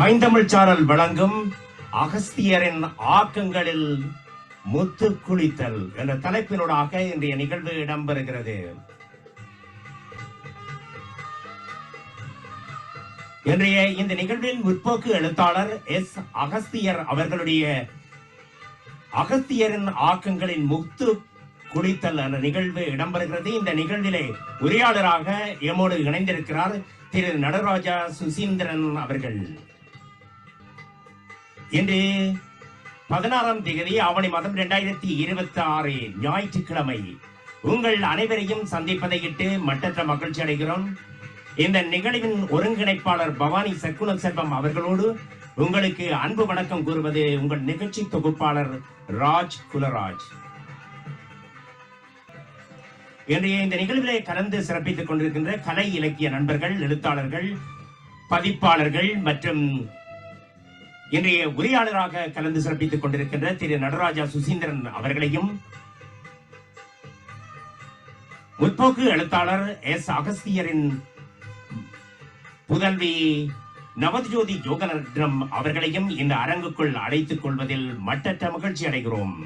பைந்தமிழ் சாரல் வழங்கும் அகஸ்தியரின் ஆக்கங்களில் முத்து குளித்தல் என்ற தலைப்பினூடாக இன்றைய நிகழ்வு இடம்பெறுகிறது. இன்றைய இந்த நிகழ்வில் முற்போக்கு எழுத்தாளர் எஸ் அகஸ்தியர் அவர்களுடைய அகஸ்தியரின் ஆக்கங்களின் முத்து குளித்தல் என்ற நிகழ்வு இடம்பெறுகிறது. இந்த நிகழ்விலே உரையாளராக எம்மோடு இணைந்திருக்கிறார் திரு நடராஜா சுசீந்திரன் அவர்கள். இன்று 16ஆம் தேதி ஆவணி மாதம் 2026 ஞாயிற்றுக்கிழமை உங்கள் அனைவரையும் சந்திப்பதையிட்டு மட்டற்ற மகிழ்ச்சி அடைகிறோம். இந்த நிகழ்வின் ஒருங்கிணைப்பாளர் பவானி சக்குன செல்வம் அவர்களோடு உங்களுக்கு அன்பு வணக்கம் கூறுவது உங்கள் நிகழ்ச்சி தொகுப்பாளர் ராஜ் குலராஜ். இன்றைய இந்த நிகழ்விலே கலந்து சிறப்பித்துக் கொண்டிருக்கின்ற கலை இலக்கிய நண்பர்கள், எழுத்தாளர்கள், பதிப்பாளர்கள் மற்றும் இன்றைய உரையாளராக கலந்து சிறப்பித்துக் கொண்டிருக்கின்ற திரு நடராஜா சுசீந்திரன் அவர்களையும், முற்போக்கு எழுத்தாளர் எஸ் அகஸ்தியரின் புதல்வி நவஜோதி ஜோகரட்னம் அவர்களையும் இந்த அரங்குக்குள் அழைத்துக் கொள்வதில் மட்டற்ற மகிழ்ச்சி அடைகிறோம்.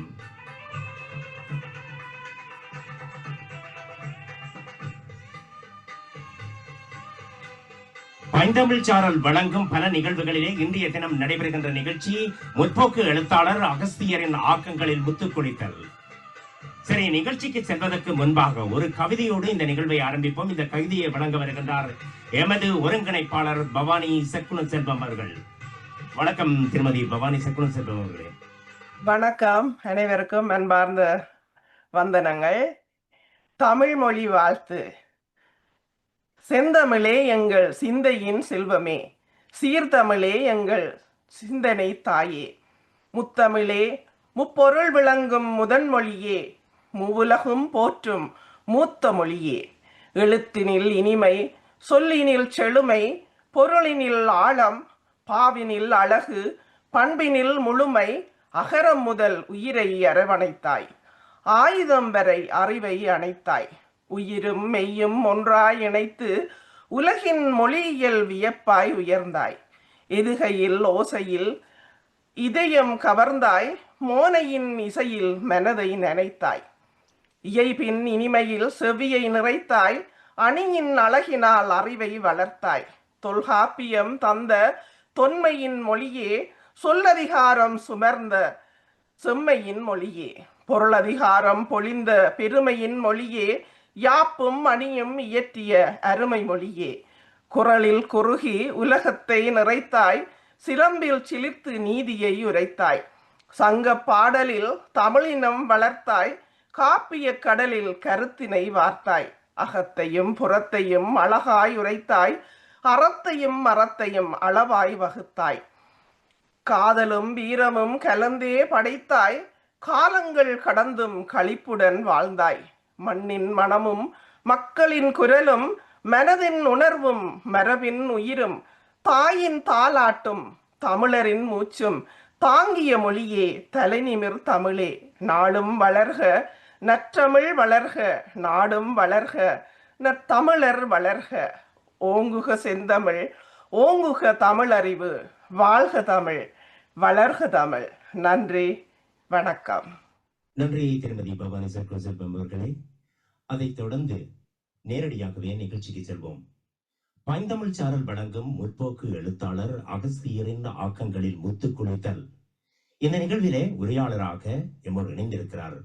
பைந்தமிழ் சாரல் வழங்கும் பல நிகழ்வுகளிலே இன்றைய தினம் நடைபெறுகின்ற நிகழ்ச்சி முற்போக்கு எழுத்தாளர் அகஸ்தியரின் ஆக்கங்களில் முத்து குளித்தல். சரி, நிகழ்ச்சிக்கு செல்வதற்கு முன்பாக ஒரு கவிதையோடு இந்த நிகழ்வை ஆரம்பிப்போம். இந்த கவிதையை வழங்க வருகின்றார் எமது ஒருங்கிணைப்பாளர் பவானி சக்குன செல்வம் அவர்கள். வணக்கம் திருமதி பவானி சக்குன செல்வம் அவர்களே. வணக்கம், அனைவருக்கும் அன்பார்ந்த வந்தனங்கள். தமிழ் மொழி வாழ்த்து. செந்தமிழே எங்கள் சிந்தையின் செல்வமே, சீர்தமிழே எங்கள் சிந்தனை தாயே, முத்தமிழே முப்பொருள் விளங்கும் முதன்மொழியே, மூவுலகும் போற்றும் மூத்த மொழியே, எழுத்தினில் இனிமை, சொல்லினில் செழுமை, பொருளினில் ஆழம், பாவினில் அழகு, பண்பினில் முழுமை, அகரம் முதல் உயிரை அரவணைத்தாய், ஆயுதம் வரை அறிவை அணைத்தாய், உயிரும் மெய்யும் ஒன்றாய் இணைத்து உலகின் மொழியியல் வியப்பாய் உயர்ந்தாய், எதுகையில் ஓசையில் இதயம் கவர்ந்தாய், மோனையின் இசையில் மனதை நனைத்தாய், இயைபின் இனிமையில் செவியை நிறைத்தாய், அணியின் அழகினால் அறிவை வளர்த்தாய், தொல்காப்பியம் தந்த தொன்மையின் மொழியே, சொல்லதிகாரம் சுமர்ந்த செம்மையின் மொழியே, பொருளதிகாரம் பொழிந்த பெருமையின் மொழியே, யாப்பும் அணியும் இயற்றிய அருமை மொழியே, குரலில் குறுகி உலகத்தை நிறைத்தாய், சிலம்பில் சிலிர்த்து நீதியை உரைத்தாய், சங்க பாடலில் தமிழினம் வளர்த்தாய், காப்பிய கடலில் கருத்தினை வார்த்தாய், அகத்தையும் புறத்தையும் அழகாய் உரைத்தாய், அறத்தையும் மரத்தையும் அளவாய் வகுத்தாய், காதலும் வீரமும் கலந்தே படைத்தாய், காலங்கள் கடந்தும் களிப்புடன் வாழ்ந்தாய், மண்ணின் மனமும் மக்களின் குரலும் மனதின் உணர்வும் மரபின் உயிரும் தாயின் தாலாட்டும் தமிழரின் மூச்சும் தாங்கிய மொழியே, தலைநிமிர் தமிழே, நாளும் வளர்க நற்றமிழ் வளர்க, நாடும் வளர்க நற்றமிழர் வளர்க, ஓங்குக செந்தமிழ் ஓங்குக தமிழறிவு, வாழ்க தமிழ் வளர்க தமிழ். நன்றி, வணக்கம். நன்றி திருமதி பவானி சக்குன செல்வம் அவர்களே. அதைத் தொடர்ந்து நேரடியாகவே நிகழ்ச்சிக்கு செல்வோம். பைந்தமிழ் சாரல் வழங்கும் முற்போக்கு எழுத்தாளர் அகஸ்தியரின் ஆக்கங்களில் முத்து குளித்தல். இந்த நிகழ்விலே உரையாளராக எம்மோடு இணைந்திருக்கிறார்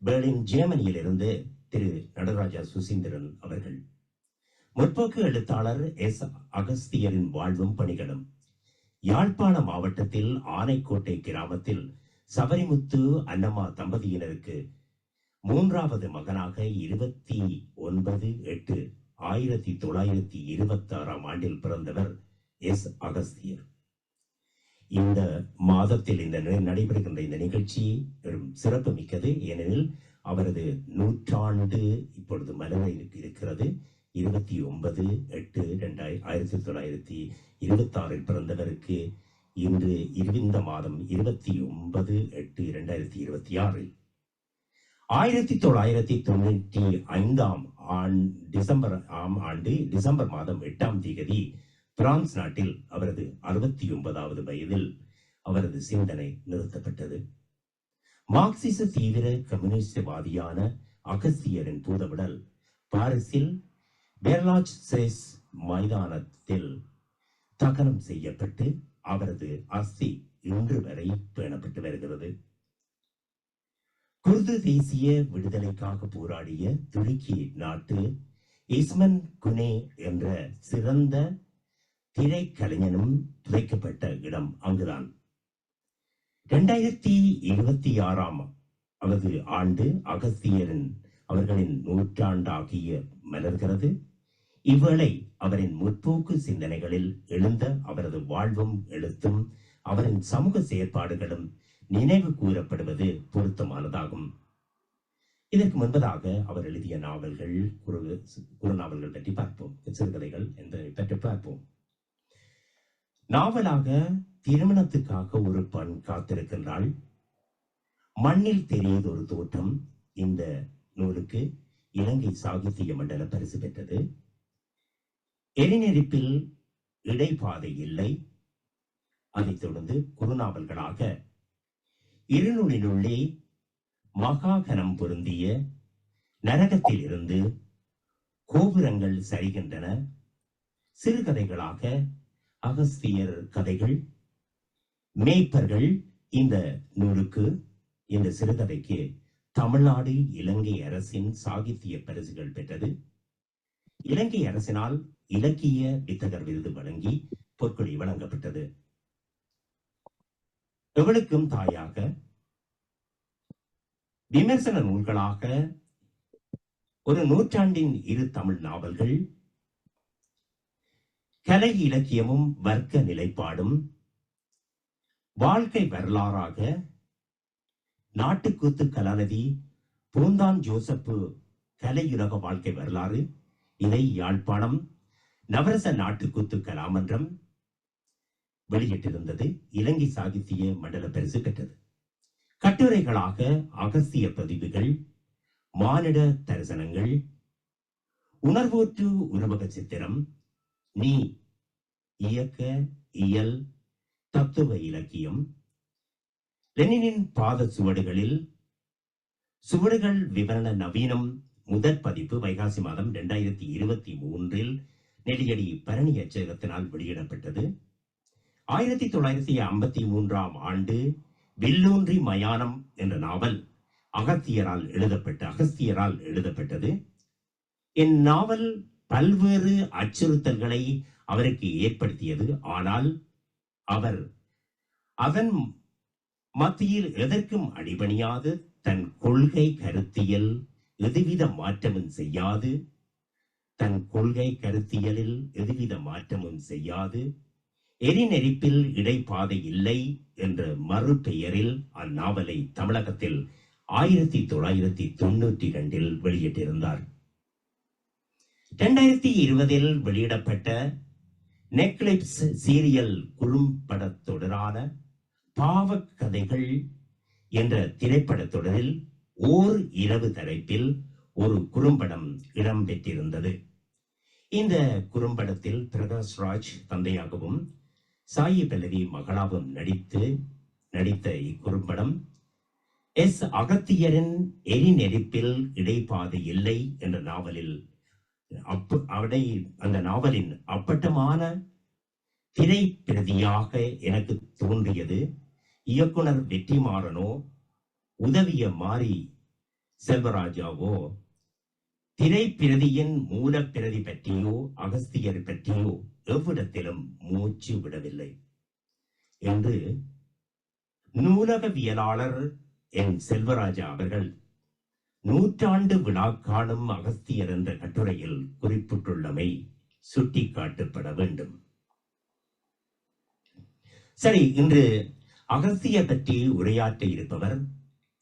பெர்லின் ஜெர்மனியிலிருந்து திரு நடராஜா சுசீந்திரன் அவர்கள். முற்போக்கு எழுத்தாளர் எஸ் அகஸ்தியரின் வாழ்வும் பணிகளும். யாழ்ப்பாண மாவட்டத்தில் ஆனைக்கோட்டை கிராமத்தில் சபரிமுத்து அன்னம்மா தம்பதியினருக்கு 3வது மகனாக 29/8/1926 பிறந்தவர் எஸ் அகஸ்தியர். இந்த மாதத்தில் இந்த நடைபெறுகின்ற இந்த நிகழ்ச்சி சிறப்பு மிக்கது. ஏனெனில் அவரது நூற்றாண்டு இப்பொழுது மலர இருக்கிறது. 29/8/1926 பிறந்தவருக்கு இன்று இந்த மாதம் 29/8/2026 1995 டிசம்பர் மாதம் 8ஆம் தேதி பிரான்ஸ் நாட்டில் அவரது 69வது வயதில் அவரது சிந்தனை நிறுத்தப்பட்டது. மார்க்சிச தீவிர கம்யூனிஸ்டவாதியான அகஸ்தியரின் பூதவுடல் பாரிஸில் பெர்லாச் சேஸ் மைதானத்தில் தகனம் செய்யப்பட்டு அவரது அஸ்தி இன்று வரை பேணப்பட்டு வருகிறது. குர்து தேசிய விடுதலைக்காக போராடிய துருக்கி நாட்டு இஸ்மன் குனே என்ற சிறந்த திரைக்கலைஞனும் புதைக்கப்பட்ட இடம் அங்குதான். 2026 ஆண்டு அகஸ்தியரின் அவர்களின் நூற்றாண்டாகிய மலர்கிறது. இவ்வேளை அவரின் முற்போக்கு சிந்தனைகளில் எழுந்த அவரது வாழ்வும் எழுத்தும் அவரின் சமூக செயற்பாடுகளும் நினைவு கூறப்படுவது பொருத்தமானதாகும். இதற்கு முன்பதாக அவர் எழுதிய நாவல்கள், குறுநாவல்கள் பற்றி பார்ப்போம், சிறுகதைகள் என்பதை பற்றி பார்ப்போம். நாவலாக திருமணத்துக்காக ஒரு பெண் காத்திருக்கின்றாள், மண்ணில் தெரியாதொரு தோற்றம் இந்த நூலுக்கு இலங்கை சாகித்ய மண்டல பரிசு பெற்றது. எரிநெருப்பில் இடைபாதை இல்லை. அதைத் தொடர்ந்து குறுநாவல்களாக இருநூலினுள்ளே மகாகனம் பொருந்திய நரகத்தில் இருந்து கோபுரங்கள் சரிகின்றன, சிறுகதைகளாக அகஸ்தியர் கதைகள், மேய்ப்பர்கள் இந்த நூலுக்கு, இந்த சிறுகதைக்கு தமிழ்நாடு இலங்கை அரசின் சாகித்ய பரிசுகள் பெற்றது. இலங்கை அரசினால் இலக்கிய வித்தகர் விருது வழங்கி பொற்கொடி வழங்கப்பட்டது. எவளுக்கும் தாயாக விமர்சன நூல்களாக ஒரு நூற்றாண்டின் இரு தமிழ் நாவல்கள், கலை இலக்கியமும் வர்க்க நிலைப்பாடும், வாழ்க்கை வரலாறாக நாட்டுக்கூத்து கலாநிதி பூந்தான் ஜோசப்பு கலையுலக வாழ்க்கை வரலாறு, இதை யாழ்ப்பாணம் நவரச நாட்டுக்கூத்து கலாமன்றம் வெளியிட்டிருந்தது. இலங்கை சாகித்ய மண்டல பரிசு பெற்றது. கட்டுரைகளாக அகஸ்திய பதிவுகள், மானிட தரிசனங்கள், உணர்வோற்று உருவக சித்திரம், நீ இயக்க இயல் தத்துவ இலக்கியம், லெனினின் பாத சுவடுகளில் சுவடுகள் விவரண நவீனம் முதற் பதிப்பு வைகாசி மாதம் 2023 நெடியடி பரணி அச்சகத்தினால் வெளியிடப்பட்டது. 1953 ஆண்டு வில்லூன்றி மயானம் என்ற நாவல் அகஸ்தியரால் எழுதப்பட்டது. என் நாவல் பல்வேறு அச்சுறுத்தல்களை அவருக்கு ஏற்படுத்தியது. ஆனால் அவர் அதன் மத்தியில் எதற்கும் அடிபணியாது, தன் கொள்கை கருத்தியல் எதுவித மாற்றமும் செய்யாது, எரிநெருப்பில் இடைபாதை இல்லை என்ற மறுபெயரில் அந்நாவலை தமிழகத்தில் 1992 வெளியிட்டிருந்தார். 2020 வெளியிடப்பட்ட நெட்ஃபிளிக்ஸ் சீரியல் குறும்படத் தொடரான பாவக்கதைகள் என்ற திரைப்படத் தொடரில் ஓர் இரவு தலைப்பில் ஒரு குறும்படம் இடம்பெற்றிருந்தது. இந்த குறும்படத்தில் பிரகாஷ் ராஜ் தந்தையாகவும் சாயி பல்லவி மகளாகவும் நடித்த இக்குறும்படம் எஸ். அகத்தியரின் எரிநெருப்பில் இடைபாதை இல்லை என்ற நாவலில் அந்த நாவலின் அப்பட்டமான திரைப்பிரதியாக எனக்கு தோன்றியது. இயக்குனர் வெற்றிமாறனோ உதவிய மாரி செல்வராஜாவோ திரைப்பிரதியின் மூலப்பிரதி பற்றியோ அகஸ்தியர் பற்றியோ எவ்விடத்திலும் மூச்சு விடவில்லை என்று நூலகவியலாளர் என் செல்வராஜா அவர்கள் 100 விழா காணும் அகஸ்தியர் என்ற கட்டுரையில் குறிப்பிட்டுள்ளமை சுட்டிக்காட்டப்பட வேண்டும். சரி, இன்று அகஸ்தியர் பற்றி உரையாற்ற இருப்பவர்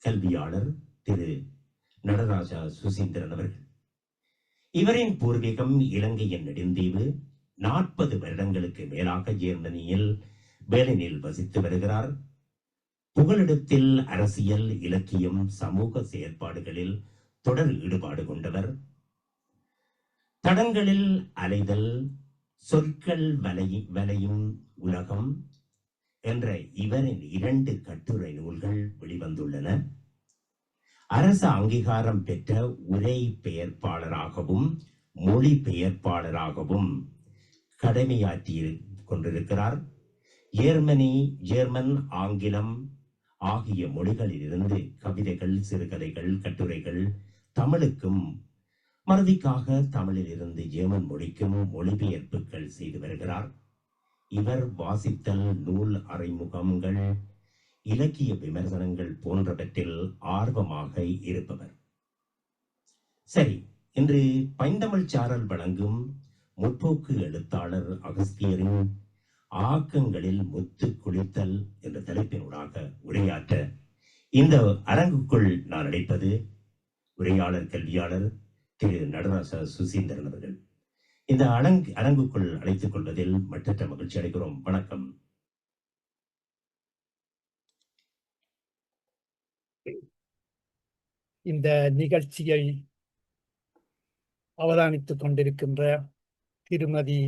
கல்வியாளர் திரு நடராஜா சுசீந்திரன் அவர்கள். இவரின் பூர்வீகம் இலங்கையின் நெடுந்தீவு. 40 வருடங்களுக்கு மேலாக ஜெர்மனியில் பெர்லினில் வசித்து வருகிறார். புகலிடத்தில் அரசியல், இலக்கியம், சமூக செயற்பாடுகளில் தொடர் ஈடுபாடு கொண்டவர். தடங்களில் அலைதல், சொற்கள் வலையும் உலகம் என்ற இவரின் 2 கட்டுரை நூல்கள் வெளிவந்துள்ளன. அரசு அங்கீகாரம் பெற்ற உரை பெயர்ப்பாளராகவும் மொழி பெயர்ப்பாளராகவும் கடமையாற்றி கொண்டிருக்கிறார். ஜெர்மன், ஆங்கிலம் ஆகிய மொழிகளில் இருந்து கவிதைகள், சிறுகதைகள், கட்டுரைகள் தமிழுக்கும், மறதிக்காக தமிழில் இருந்து ஜெர்மன் மொழிக்கும் மொழிபெயர்ப்புகள் செய்து வருகிறார். இவர் வாசித்தல், நூல் அறிமுகங்கள், இலக்கிய விமர்சனங்கள் போன்றவற்றில் ஆர்வமாக இருப்பவர். சரி, இன்று பைந்தமிழ் சாரல் வழங்கும் முற்போக்கு எழுத்தாளர் அகஸ்தியரின் ஆக்கங்களில் முத்து குளித்தல் என்ற தலைப்பினூடாக உரையாற்ற இந்த அரங்குக்குள் நான் அழைப்பது உரையாளர், கல்வியாளர் திரு நடராச சுசீந்திரன் அவர்கள். இந்த அரங்குக்குள் அழைத்துக் கொள்வதில் மற்றற்ற மகிழ்ச்சி அடைகிறோம். வணக்கம். இந்த நிகழ்ச்சியை அவதானித்துக் கொண்டிருக்கின்ற திருமதி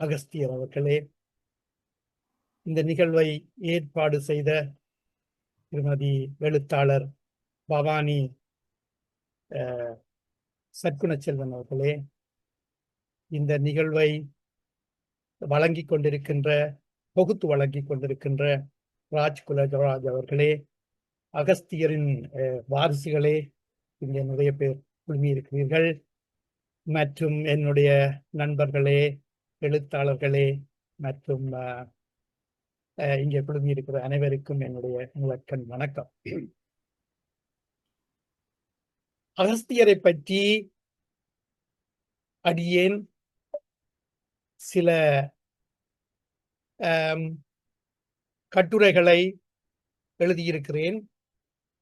அகஸ்தியர் அவர்களே, இந்த நிகழ்வை ஏற்பாடு செய்த திருமதி எழுத்தாளர் பவானி சற்குணச்செல்வன் அவர்களே, இந்த நிகழ்வை தொகுத்து வழங்கிக் கொண்டிருக்கின்ற ராஜ்குலராஜ் அவர்களே, அகஸ்தியரின் வாரிசுகளே, இங்கே நிறைய பேர் குழுமியிருக்கிறீர்கள், மற்றும் என்னுடைய நண்பர்களே, எழுத்தாளர்களே, மற்றும் இங்கே குழுமியிருக்கிற அனைவருக்கும் என்னுடைய முதற்கண் வணக்கம். அகஸ்தியரை பற்றி அடியேன் சில கட்டுரைகளை எழுதியிருக்கிறேன்.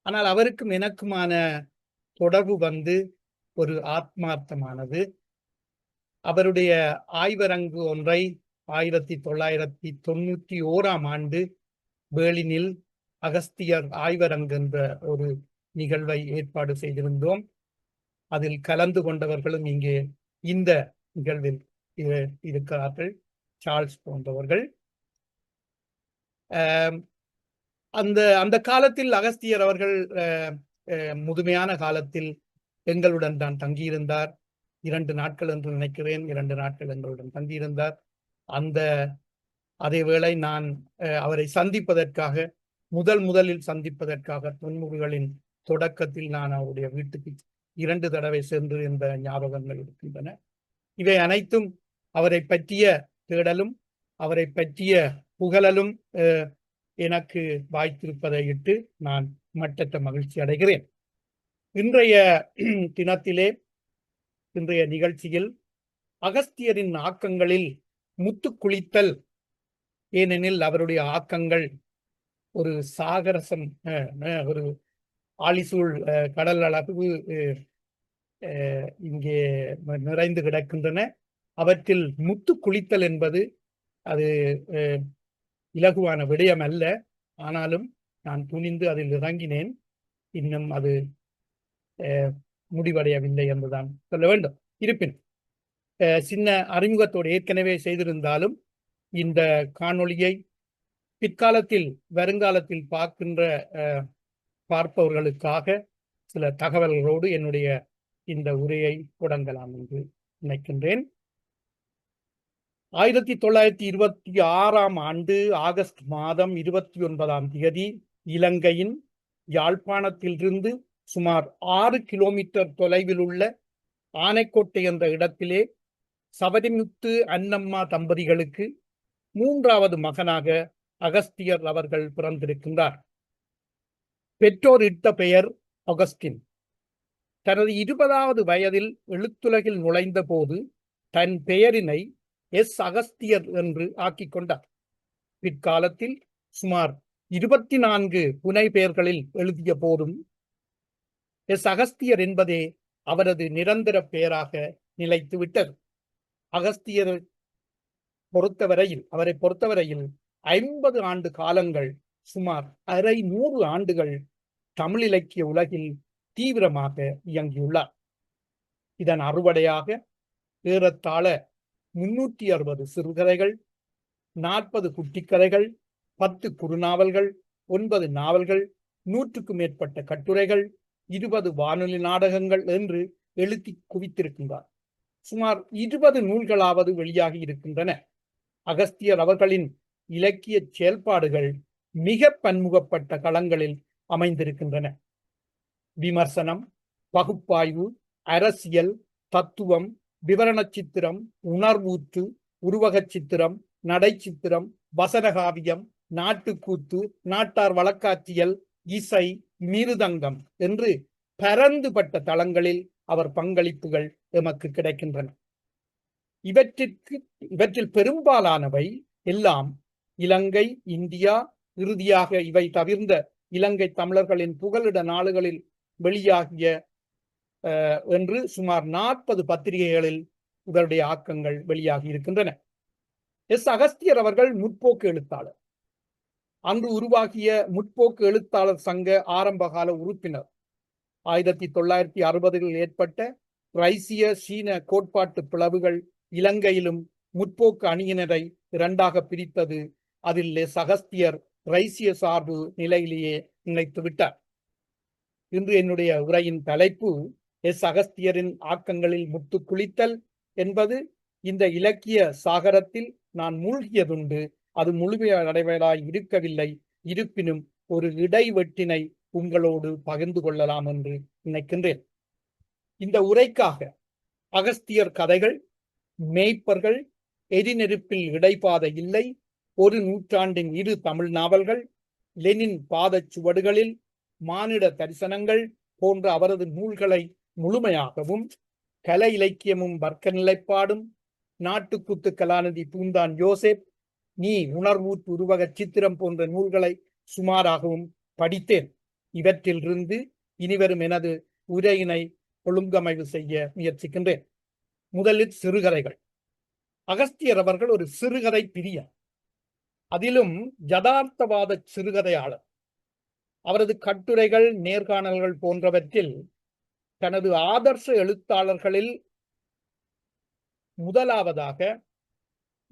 ஆனால் அவருக்கும் எனக்குமான தொடர்பு ஒரு ஆத்மார்த்தமானது. அவருடைய ஆய்வரங்கு ஒன்றை 1991 பேர்லினில் அகஸ்தியர் ஆய்வரங்கு என்ற ஒரு நிகழ்வை ஏற்பாடு செய்திருந்தோம். அதில் கலந்து கொண்டவர்களும் இங்கே இந்த நிகழ்வில் இருக்கிறார்கள், சார்ல்ஸ் போன்றவர்கள். அந்த காலத்தில் அகஸ்தியர் அவர்கள் முதுமையான காலத்தில் எங்களுடன் தான் தங்கியிருந்தார். 2 நாட்கள் என்று நினைக்கிறேன், 2 நாட்கள் எங்களுடன் தங்கியிருந்தார். அதேவேளை நான் அவரை சந்திப்பதற்காக முதலில் சந்திப்பதற்காக 90களின் தொடக்கத்தில் நான் அவருடைய வீட்டுக்கு 2 தடவை சென்று இந்த ஞாபகங்கள் இருக்கின்றன. இவை அனைத்தும் அவரை பற்றிய தேடலும் அவரை பற்றிய புகழலும் எனக்கு வாய்த்திருப்பதை இட்டு நான் மட்டற்ற மகிழ்ச்சி அடைகிறேன். இன்றைய நிகழ்ச்சியில் அகஸ்தியரின் ஆக்கங்களில் முத்து குளித்தல், ஏனெனில் அவருடைய ஆக்கங்கள் ஒரு சாகரசம், ஒரு ஆழிசூழ் கடல் அளவு இங்கே நிறைந்து கிடக்கின்றன. அவற்றில் முத்து குளித்தல் என்பது அது இலகுவான விடயம் அல்ல. ஆனாலும் நான் துணிந்து அதில் இறங்கினேன். இன்னும் அது முடிவடையவில்லை என்றுதான் சொல்ல வேண்டும். இருப்பினும் சின்ன அறிமுகத்தோடு ஏற்கனவே செய்திருந்தாலும் இந்த காணொளியை வருங்காலத்தில் பார்ப்பவர்களுக்காக சில தகவல்களோடு என்னுடைய இந்த உரையை தொடங்கலாம் என்று நினைக்கின்றேன். 1926 ஆகஸ்ட் மாதம் 29 இலங்கையின் யாழ்ப்பாணத்திலிருந்து சுமார் 6 கிலோமீட்டர் தொலைவில் உள்ள ஆனைக்கோட்டை என்ற இடத்திலே சவரிமுத்து அன்னம்மா தம்பதிகளுக்கு 3வது மகனாக அகஸ்தியர் அவர்கள் பிறந்திருக்கின்றார். பெற்றோர் இட்ட பெயர் அகஸ்டின். தனது 20வது வயதில் எழுத்துலகில் நுழைந்த போது தன் பெயரினை அகஸ்தியர் என்று ஆக்கிக் கொண்டார். பிற்காலத்தில் சுமார் 24 புனை பெயர்களில் எழுதிய போதும் அகஸ்தியர் என்பதே அவரது நிரந்தர பெயராக நிலைத்துவிட்டது. அவரை பொறுத்தவரையில் 50 ஆண்டு காலங்கள், சுமார் 100 ஆண்டுகள் தமிழ் இலக்கிய உலகில் தீவிரமாக இயங்கியுள்ளார். இதன் அறுவடையாக ஏறத்தாழ 360 சிறுகதைகள், 40 குட்டிக்கதைகள், 10 குறுநாவல்கள், 9 நாவல்கள், 100க்கும் மேற்பட்ட கட்டுரைகள், 20 வானொலி நாடகங்கள் என்று எழுதி குவித்திருக்கின்றார். சுமார் 20 நூல்களாவது வெளியாகி இருக்கின்றன. அகஸ்தியர் அவர்களின் இலக்கிய செயல்பாடுகள் மிக பன்முகப்பட்ட களங்களில் அமைந்திருக்கின்றன. விமர்சனம், பகுப்பாய்வு, அரசியல், தத்துவம், விவரண சித்திரம், உணர்வூற்று, உருவகச் சித்திரம், நடை சித்திரம், வசனகாவியம், நாட்டுக்கூத்து, நாட்டார் வழக்காட்சியல், இசை, மிருதங்கம் என்று பரந்துபட்ட தளங்களில் அவர் பங்களிப்புகள் எமக்கு கிடைக்கின்றன. இவற்றில் பெரும்பாலானவை எல்லாம் இலங்கை, இந்தியா, இறுதியாக இவை தவிர்ந்த இலங்கை தமிழர்களின் புகலிட நாடுகளில் வெளியாகிய என்று சுமார் 40 பத்திரிகைகளில் இவருடைய ஆக்கங்கள் வெளியாகி இருக்கின்றன. எஸ். அகஸ்தியர் அவர்கள் முற்போக்கு எழுத்தாளர். அன்று உருவாகிய முற்போக்கு எழுத்தாளர் சங்க ஆரம்பகால உறுப்பினர். 1960களில் ஏற்பட்ட ரைசிய சீன கோட்பாட்டு பிளவுகள் இலங்கையிலும் முற்போக்கு அணியினரை இரண்டாக பிரித்தது. அதில் எஸ். அகஸ்தியர் ரைசிய சார்பு நிலையிலேயே நிலைத்து விட்டார். இன்று என்னுடைய உரையின் தலைப்பு எஸ். அகஸ்தியரின் ஆக்கங்களில் முத்து குளித்தல் என்பது. இந்த இலக்கிய சாகரத்தில் நான் மூழ்கியதுண்டு. அது முழுமையடைவதாய் இருக்கவில்லை. இருப்பினும் ஒரு இடைவெட்டினை உங்களோடு பகிர்ந்து கொள்ளலாம் என்று நினைக்கின்றேன். இந்த உரைக்காக அகஸ்தியர் கதைகள், மேய்ப்பர்கள், எரிநெருப்பில் இடைபாதை இல்லை, ஒரு நூற்றாண்டின் 2 தமிழ் நாவல்கள், லெனின் பாதச் சுவடுகளில், மானிட தரிசனங்கள் போன்ற அவரது நூல்களை முழுமையாகவும், கலை இலக்கியமும் வர்க்க நிலைப்பாடும், நாட்டுக்கூத்து கலாநிதி பூந்தான் யோசேப், நீ உணர்வூற்று உருவக சித்திரம் போன்ற நூல்களை சுமாராகவும் படித்தேன். இவற்றிலிருந்து இனிவரும் எனது உரையினை ஒழுங்கமைவு செய்ய முயற்சிக்கின்றேன். முதலில் சிறுகதைகள். அகஸ்தியர் அவர்கள் ஒரு சிறுகதை பிரியர். அதிலும் யதார்த்தவாத சிறுகதையாளர். அவரது கட்டுரைகள், நேர்காணல்கள் போன்றவற்றில் தனது ஆதர்ச எழுத்தாளர்களில் முதலாவதாக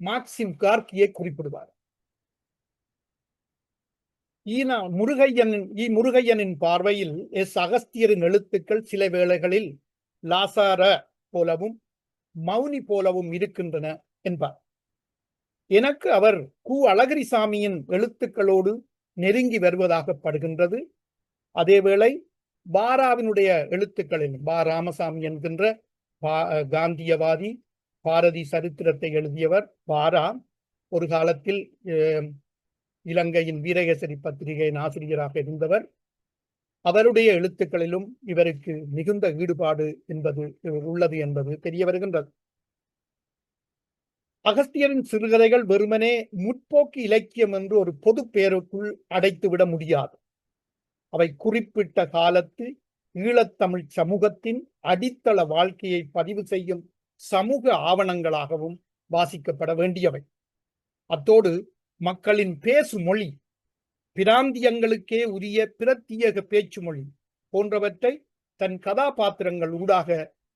மாக்சிம் கார்கியை குறிப்பிடுவார். முருகையனின் பார்வையில் எஸ். அகஸ்தியரின் எழுத்துக்கள் சில வேளைகளில் லாசார போலவும் மௌனி போலவும் இருக்கின்றன என்பார். எனக்கு அவர் கு. அழகிரிசாமியின் எழுத்துக்களோடு நெருங்கி வருவதாகப்படுகின்றது. அதேவேளை பாராவினுடைய எழுத்துக்களில் பா. ராமசாமி என்கின்ற காந்தியவாதி, பாரதி சரித்திரத்தை எழுதியவர் பாரா. ஒரு காலத்தில் இலங்கையின் வீரகேசரி பத்திரிகையின் ஆசிரியராக இருந்தவர். அவருடைய எழுத்துக்களிலும் இவருக்கு மிகுந்த ஈடுபாடு உள்ளது என்பது தெரிய வருகின்றது. அகஸ்தியரின் சிறுகதைகள் வெறுமனே முற்போக்கு இலக்கியம் என்று ஒரு பொது பெயருக்குள் அடைத்துவிட முடியாது. அவை குறிப்பிட்ட காலத்து ஈழத்தமிழ் சமூகத்தின் அடித்தள வாழ்க்கையை பதிவு செய்யும் சமூக ஆவணங்களாகவும் வாசிக்கப்பட வேண்டியவை. அத்தோடு மக்களின் பேசு மொழி, பிராந்தியங்களுக்கே உரிய பிரத்யேக பேச்சு மொழி போன்றவற்றை தன் கதாபாத்திரங்கள் ஊடாக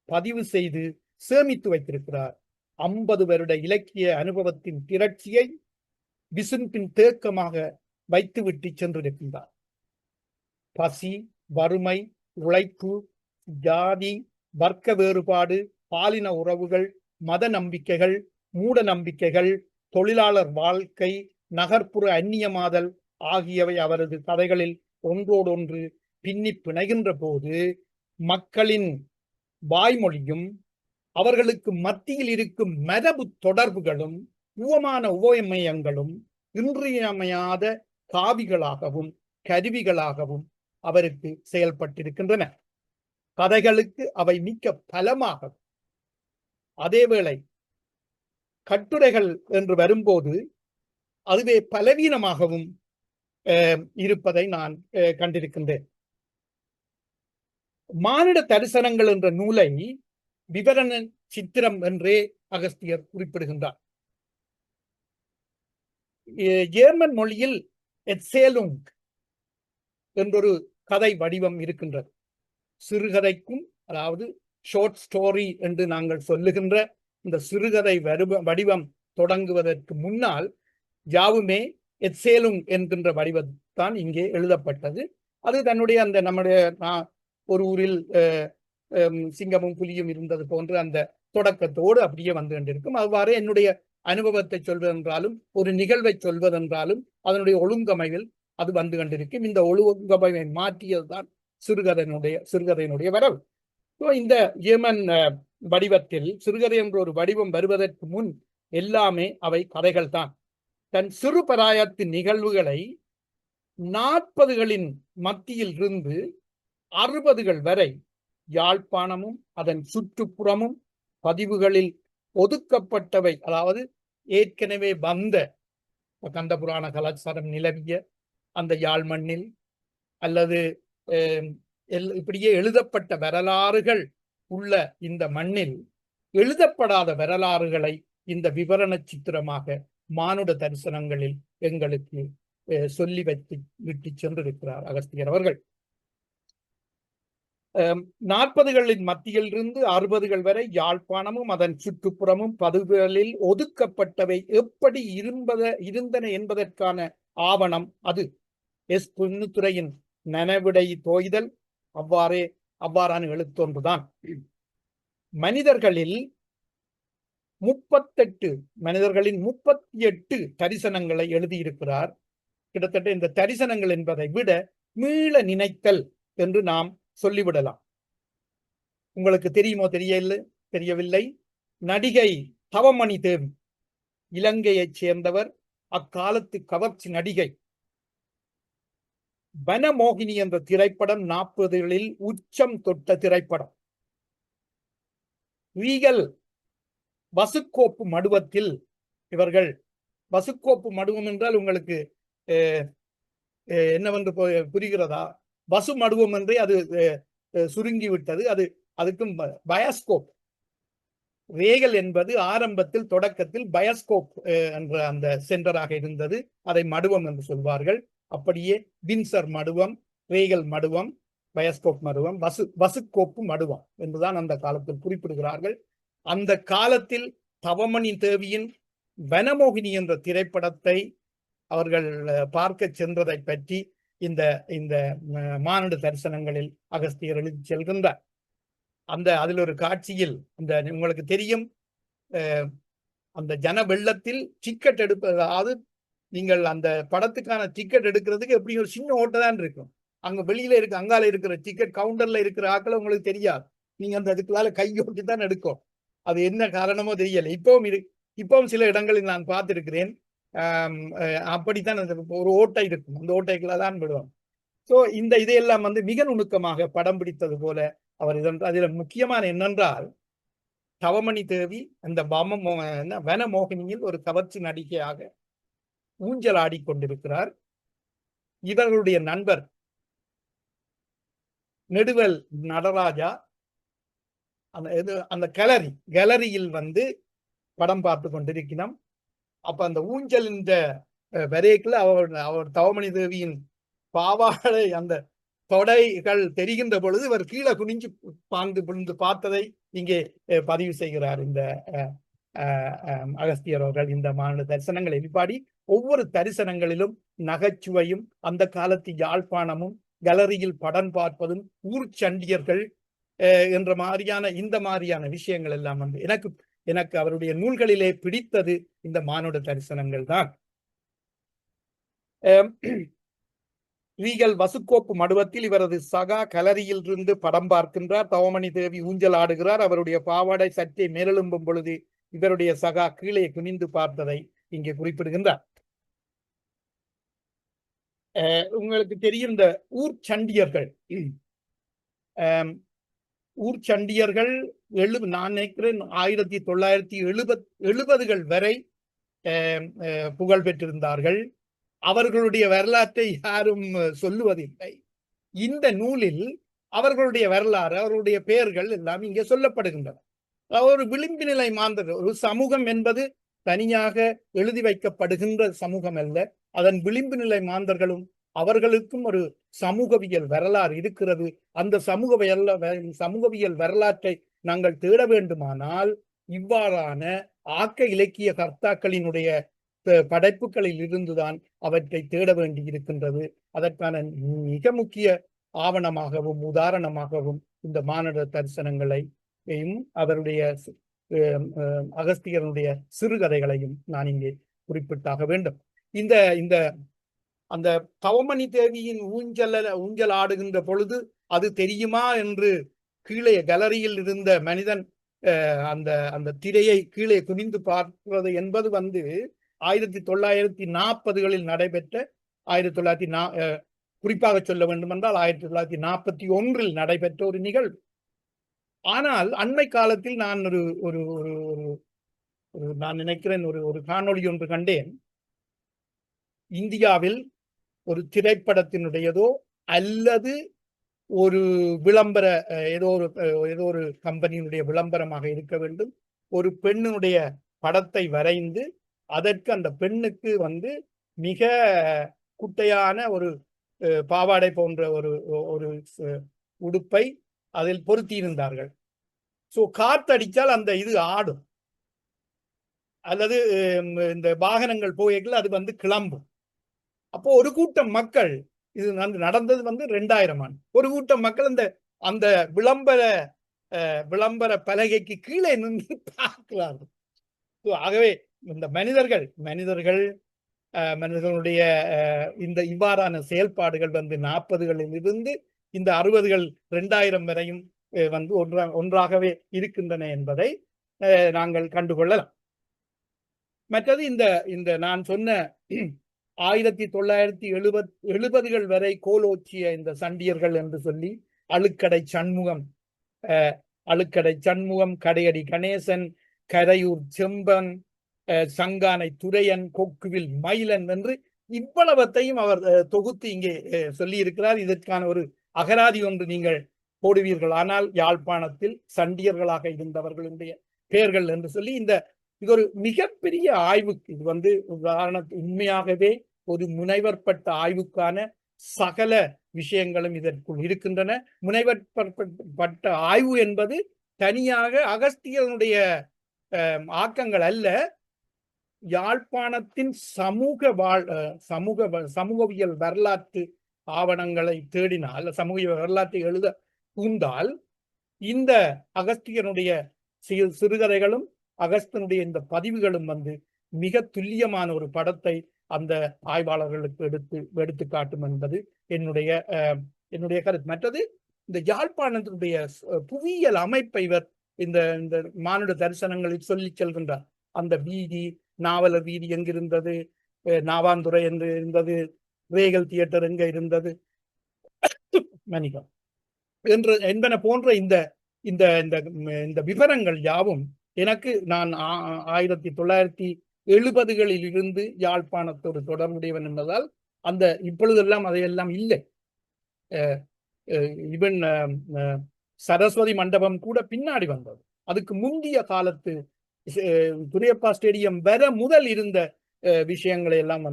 பதிவு செய்து சேமித்து வைத்திருக்கிறார். 50 வருட இலக்கிய அனுபவத்தின் திரட்சியை விசும்பின் தேக்கமாக வைத்துவிட்டு சென்றிருக்கின்றார். பசி, வறுமை, உழைப்பு, ஜாதி, வர்க்க வேறுபாடு, பாலின உறவுகள், மத நம்பிக்கைகள், மூட நம்பிக்கைகள், தொழிலாளர் வாழ்க்கை, நகர்ப்புற அந்நியமாதல் ஆகியவை அவரது கதைகளில் ஒன்றோடொன்று பின்னி பிணைகின்ற போது மக்களின் வாய்மொழியும் அவர்களுக்கு மத்தியில் இருக்கும் மரபு தொடர்புகளும் உவமான உவமயங்களும் இன்றியமையாத காவிகளாகவும் கருவிகளாகவும் அவருக்கு செயல்பட்டிருக்கின்றன. கதைகளுக்கு அவை மிக்க பலமாக, அதேவேளை கட்டுரைகள் என்று வரும்போது அதுவே பலவீனமாகவும் இருப்பதை நான் கண்டிருக்கின்றேன். மானிட தரிசனங்கள் என்ற நூலை விவரண சித்திரம் என்றே அகஸ்தியர் குறிப்பிடுகின்றார். ஜெர்மன் மொழியில் எட்சேலுங் என்றொரு கதை வடிவம் இருக்கின்றது. சிறுகதைக்கும், அதாவது ஷார்ட் ஸ்டோரி என்று நாங்கள் சொல்லுகின்ற இந்த சிறுகதை வடிவம் தொடங்குவதற்கு முன்னால் யாவுமே எத்சேலுங் என்கின்ற வடிவத்தான் இங்கே எழுதப்பட்டது. அது தன்னுடைய அந்த நம்முடைய ஒரு ஊரில் சிங்கமும் புலியும் இருந்தது போன்று அந்த தொடக்கத்தோடு அப்படியே வந்து கொண்டிருக்கும். அவ்வாறு என்னுடைய அனுபவத்தை சொல்வதென்றாலும் ஒரு நிகழ்வை சொல்வதென்றாலும் அதனுடைய ஒழுங்கமைவில் அது வந்து கொண்டிருக்கும். இந்த ஒழுங்கமைவை மாற்றியதுதான் சிறுகதையினுடைய வரவு. இந்த ஏமன் வடிவத்தில் சிறுகதை என்ற ஒரு வடிவம் வருவதற்கு முன் எல்லாமே அவை கதைகள் தான். தன் சிறு பராயத்து நிகழ்வுகளை 40களின் மத்தியில் இருந்து 60கள் வரை யாழ்ப்பாணமும் அதன் சுற்றுப்புறமும் பதிவுகளில் ஒதுக்கப்பட்டவை, அதாவது ஏற்கனவே வந்த கந்த புராண கலாச்சாரம் நிலவிய அந்த யாழ் மண்ணில் அல்லது இப்படியே எழுதப்பட்ட வரலாறுகள் உள்ள இந்த மண்ணில் எழுதப்படாத வரலாறுகளை இந்த விவரண சித்திரமாக மானுட தரிசனங்களில் எங்களுக்கு சொல்லி விட்டு சென்றிருக்கிறார் அகஸ்தியர் அவர்கள். 40களின் மத்தியில் இருந்து 60கள் வரை யாழ்ப்பாணமும் அதன் சுற்றுப்புறமும் பதிவுகளில் ஒதுக்கப்பட்டவை எப்படி இருந்தன என்பதற்கான ஆவணம் அது. எஸ். பொன்னுத்துரையின் நனவிடை தோய்தல் அவ்வாறான எழுத்தொன்றுதான். மனிதர்களின் 38 தரிசனங்களை எழுதியிருக்கிறார். கிட்டத்தட்ட இந்த தரிசனங்கள் என்பதை விட மீள நினைத்தல் என்று நாம் சொல்லிவிடலாம். உங்களுக்கு தெரியுமோ தெரியவில்லை, நடிகை தவமணி தேவி இலங்கையைச் சேர்ந்தவர், அக்காலத்து கவர்ச்சி நடிகை. வனமோகினி என்ற திரைப்படம் 40களில் உச்சம் தொட்ட திரைப்படம். ரீகல் வசுக்கோப்பு மடுவத்தில் இவர்கள், வசுக்கோப்பு மடுவம் என்றால் உங்களுக்கு என்னவென்று புரிகிறதா? வசு மடுவம் என்றே அது சுருங்கிவிட்டது. அதுக்கும் பயாஸ்கோப். ரேகல் என்பது ஆரம்பத்தில் தொடக்கத்தில் பயாஸ்கோப் என்ற அந்த சென்டராக இருந்தது. அதை மடுவம் என்று சொல்வார்கள். அப்படியே வின்சர் மடுவம், ரேகல் மடுவம், பயாஸ்கோப் மடுவம், வசுக்கோப்பு மடுவம் என்றுதான் அந்த காலத்தில் குறிப்பிடுகிறார்கள். அந்த காலத்தில் தவமணி தேவியின் வனமோகினி என்ற திரைப்படத்தை அவர்கள் பார்க்க சென்றதை பற்றி இந்த மானுட தரிசனங்களில் அகஸ்தியர் எழுதி செல்கின்றார். அதில் ஒரு காட்சியில் உங்களுக்கு தெரியும், அந்த ஜன வெள்ளத்தில் டிக்கெட் அதாவது நீங்கள் அந்த படத்துக்கான டிக்கெட் எடுக்கிறதுக்கு எப்படி ஒரு சின்ன ஓட்டை தான் இருக்கும். அங்க வெளியில அங்கால இருக்கிற டிக்கெட் கவுண்டர்ல இருக்கிற ஆக்களை உங்களுக்கு தெரியாது. நீங்க அந்த அதுக்குள்ளால கையோட்டி தான் எடுக்கும். அது என்ன காரணமோ தெரியல. இப்பவும் சில இடங்களில் நான் பார்த்திருக்கிறேன். அப்படித்தான் ஒரு ஓட்டை இருக்கும். அந்த ஓட்டைக்குள்ள தான் விடுவோம். ஸோ இதையெல்லாம் மிக நுணுக்கமாக படம் பிடித்தது போல அவர் அதில் முக்கியமான என்னென்றால், தவமணி தேவி அந்த வனமோகினியில் ஒரு கவர்ச்சி நடிகையாக ஊஞ்சல் ஆடிக்கொண்டிருக்கிறார். இவர்களுடைய நண்பர் நெடுவல் நடராஜா அந்த கேலரியில் படம் பார்த்து கொண்டிருக்கிறோம். அப்ப அந்த ஊஞ்சல் இந்த வரைக்குள்ள அவர் தவமணி தேவியின் பாவாடை அந்த தொடைகள் தெரிகின்ற பொழுது இவர் கீழே குனிஞ்சு விழுந்து பார்த்ததை இங்கே பதிவு செய்கிறார் இந்த அகஸ்தியர் அவர்கள். இந்த மானுட தரிசனங்களை வெளிப்பாடி ஒவ்வொரு தரிசனங்களிலும் நகைச்சுவையும் அந்த காலத்து யாழ்ப்பாணமும் கேலரியில் படம் பார்ப்பதும் ஊர்ச்சண்டியர்கள் என்ற இந்த மாதிரியான விஷயங்கள் எல்லாம் எனக்கு அவருடைய நூல்களிலே பிடித்தது இந்த மானுட தரிசனங்கள் தான். ரீகல் வசுக்கோப்பு மடுவத்தில் இவரது சகா கலரியில் இருந்து படம் பார்க்கின்றார். தவமணி தேவி ஊஞ்சல் ஆடுகிறார். அவருடைய பாவாடை சற்றே மேலெழும்பும் பொழுது இவருடைய சகா கீழே குனிந்து பார்த்ததை இங்கே குறிப்பிடுகின்றார். உங்களுக்கு தெரியும், இந்த ஊர்ச்சண்டியர்கள் நான் நினைக்கிறேன் 1970கள் வரை புகழ் பெற்றிருந்தார்கள். அவர்களுடைய வரலாற்றை யாரும் சொல்லுவதில்லை. இந்த நூலில் அவர்களுடைய வரலாறு, அவர்களுடைய பெயர்கள் எல்லாம் இங்கே சொல்லப்படுகின்றன. ஒரு விளிம்பு நிலை மாந்தர், ஒரு சமூகம் என்பது தனியாக எழுதி வைக்கப்படுகின்ற சமூகம் அல்ல. அதன் விளிம்பு நிலை மாந்தர்களும் அவர்களுக்கும் ஒரு சமூகவியல் வரலாறு இருக்கிறது. அந்த சமூகவியல் வரலாற்றை நாங்கள் தேட வேண்டுமானால் இவ்வாறான ஆக்க இலக்கிய கர்த்தாக்களினுடைய படைப்புகளில் இருந்துதான் அவற்றை தேட வேண்டி இருக்கின்றது. அதற்கான மிக முக்கிய ஆவணமாகவும் உதாரணமாகவும் இந்த மானுட தரிசனங்களையும் அவருடைய அகஸ்தியருடைய சிறுகதைகளையும் நான் இங்கே குறிப்பிட்டாக வேண்டும். இந்த இந்த அந்த தவமணி தேவியின் ஊஞ்சல் ஆடுகின்ற பொழுது அது தெரியுமா என்று கீழே கேலரியில் இருந்த மனிதன் அந்த அந்த திரையை கீழே குனிந்து பார்க்கிறது என்பது 1940களில் நடைபெற்ற 1900 குறிப்பாக சொல்ல வேண்டும் என்றால் 1941 நடைபெற்ற ஒரு நிகழ்வு. ஆனால் அண்மை காலத்தில் நான் நான் நினைக்கிறேன் ஒரு காணொளி ஒன்று கண்டேன். இந்தியாவில் ஒரு திரைப்படத்தினுடையதோ அல்லது ஒரு விளம்பர ஏதோ ஒரு கம்பெனியினுடைய விளம்பரமாக இருக்க வேண்டும், ஒரு பெண்ணினுடைய படத்தை வரைந்து அதற்கு அந்த பெண்ணுக்கு மிக குட்டையான ஒரு பாவாடை போன்ற ஒரு உடுப்பை அதில் பொருத்தி இருந்தார்கள். சோ காத்தடிச்சால் அந்த இது ஆடும், அல்லது இந்த வாகனங்கள் போய்கள் அது கிளம்பும். அப்போ ஒரு கூட்டம் மக்கள், இது நடந்தது 2000 ஆண்டு, ஒரு கூட்டம் மக்கள் அந்த விளம்பர பலகைக்கு கீழே நின்று பார்க்கிறார்கள். ஆகவே இந்த மனிதர்களுடைய இந்த இவ்வாறான செயல்பாடுகள் 40களில் இருந்து இந்த 60கள் 2000 வரையும் ஒன்றாகவே இருக்கின்றன என்பதை நாங்கள் கண்டுகொள்ளலாம். மற்றது இந்த நான் சொன்ன 1970கள் வரை கோலோச்சிய இந்த சண்டியர்கள் என்று சொல்லி அழுக்கடை சண்முகம், கடையடி கணேசன், கரையூர் செம்பன், சங்கானை துரையன், கொக்குவில் மயிலன் என்று இவ்வளவத்தையும் அவர் தொகுத்து இங்கே சொல்லி இருக்கிறார். இதற்கான ஒரு அகராதி ஒன்று நீங்கள் போடுவீர்கள் ஆனால் யாழ்ப்பாணத்தில் சண்டியர்களாக இருந்தவர்களுடைய பெயர்கள் என்று சொல்லி இது ஒரு மிகப்பெரிய ஆய்வுக்கு இது உண்மையாகவே ஒரு முனைவற்பட்ட ஆய்வுக்கான சகல விஷயங்களும் இதற்குள் இருக்கின்றன. முனைவற்பட்ட ஆய்வு என்பது தனியாக அகஸ்தியனுடைய ஆக்கங்கள் அல்ல, யாழ்ப்பாணத்தின் சமூகவியல் வரலாற்று ஆவணங்களை தேடினால், சமூக வரலாற்றை எழுத பூந்தால் இந்த அகஸ்தியனுடைய சிறுகதைகளும் அகஸ்தியனுடைய இந்த பதிவுகளும் மிக துல்லியமான ஒரு படத்தை அந்த ஆய்வாளர்களுக்கு எடுத்து காட்டும் என்பது என்னுடைய கருத்து. மற்றது இந்த யாழ்ப்பாணத்தினுடைய புவியியல் அமைப்பை இவர் இந்த மானுட தரிசனங்களில் சொல்லி செல்கின்றார். அந்த வீதி, நாவலர் வீதி எங்கிருந்தது, நாவாந்துறை என்று இருந்தது, ரேகல் தியேட்டர் எங்க இருந்தது மணிகம் என்பன போன்ற இந்த விவரங்கள் யாவும் எனக்கு நான் 1970களில் இருந்து யாழ்ப்பாணத்தோடு தொடர்புடையவன் என்பதால் இப்பொழுதெல்லாம் அதையெல்லாம் இல்லை. இவன் சரஸ்வதி மண்டபம் கூட பின்னாடி வந்தது. அதுக்கு முந்தைய காலத்து துரையப்பா ஸ்டேடியம் வர முதல் இருந்த விஷயங்களை எல்லாம்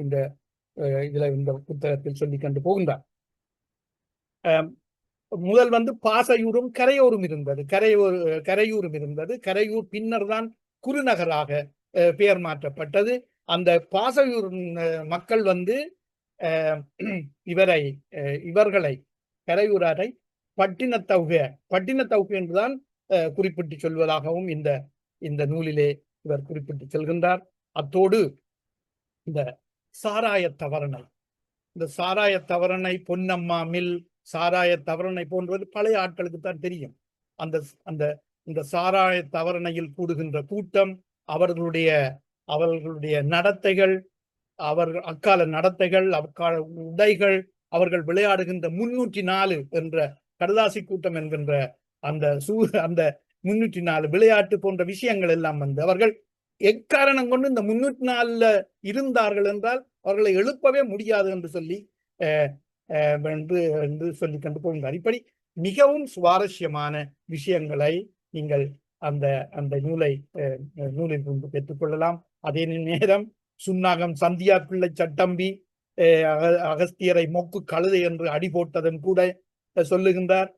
இந்த புத்தகத்தில் சொல்லி கண்டு போகின்றார். முதல் பாசையூரும் கரையூரும் இருந்தது. கரையூர் பின்னர் தான் குருநகராக பெயர் மாற்றப்பட்டது. அந்த பாசையூர் மக்கள் இவர்களை கரையூராரை பட்டினத்தவுக என்றுதான் குறிப்பிட்டு சொல்வதாகவும் இந்த நூலிலே இவர் குறிப்பிட்டு செல்கின்றார். அத்தோடு இந்த சாராய தவரணை, பொன்னம்மா மில், சாராய தவரணை போன்றது பழைய ஆட்களுக்கு தான் தெரியும். இந்த சாராய தவரணையில் கூடுகின்ற கூட்டம், அவர்களுடைய நடத்தைகள், அக்கால நடத்தைகள், அக்கால உடைகள், அவர்கள் விளையாடுகின்ற 304 என்ற கடதாசி கூட்டம் என்கின்ற அந்த 304 விளையாட்டு போன்ற விஷயங்கள் எல்லாம் அவர்கள் எக்காரணம் கொண்டு இந்த 304 இருந்தார்கள் என்றால் அவர்களை எழுப்பவே முடியாது என்று சொல்லி சொல்லி கண்டு போகின்றார். இப்படி மிகவும் சுவாரஸ்யமான விஷயங்களை நீங்கள் அந்த நூலில் இருந்து பெற்றுக்கொள்ளலாம். அதே நேரம் சுன்னாகம் சந்தியா பிள்ளை சட்டம்பி அகஸ்தியரை மொக்கு கழுதை என்று அடி போட்டதன் கூட சொல்லுகின்றார்.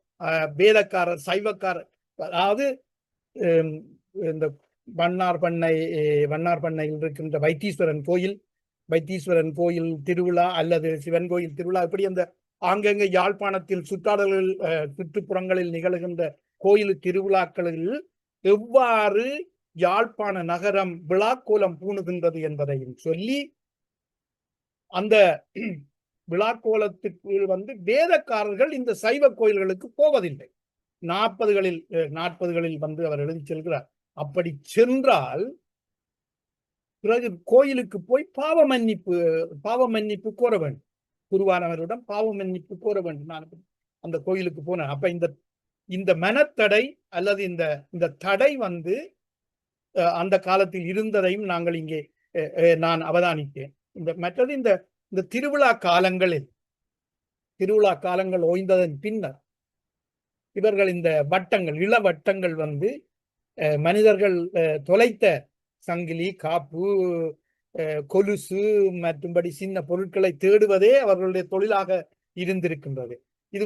வேதக்காரர், சைவக்காரர், அதாவது இந்த வண்ணார் பண்ணை வண்ணார் பண்ணையில் இருக்கின்ற வைத்தீஸ்வரன் கோயில் திருவிழா அல்லது சிவன் கோயில் திருவிழா, இப்படி அந்த ஆங்கங்கே யாழ்ப்பாணத்தில் சுற்றாடல்கள் சுற்றுப்புறங்களில் நிகழ்கின்ற கோயில் திருவிழாக்களில் எவ்வாறு யாழ்ப்பாண நகரம் விழாக்கோலம் பூணுகின்றது என்பதையும் சொல்லி, அந்த விழாக்கோலத்துக்கு வேதக்காரர்கள் இந்த சைவ கோயில்களுக்கு போவதில்லை. 40களில் அவர் எழுதி செல்கிறார். அப்படி சென்றால் பிறகு கோயிலுக்கு போய் பாவ மன்னிப்பு கோர வேண்டும். குருவானவரிடம் பாவ மன்னிப்பு கோர வேண்டும். நான் அந்த கோயிலுக்கு போனேன். அப்ப இந்த மனத்தடை அல்லது இந்த தடை அந்த காலத்தில் இருந்ததையும் நாங்கள் இங்கே நான் அவதானித்தேன். மற்றது இந்த திருவிழா காலங்கள் ஓய்ந்ததன் பின்னர் இவர்கள் இந்த இள வட்டங்கள் மனிதர்கள் தொலைத்த சங்கிலி, காப்பு, கொலுசு மற்றும்படி சின்ன பொருட்களை தேடுவதே அவர்களுடைய தொழிலாக இருந்திருக்கின்றது. இது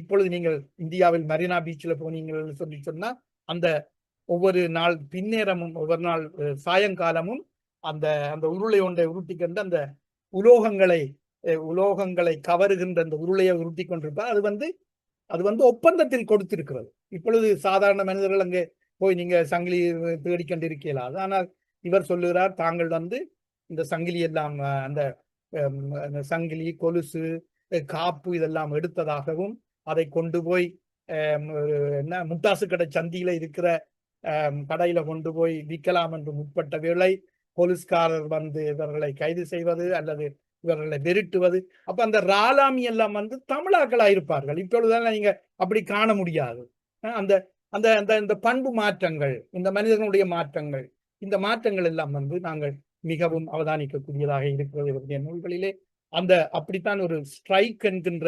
இப்பொழுது நீங்கள் இந்தியாவில் மரீனா பீச்சில் போனீங்கள் சொன்னா அந்த ஒவ்வொரு நாள் பின்னேரமும் ஒவ்வொரு நாள் சாயங்காலமும் அந்த உருளை ஒன்றை உருட்டி கொண்டு அந்த உலோகங்களை கவருகின்ற அந்த உருளையை உருட்டி கொண்டிருப்பார். அது ஒப்பந்தத்தில் கொடுத்திருக்கிறது. இப்பொழுது சாதாரண மனிதர்கள் அங்கே போய் நீங்க சங்கிலி தேடிக்கொண்டிருக்கலாது. ஆனால் இவர் சொல்லுகிறார், தாங்கள் இந்த சங்கிலி எல்லாம் அந்த சங்கிலி, கொலுசு, காப்பு இதெல்லாம் எடுத்ததாகவும் அதை கொண்டு போய் முட்டாசு கடை சந்தியில இருக்கிற கடையில கொண்டு போய் விற்கலாம் என்று முற்பட்ட வேளை போலீஸ்காரர் இவர்களை கைது செய்வது அல்லது இவர்களை வெருட்டுவது. அப்ப அந்த ராலாமி எல்லாம் தமிழாக்களா இருப்பார்கள். இப்பொழுதுதான் நீங்க அப்படி காண முடியாது. அந்த பண்பு மாற்றங்கள், இந்த மனிதர்களுடைய மாற்றங்கள், இந்த மாற்றங்கள் எல்லாம் நாங்கள் மிகவும் அவதானிக்கக்கூடியதாக இருக்கிறது இவருடைய நூல்களிலே. அப்படித்தான் ஒரு ஸ்ட்ரைக் என்கின்ற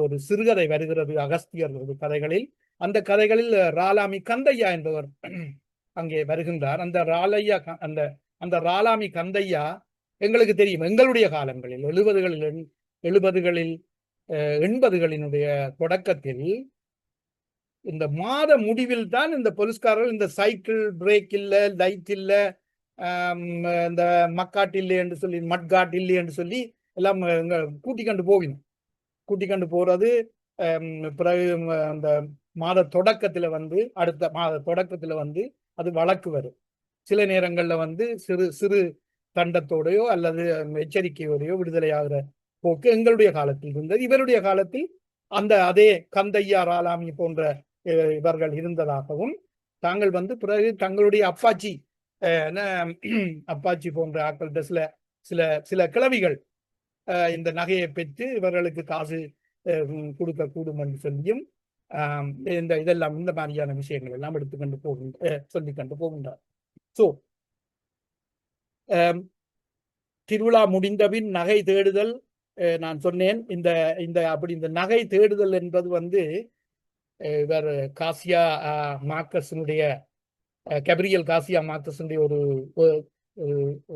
ஒரு சிறுகதை வருகிறது அகஸ்தியர் கதைகளில். அந்த கதைகளில் ராலாமி கந்தையா என்பவர் அங்கே வருகின்றார். அந்த ராலாமி கந்தையா எங்களுக்கு தெரியும், எங்களுடைய காலங்களில் 70களில் 80களினுடைய தொடக்கத்தில் இந்த மாத முடிவில் தான் இந்த போலீஸ்காரர்கள் இந்த சைக்கிள் பிரேக் இல்லை, லைட் இல்லை, இந்த மட்காட் இல்லை என்று சொல்லி எல்லாம் கூட்டிக்கொண்டு போறது. பிறகு அந்த மாத தொடக்கத்துல அடுத்த மாத தொடக்கத்துல அது வழக்கு வரும். சில நேரங்கள்ல சிறு தண்டத்தோடையோ அல்லது எச்சரிக்கையோடையோ விடுதலையாகிற போக்கு எங்களுடைய காலத்தில் இருந்தது. இவருடைய காலத்தில் அதே கந்தையா, ராலாமி போன்ற இவர்கள் இருந்ததாகவும், தாங்கள் பிறகு தங்களுடைய அப்பாச்சி போன்ற ஆட்கள்கிட்ட சில கிளவிகள் இந்த நகையை பெற்று இவர்களுக்கு காசு கொடுக்க கூடும் என்று சொல்லியும் இதெல்லாம் இந்த மாதிரியான விஷயங்கள் எல்லாம் சொல்லிக் கொண்டு போகின்றார். சோ திருவிழா முடிந்தபின் நகை தேடுதல், நான் சொன்னேன். இந்த நகை தேடுதல் என்பது இவர் காசியா மார்க்கஸினுடைய கேப்ரியல் காசியா மார்க்கஸினுடைய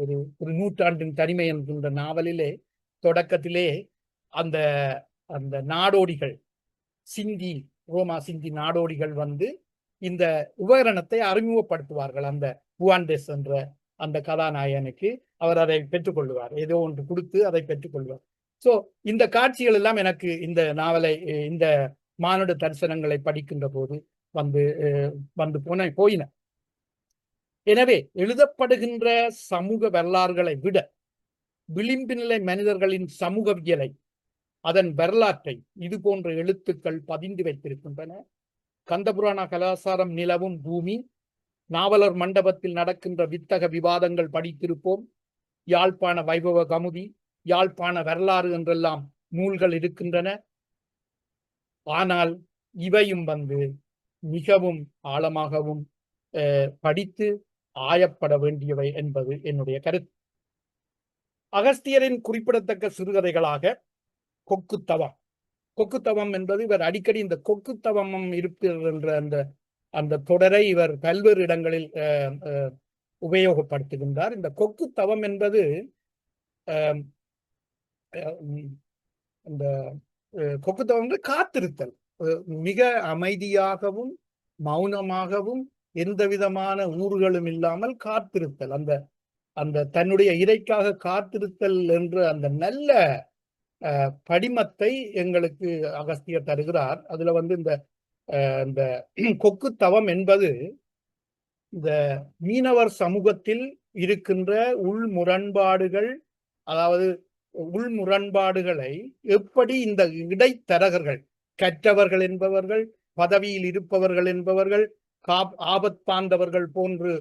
ஒரு நூற்றாண்டின் தனிமை என்கின்ற நாவலிலே தொடக்கத்திலே அந்த நாடோடிகள் ரோமா சிந்தி நாடோடிகள் இந்த உபகரணத்தை அறிமுகப்படுத்துவார்கள் அந்த புவாண்டெஸ் என்ற அந்த கதாநாயகனுக்கு. அவர் அதை பெற்றுக்கொள்வார், ஏதோ ஒன்று கொடுத்து அதை பெற்றுக்கொள்வார். சோ இந்த காட்சிகள் எல்லாம் எனக்கு இந்த நாவலை, இந்த மானுட தரிசனங்களை படிக்கின்ற போது போயின. எனவே எழுதப்படுகின்ற சமூக வரலாறுகளை விட விளிம்பு நிலை மனிதர்களின் சமூகவியலை, அதன் வரலாற்றை இது போன்ற எழுத்துக்கள் பதிந்து வைத்திருக்கின்றன. கந்தபுராண கலாசாரம் நிலவும் பூமி, நாவலர் மண்டபத்தில் நடக்கின்ற வித்தக விவாதங்கள் படித்திருப்போம். யாழ்ப்பாண வைபவ கமுதி, யாழ்ப்பாண வரலாறு என்றெல்லாம் நூல்கள் இருக்கின்றன. ஆனால் இவையும் மிகவும் ஆழமாகவும் படித்து ஆயப்பட வேண்டியவை என்பது என்னுடைய கருத்து. அகஸ்தியரின் குறிப்பிடத்தக்க சிறுகதைகளாக கொக்குத்தவம் என்பது, இவர் அடிக்கடி இந்த கொக்குத்தவம் இருக்கிறது என்ற அந்த தொடரை இவர் பல்வேறு இடங்களில் உபயோகப்படுத்துகின்றார். இந்த கொக்குத்தவம் என்பது இந்த கொக்குத்தவம் காத்திருத்தல், மிக அமைதியாகவும் மௌனமாகவும் எந்த விதமான ஊர்களும் இல்லாமல் காத்திருத்தல், அந்த அந்த தன்னுடைய இறைக்காக காத்திருத்தல் என்ற அந்த நல்ல படிமத்தை எங்களுக்கு அகஸ்தியர் தருகிறார். அதுல இந்த இந்த கொக்கு தவம் என்பது இந்த மீனவர் சமூகத்தில் இருக்கின்ற உள் முரண்பாடுகள், அதாவது உள் முரண்பாடுகளை எப்படி இந்த இடைத்தரகர்கள், கற்றவர்கள் என்பவர்கள், பதவியில் இருப்பவர்கள் என்பவர்கள், ஆபத்தாந்தவர்கள் போன்று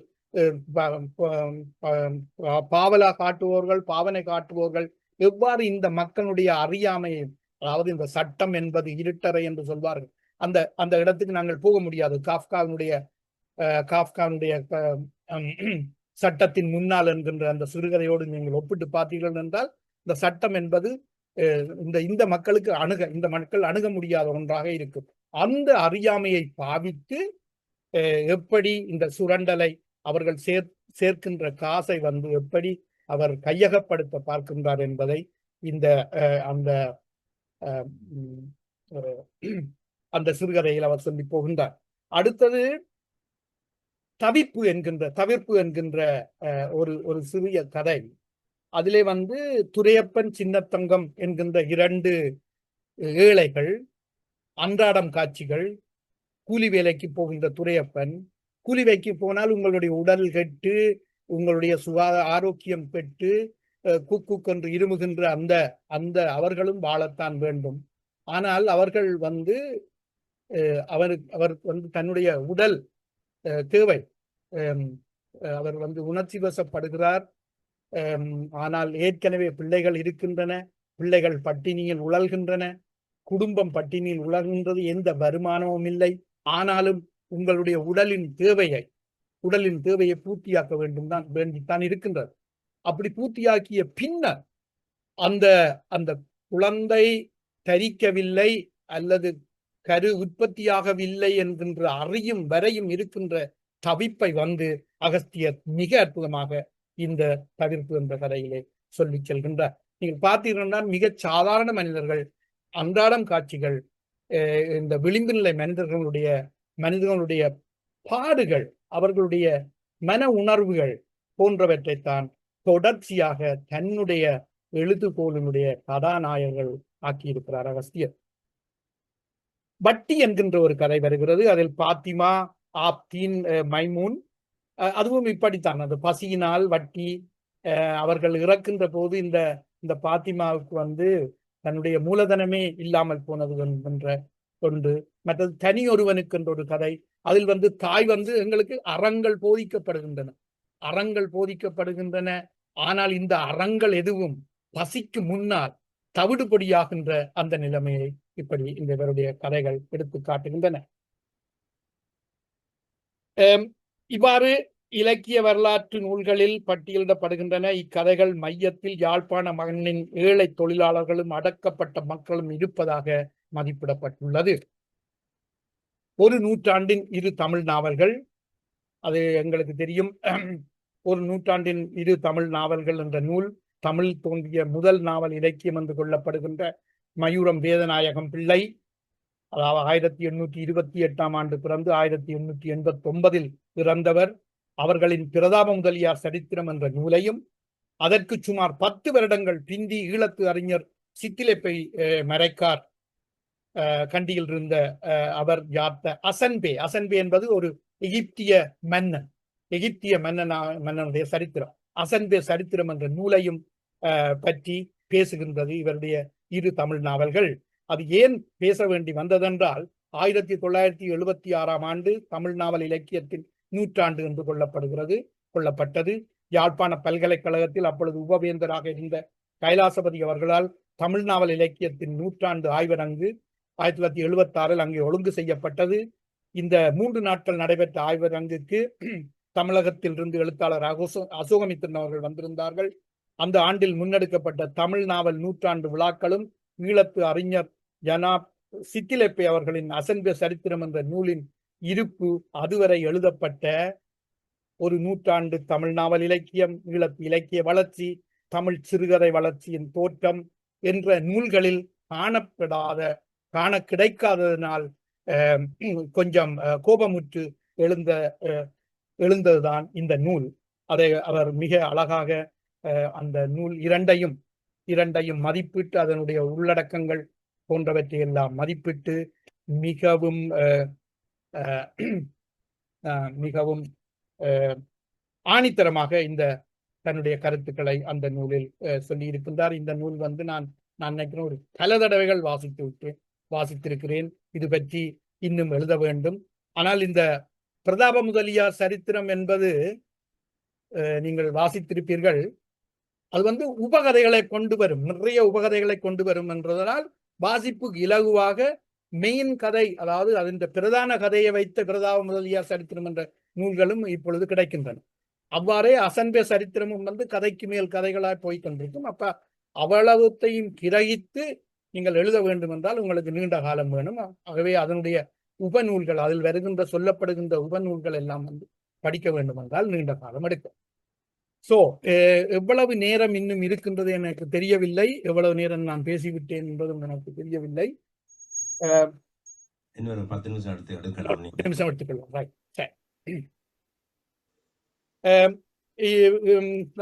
பாவலா காட்டுவோர்கள், பாவனை காட்டுவோர்கள் எவ்வாறு இந்த மக்களுடைய அறியாமையை, அதாவது இந்த சட்டம் என்பது இருட்டறை என்று சொல்வார்கள், அந்த அந்த இடத்துக்கு நாங்கள் போக முடியாது. காஃப்காவுடைய சட்டத்தின் முன்னால் என்கின்ற அந்த சிறுகதையோடு நீங்கள் ஒப்பிட்டு பார்த்தீர்கள் என்றால், இந்த சட்டம் என்பது இந்த மக்களுக்கு இந்த மக்கள் அணுக முடியாத ஒன்றாக இருக்கும். அந்த அறியாமையை பாவித்து எப்படி இந்த சுரண்டலை அவர்கள் சேர்க்கின்ற காசை எப்படி அவர் கையகப்படுத்த பார்க்கின்றார் என்பதை இந்த அந்த அந்த சிறுகதையில் அவர் சொல்லி போகின்றார். அடுத்தது தவிர்ப்பு என்கின்ற ஒரு சிறிய கதை. அதிலே துரையப்பன், சின்னத்தங்கம் என்கின்ற 2 ஏழைகள், அன்றாடம் காட்சிகள். கூலி வேலைக்கு போகின்ற துரையப்பன், கூலி வேலைக்கு போனால் உங்களுடைய உடல் கெட்டு, உங்களுடைய ஆரோக்கியம் பெற்று குக்கென்று இருமுகின்ற அந்த அவர்களும் வாழத்தான் வேண்டும். ஆனால் அவர்கள் அவர் தன்னுடைய உடல் தேவை, அவர் உணர்ச்சி வசப்படுகிறார். ஆனால் ஏற்கனவே பிள்ளைகள் இருக்கின்றன, பிள்ளைகள் பட்டினியில் உழல்கின்றன, குடும்பம் பட்டினியில் உழல்கின்றது, எந்த வருமானமும் இல்லை. ஆனாலும் உங்களுடைய உடலின் தேவையை பூர்த்தியாக்க வேண்டித்தான் இருக்கின்றது. அப்படி பூர்த்தியாக்கிய பின்னர் அந்த குழந்தை தரிக்கவில்லை அல்லது கரு உற்பத்தியாகவில்லை என்கின்ற அறியும் வரையும் இருக்கின்ற தவிப்பை அகஸ்தியர் மிக அற்புதமாக இந்த தவிர்ப்பு என்ற கதையிலே சொல்லி செல்கின்றார். நீங்கள் பார்த்தீங்கன்னா மிக சாதாரண மனிதர்கள், அன்றாடம் காட்சிகள், இந்த விளிம்பு நிலை மனிதர்களுடைய பாடுகள், அவர்களுடைய மன உணர்வுகள் போன்றவற்றைத்தான் தொடர்ச்சியாக தன்னுடைய எழுதுகோலினுடைய கதாநாயகர்கள் ஆக்கியிருக்கிறார் அகஸ்தியர். வட்டி என்கின்ற ஒரு கதை வருகிறது. அதில் பாத்திமா, ஆப்தீன், மைமூன், அதுவும் இப்படித்தான். அது பசியினால் வட்டி, அவர்கள் இறக்கின்ற போது இந்த பாத்திமாவுக்கு தன்னுடைய மூலதனமே இல்லாமல் போனது என்ற ஒன்று. மற்றது தனி ஒருவனுக்கு என்ற ஒரு கதை. அதில் தாய் எங்களுக்கு அறங்கள் போதிக்கப்படுகின்றன. ஆனால் இந்த அறங்கள் எதுவும் பசிக்கு முன்னால் தவிடுபொடியாகின்ற அந்த நிலைமையை இப்படி இவருடைய கதைகள் எடுத்து காட்டுகின்றன. இவ்வாறு இலக்கிய வரலாற்று நூல்களில் பட்டியலிடப்படுகின்றன. இக்கதைகள் மையத்தில் யாழ்ப்பாண மண்ணின் ஏழை தொழிலாளர்களும் அடக்கப்பட்ட மக்களும் இருப்பதாக மதிப்பிடப்பட்டுள்ளது. ஒரு நூற்றாண்டின் 2 தமிழ் நாவல்கள், அது எங்களுக்கு தெரியும். ஒரு நூற்றாண்டின் 2 தமிழ் நாவல்கள் என்ற நூல் தமிழில் தோன்றிய முதல் நாவல் இலக்கியம் என்று கொள்ளப்படுகின்ற மயூரம் வேதநாயகம் பிள்ளை, அதாவது 1828ஆம் ஆண்டு பிறந்து 1889இல் இறந்தவர். அவர்களின் பிரதாப முதலியார் சரித்திரம் என்ற நூலையும், அதற்கு சுமார் 10 வருடங்கள் பிந்தி ஈழத்து அறிஞர் சித்திலப்பை மரைக்கார் கண்டியில் இருந்த அவர் யாத்த அசன்பே என்பது ஒரு எகிப்திய மன்னனுடைய சரித்திரம். அசன்பே சரித்திரம் என்ற நூலையும் பற்றி பேசுகின்றது இவருடைய 2 தமிழ் நாவல்கள். அது ஏன் பேச வேண்டி வந்ததென்றால், 1976ஆம் ஆண்டு தமிழ் நாவல் இலக்கியத்தின் நூற்றாண்டு என்று கொள்ளப்பட்டது. யாழ்ப்பாண பல்கலைக்கழகத்தில் அப்பொழுது உபவேந்தராக இருந்த கைலாசபதி அவர்களால் தமிழ் நாவல் இலக்கியத்தின் நூற்றாண்டு ஆய்வரங்கு 1976இல் அங்கே ஒழுங்கு செய்யப்பட்டது. இந்த 3 நாட்கள் நடைபெற்ற ஆய்வரங்குக்கு தமிழகத்தில் இருந்து எழுத்தாளர் அசோகமித்திரன் அவர்கள் வந்திருந்தார்கள். அந்த ஆண்டில் முன்னெடுக்கப்பட்ட தமிழ் நாவல் நூற்றாண்டு விழாக்களும் ஈழத்து அறிஞர் ஜனாப் சித்திலப்பை அவர்களின் அசன்பே சரித்திரம் என்ற நூலின் இருப்பு, அதுவரை எழுதப்பட்ட ஒரு நூற்றாண்டு தமிழ் நாவல் இலக்கியம், ஈழத்து இலக்கிய வளர்ச்சி, தமிழ் சிறுகதை வளர்ச்சியின் தோற்றம் என்ற நூல்களில் காண கிடைக்காததனால் கொஞ்சம் கோபமுற்று எழுந்த எழுந்ததுதான் இந்த நூல். அதை அவர் மிக அழகாக அந்த நூல் இரண்டையும் மதிப்பிட்டு அதனுடைய உள்ளடக்கங்கள் போன்றவற்றை எல்லாம் மதிப்பிட்டு மிகவும் மிகவும் ஆணித்தரமாக இந்த தன்னுடைய கருத்துக்களை அந்த நூலில் சொல்லி இருக்கின்றார். இந்த நூல் வந்து நான் நினைக்கிறேன் ஒரு பல தடவைகள் வாசித்திருக்கிறேன். இது பற்றி இன்னும் எழுத வேண்டும். ஆனால் இந்த பிரதாப முதலியார் சரித்திரம் என்பது நீங்கள் வாசித்திருப்பீர்கள். அது வந்து உபகதைகளை கொண்டு வரும், நிறைய உபகதைகளை கொண்டு வரும் என்றதனால் வாசிப்பு இலகுவாக மெயின் கதை, அதாவது அதன் பிரதான கதையை வைத்த பிரதாப முதலியார் சரித்திரம் என்ற நூல்களும் இப்பொழுது கிடைக்கின்றன. அவ்வாறே அசன்பே சரித்திரமும் வந்து கதைக்கு மேல் கதைகளாய் போய் கொண்டிருக்கும். அப்ப அவ்வளவுத்தையும் கிரகித்து நீங்கள் எழுத வேண்டும் என்றால் உங்களுக்கு நீண்ட காலம் வேணும். ஆகவே அதனுடைய உபநூல்கள், அதில் வருகின்ற சொல்லப்படுகின்ற உபநூல்கள் எல்லாம் வந்து படிக்க வேண்டும் என்றால் நீண்ட காலம் எடுக்கும். சோ எவ்வளவு நேரம் இன்னும் இருக்கின்றது எனக்கு தெரியவில்லை. எவ்வளவு நேரம் நான் பேசிவிட்டேன் என்பதும் எனக்கு தெரியவில்லை. இன்னொரு 10 நிமிஷம் எடுத்துக்கொள்வோம்.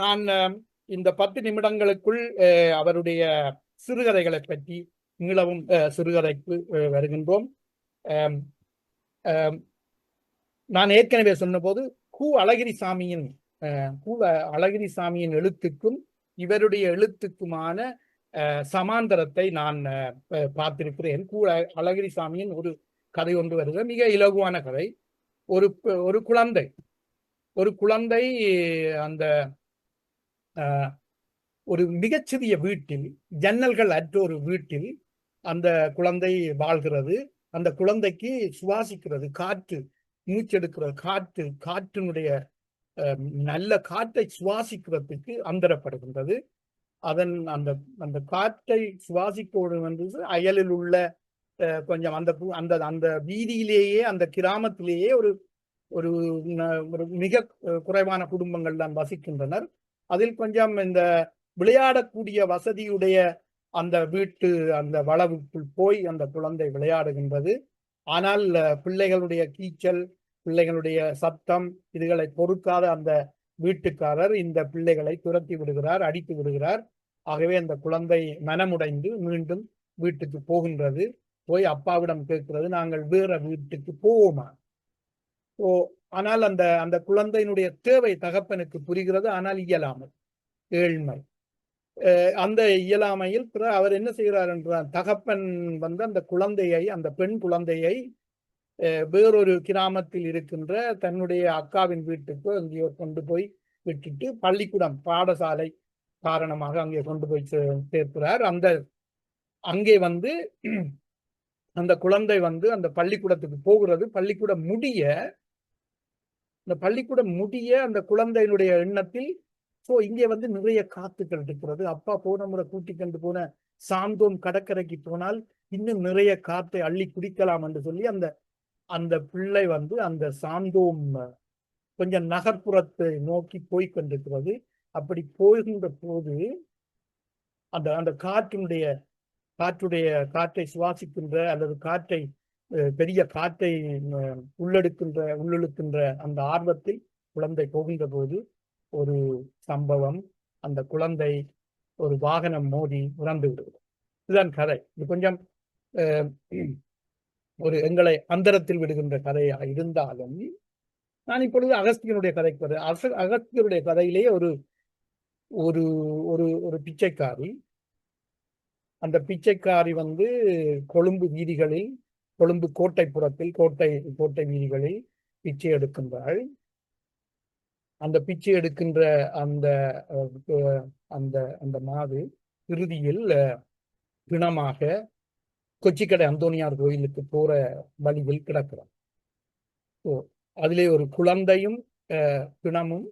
நான் இந்த 10 நிமிடங்களுக்குள் அவருடைய சிறுகதைகளை பற்றி மீளவும் சிறுகதைக்கு வருகின்றோம். நான் ஏற்கனவே சொன்னபோது அழகிரி சாமியின் எழுத்துக்கும் இவருடைய எழுத்துக்குமான சமாந்தரத்தை நான் பார்த்திருக்கிறேன். அழகிரி சாமியின் ஒரு கதை ஒன்று வருகிறது, மிக இலகுவான கதை. ஒரு குழந்தை அந்த ஒரு மிகச்சிறிய வீட்டில், ஜன்னல்கள் அற்ற ஒரு வீட்டில் அந்த குழந்தை வாழ்கிறது. அந்த குழந்தைக்கு சுவாசிக்கிறது காற்று, மூச்செடுக்கிறது காற்றினுடைய நல்ல காற்றை சுவாசிக்கிறதுக்கு அந்தரப்படுகின்றது. அந்த காற்றை சுவாசிக்க என்றது அயலில் உள்ள கொஞ்சம் அந்த வீதியிலேயே, அந்த கிராமத்திலேயே ஒரு மிக குறைவான குடும்பங்கள் தான் வசிக்கின்றனர். அதில் கொஞ்சம் இந்த விளையாடக்கூடிய வசதியுடைய அந்த வீட்டு அந்த வளவுக்குள் போய் அந்த குழந்தை விளையாடுகின்றது. ஆனால் பிள்ளைகளுடைய கீச்சல், பிள்ளைகளுடைய சத்தம் இதுகளை பொறுக்காத அந்த வீட்டுக்காரர் இந்த பிள்ளைகளை துரத்தி விடுகிறார், அடித்து விடுகிறார். ஆகவே அந்த குழந்தை மனமுடைந்து மீண்டும் வீட்டுக்கு போகின்றது. போய் அப்பாவிடம் கேட்கிறது, நாங்கள் வேற வீட்டுக்கு போவோமா? ஆனால் அந்த குழந்தையினுடைய தேவை தகப்பனுக்கு புரிகிறது. ஆனால் இயலாமை, ஏழ்மை, அந்த இயலாமையில் அவர் என்ன செய்கிறார் என்றால், தகப்பன் வந்து அந்த பெண் குழந்தையை வேறொரு கிராமத்தில் இருக்கின்ற தன்னுடைய அக்காவின் வீட்டுக்கு அங்கேயோ கொண்டு போய் விட்டுட்டு பள்ளிக்கூடம், பாடசாலை காரணமாக அங்கே கொண்டு போய் சேர்க்கிறார். அங்கே வந்து அந்த குழந்தை வந்து அந்த பள்ளிக்கூடத்துக்கு போகிறது. பள்ளிக்கூடம் முடிய அந்த குழந்தையினுடைய எண்ணத்தில் இங்கே வந்து நிறைய காத்துக்கள் இருக்கிறது. அப்பா போன முறை கூட்டிக் கொண்டு போன சாந்தோம் கடற்கரைக்கு போனால் இன்னும் நிறைய காத்தை அள்ளி குடிக்கலாம் என்று சொல்லி அந்த பிள்ளை வந்து அந்த சாந்தோம் கொஞ்சம் நகர்ப்புறத்தை நோக்கி போய்கொண்டிருக்கிறது. அப்படி போகின்ற போது அந்த காற்றை சுவாசிக்கின்ற அல்லது பெரிய காற்றை உள்ளிழுக்கின்ற அந்த ஆர்வத்தில் குழந்தை போகின்ற போது ஒரு சம்பவம், அந்த குழந்தை ஒரு வாகனம் மோதி இறந்து விடுகிறது. இதுதான் கதை. இது கொஞ்சம் ஒரு எங்களை அந்தரத்தில் விடுகின்ற கதையாக இருந்தாலும், நான் இப்பொழுது அகஸ்தியனுடைய கதைக்கு வருகிறேன். அகஸ்தியருடைய கதையிலேயே ஒரு ஒரு ஒரு பிச்சைக்காரி, அந்த பிச்சைக்காரி வந்து கொழும்பு கோட்டைப்புறத்தில் கோட்டை வீதிகளில் பிச்சை எடுக்கின்றாள். அந்த பிச்சை எடுக்கின்ற அந்த மாது இறுதியில் பிணமாக கொச்சிக்கடை அந்தோனியார் கோயிலுக்கு போற வழியில் கிடக்கிறார். அதிலே ஒரு குழந்தையும் பிணமும்,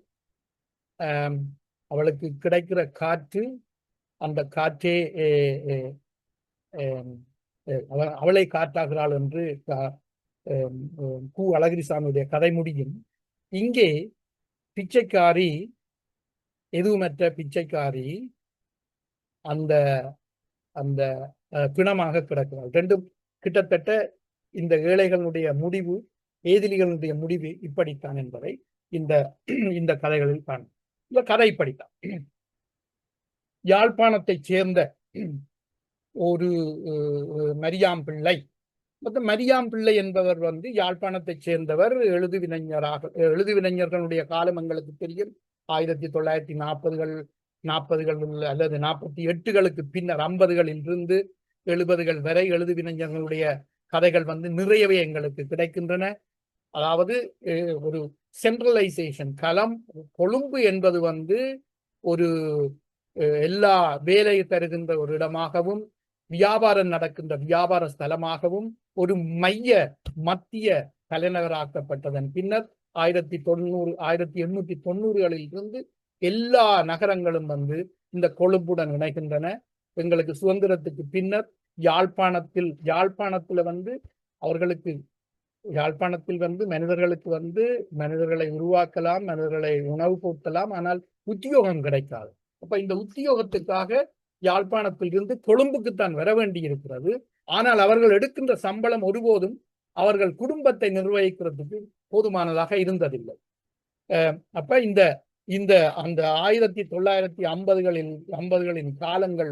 அவளுக்கு கிடைக்கிற காற்று, அந்த காற்றே அவளை காட்டாகிறாள் என்று அழகிரிசாமியுடைய கதை முடியும். இங்கே பிச்சைக்காரி, எதுவுமற்ற பிச்சைக்காரி அந்த அந்த பிணமாக கிடக்கிறாள். ரெண்டும் கிட்டத்தட்ட இந்த ஏழைகளுடைய முடிவு, ஏதிலிகளுடைய முடிவு இப்படித்தான் என்பதை இந்த இந்த கதைகளில் காணும். இந்த கதை இப்படித்தான். யாழ்ப்பாணத்தைச் சேர்ந்த ஒரு மரியாம் பிள்ளை, மரியாம் பிள்ளை என்பவர் யாழ்ப்பாணத்தைச் சேர்ந்தவர். எழுதுவினைஞர்களுடைய காலம் எங்களுக்கு தெரியும். 1940கள் அல்லது 48களுக்கு பின்னர் 50களில் இருந்து 70கள் வரை எழுதுவினைஞர்களுடைய கதைகள் நிறையவே எங்களுக்கு கிடைக்கின்றன. அதாவது ஒரு சென்ட்ரலைசேஷன் களம், கொழும்பு என்பது ஒரு எல்லா வேலை தருகின்ற ஒரு இடமாகவும், வியாபாரம் நடக்கின்ற வியாபார ஸ்தலமாகவும், ஒரு மத்திய தலைநகராக்கப்பட்டதன் பின்னர் 1890களில் இருந்து எல்லா நகரங்களும் இந்த கொழும்புடன் இணைகின்றன. எங்களுக்கு சுதந்திரத்துக்கு பின்னர் யாழ்ப்பாணத்தில் அவர்களுக்கு யாழ்ப்பாணத்தில் மனிதர்களுக்கு மனிதர்களை உருவாக்கலாம், மனிதர்களை உணவு போட்டலாம், ஆனால் உத்தியோகம் கிடைக்காது. அப்ப இந்த உத்தியோகத்துக்காக யாழ்ப்பாணத்தில் இருந்து கொழும்புக்குத்தான் வர வேண்டி இருக்கிறது. ஆனால் அவர்கள் எடுக்கின்ற சம்பளம் ஒருபோதும் அவர்கள் குடும்பத்தை நிர்வகிக்கிறதுக்கு போதுமானதாக இருந்ததில்லை. அப்ப இந்த அந்த 1950களின் காலங்கள்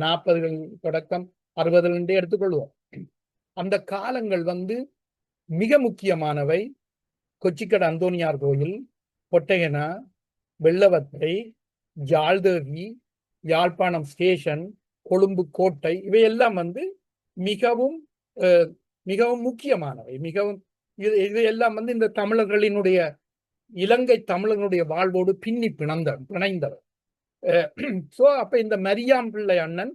40கள் தொடக்கம் 60 எடுத்துக்கொள்வோம். அந்த காலங்கள் மிக முக்கியமானவை. கொச்சிக்கடை அந்தோனியார் கோயில், பொட்டகனா, வெள்ளவத்தை, ஜாழ்தேவி, யாழ்ப்பாணம் ஸ்டேஷன், கொழும்பு கோட்டை, இவையெல்லாம் மிகவும் மிகவும் முக்கியமானவை. இவையெல்லாம் இந்த தமிழர்களினுடைய, இலங்கை தமிழர்களுடைய வாழ்வோடு பின்னி பிணைந்தவர். அப்ப இந்த மரியாம் பிள்ளை அண்ணன்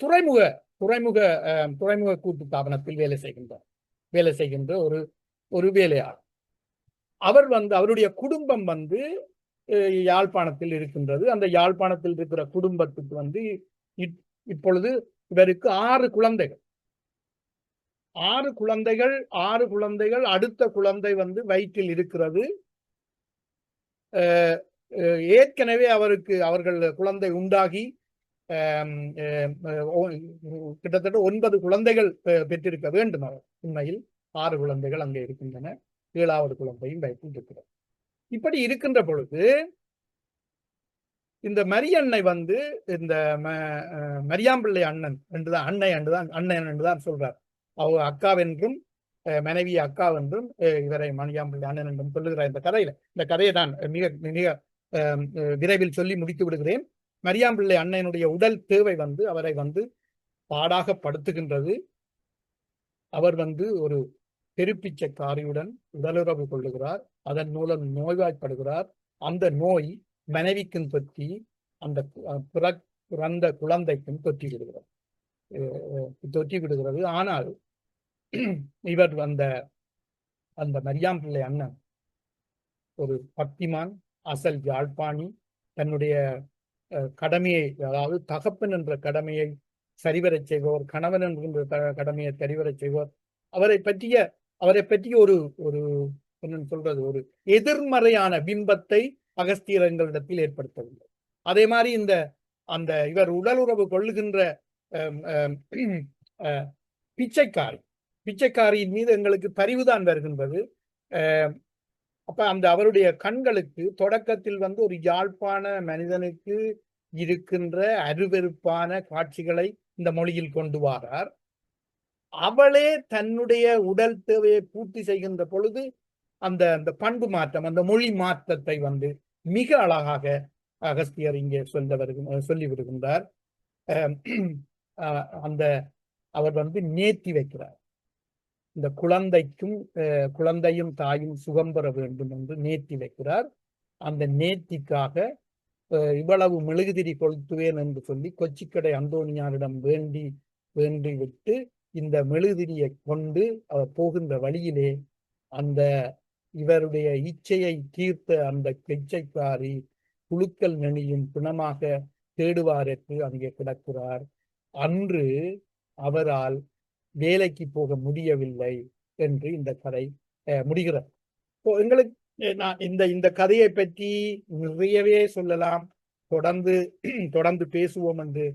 துறைமுக கூட்டு தாபனத்தில் வேலை செய்கின்ற ஒரு வேலையாளர். அவர் அவருடைய குடும்பம் யாழ்ப்பாணத்தில் இருக்கின்றது. அந்த யாழ்ப்பாணத்தில் இருக்கிற குடும்பத்துக்கு இப்பொழுது இவருக்கு 6 குழந்தைகள். 6 குழந்தைகள். அடுத்த குழந்தை வயிற்றில் இருக்கிறது. ஏற்கனவே அவர்கள் குழந்தை உண்டாகி கிட்டத்தட்ட 9 குழந்தைகள் பெற்றிருக்க வேண்டும். அவர் உண்மையில் 6 குழந்தைகள் அங்கே இருக்கின்றன. 7வது குழந்தையும் வயிற்றில் இருக்கிறது. இப்படி இருக்கின்ற பொழுது இந்த மரியண்ணை இந்த மரியாம்பிள்ளை அண்ணன் என்றுதான் சொல்றார். அவர் அக்காவென்றும் மனைவி அக்காவென்றும் இவரை மரியாம்பிள்ளை அண்ணன் என்றும் சொல்லுகிறார் இந்த கதையில. இந்த கதையை நான் மிக மிக விரைவில் சொல்லி முடித்து விடுகிறேன். மரியாம்பிள்ளை அண்ணனுடைய உடல் தேவை அவரை பாடாக படுத்துகின்றது. அவர் ஒரு பெருப்பிச்சைக்காரியுடன் உடலுறவு கொள்ளுகிறார். அதன் மூலம் நோய்வாய்ப்படுகிறார். அந்த நோய் மனைவிக்கும் தொற்றி அந்த பிறந்த குழந்தைக்கும் தொற்றி விடுகிறது. ஆனால் இவர் அந்த மரியாம்பிள்ளை அண்ணன் ஒரு பக்திமான், அசல் யாழ்ப்பாணி. தன்னுடைய கடமையை, அதாவது தகப்பன் என்ற கடமையை சரிவரச் செய்வோர், கணவன் என்கின்ற கடமையை சரிவரச் செய்வோர், அவரை பற்றிய ஒரு சொல்றது ஒரு எதிர்மறையான பிம்பத்தை அகஸ்தியர்களிடத்தில் ஏற்படுத்தவில்லை. அதே மாதிரி இவர் உடலுறவு கொள்ளுகின்ற பிச்சைக்காரியின் மீது எங்களுக்கு பரிவுதான் வருகின்றது. அப்ப அவருடைய கண்களுக்கு தொடக்கத்தில் ஒரு யாழ்ப்பாண மனிதனுக்கு இருக்கின்ற அருவெருப்பான காட்சிகளை இந்த மொழியில் கொண்டு வாரார். அவளே தன்னுடைய உடல் தேவையை பூர்த்தி செய்கின்ற பொழுது அந்த பண்பு மாற்றம், அந்த மொழி மாற்றத்தை மிக அழகாக அகஸ்தியர் இங்கே சொல்லிவிடுகின்றார். அவர் நேர்த்தி வைக்கிறார். இந்த குழந்தையும் தாயும் சுகம் பெற வேண்டும் என்று நேர்த்தி வைக்கிறார். அந்த நேர்த்திக்காக இவ்வளவு மெழுகுதிரி கொளுத்துவேன் என்று சொல்லி கொச்சிக்கடை அந்தோனியாரிடம் வேண்டி விட்டு இந்த மெழுகுதிரியை கொண்டு அவர் போகின்ற வழியிலே இவருடைய இச்சையை தீர்த்த அந்த பிச்சைக்காரி குழுக்கள் நெளியும் பிணமாக தேடுவாருக்கு அங்கே கிடக்கிறார். அன்று அவரால் வேலைக்கு போக முடியவில்லை என்று இந்த கதை முடிகிறது. எங்களுக்கு இந்த கதையை பற்றி நிறையவே சொல்லலாம். தொடர்ந்து பேசுவோம் என்று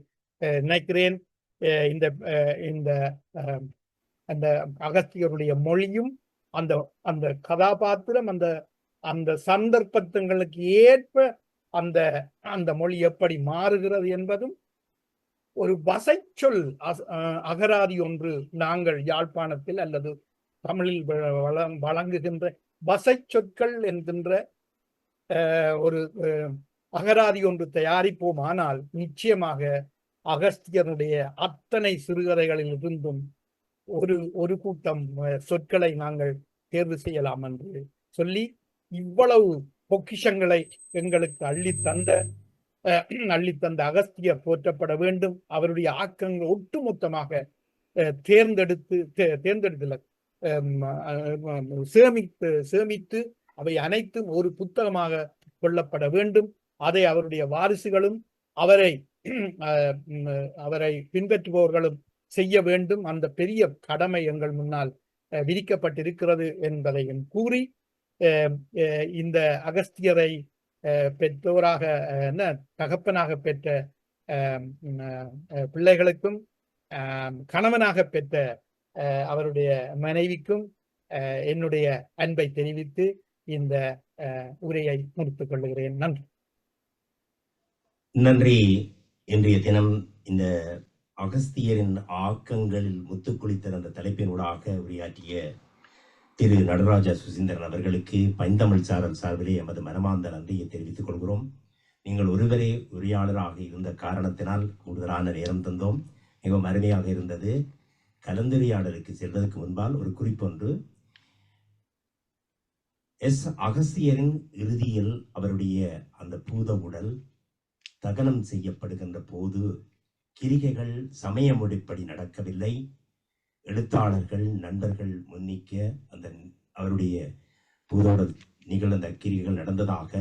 நினைக்கிறேன். இந்த அந்த அகஸ்தியருடைய மொழியும் அந்த அந்த கதாபாத்திரம் அந்த அந்த சந்தர்ப்பங்களுக்கு ஏற்ப அந்த அந்த மொழி எப்படி மாறுகிறது என்பதும் ஒரு வசைச்சொல் அகராதி ஒன்று நாங்கள் யாழ்ப்பாணத்தில் அல்லது தமிழில் வழங்குகின்ற வசை சொற்கள் என்கின்ற ஒரு அகராதி ஒன்று தயாரிப்போம். ஆனால் நிச்சயமாக அகஸ்தியனுடைய அத்தனை சிறுகதைகளில் இருந்தும் ஒரு கூட்டம் சொற்களை நாங்கள் தேர்வு செய்யலாம் என்று சொல்லி, இவ்வளவு பொக்கிஷங்களை எங்களுக்கு அள்ளித்தந்த அகஸ்தியர் போற்றப்பட வேண்டும். அவருடைய ஆக்கங்கள் ஒட்டுமொத்தமாக தேர்ந்தெடுத்து சேமித்து அவை அனைத்தும் ஒரு புத்தகமாக கொள்ளப்பட வேண்டும். அதை அவருடைய வாரிசுகளும் அவரை பின்பற்றுபவர்களும் செய்ய வேண்டும். அந்த பெரிய கடமை எங்கள் முன்னால் விதிக்கப்பட்டிருக்கிறது என்பதையும் கூறி, இந்த அகஸ்தியரை பெற்றோராக தகப்பனாக பெற்ற பிள்ளைகளுக்கும் கணவனாக பெற்ற அவருடைய மனைவிக்கும் என்னுடைய அன்பை தெரிவித்து இந்த உரையை முடித்துக் கொள்கிறேன். நன்றி. நன்றி. இன்றைய தினம் இந்த அகஸ்தியரின் ஆக்கங்களில் முத்துக்குளித்தல் அந்த தலைப்பினூடாக உரையாற்றிய திரு நடராஜா சுசீந்திரன் அவர்களுக்கு பைந்தமிழ் சாரல் சார்பிலே எமது மனமார்ந்த நன்றியை தெரிவித்துக் கொள்கிறோம். நீங்கள் ஒருவரே உரையாளராக இருந்த காரணத்தினால் கூடுதலான நேரம் தந்தோம். மிகவும் அருமையாக இருந்தது. கலந்துரையாடலுக்கு செல்வதற்கு முன்பால் ஒரு குறிப்பொன்று, அகஸ்தியரின் இறுதியில் அவருடைய அந்த பூத உடல் தகனம் செய்யப்படுகின்ற போது கிரிகைகள் சமய முறைப்படி நடக்கவில்லை. எழுத்தாளர்கள் நண்பர்கள் முன்னிக்க அந்த அவருடைய பூதோட நிகழ்ந்த கிரிகைகள் நடந்ததாக,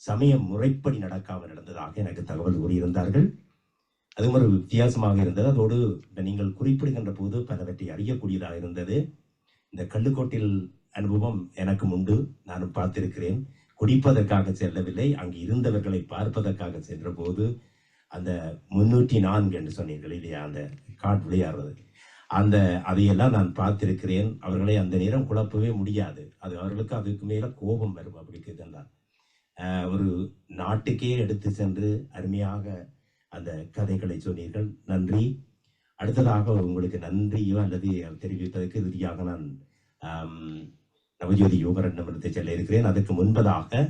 சமய முறைப்படி நடக்காமல் நடந்ததாக எனக்கு தகவல் கூறியிருந்தார்கள். அதுவும் ஒரு வித்தியாசமாக இருந்தது. அதோடு நீங்கள் குறிப்பிடுகின்ற போது பலவற்றை அறியக்கூடியதாக இருந்தது. இந்த கள்ளுக்கோட்டில் அனுபவம் எனக்கும் உண்டு. நானும் பார்த்திருக்கிறேன். குடிப்பதற்காக செல்லவில்லை, அங்கு இருந்தவர்களை பார்ப்பதற்காக சென்ற போது அந்த 304 என்று சொன்னீர்கள் இல்லையா, அந்த காட் விளையாடுறது, அதையெல்லாம் நான் பார்த்திருக்கிறேன். அவர்களை அந்த நேரம் குழப்பவே முடியாது. அவர்களுக்கு அதுக்கு மேல கோபம் வரும். அப்படி தான் ஒரு நாட்டுக்கே எடுத்து சென்று அருமையாக அந்த கதைகளை சொன்னீர்கள். நன்றி. அடுத்ததாக உங்களுக்கு நன்றியோ அல்லது தெரிவிப்பதற்கு இறுதியாக நான் நவஜோதி யோகரண்டமிடத்தை செல்ல இருக்கிறேன். அதற்கு முன்பதாக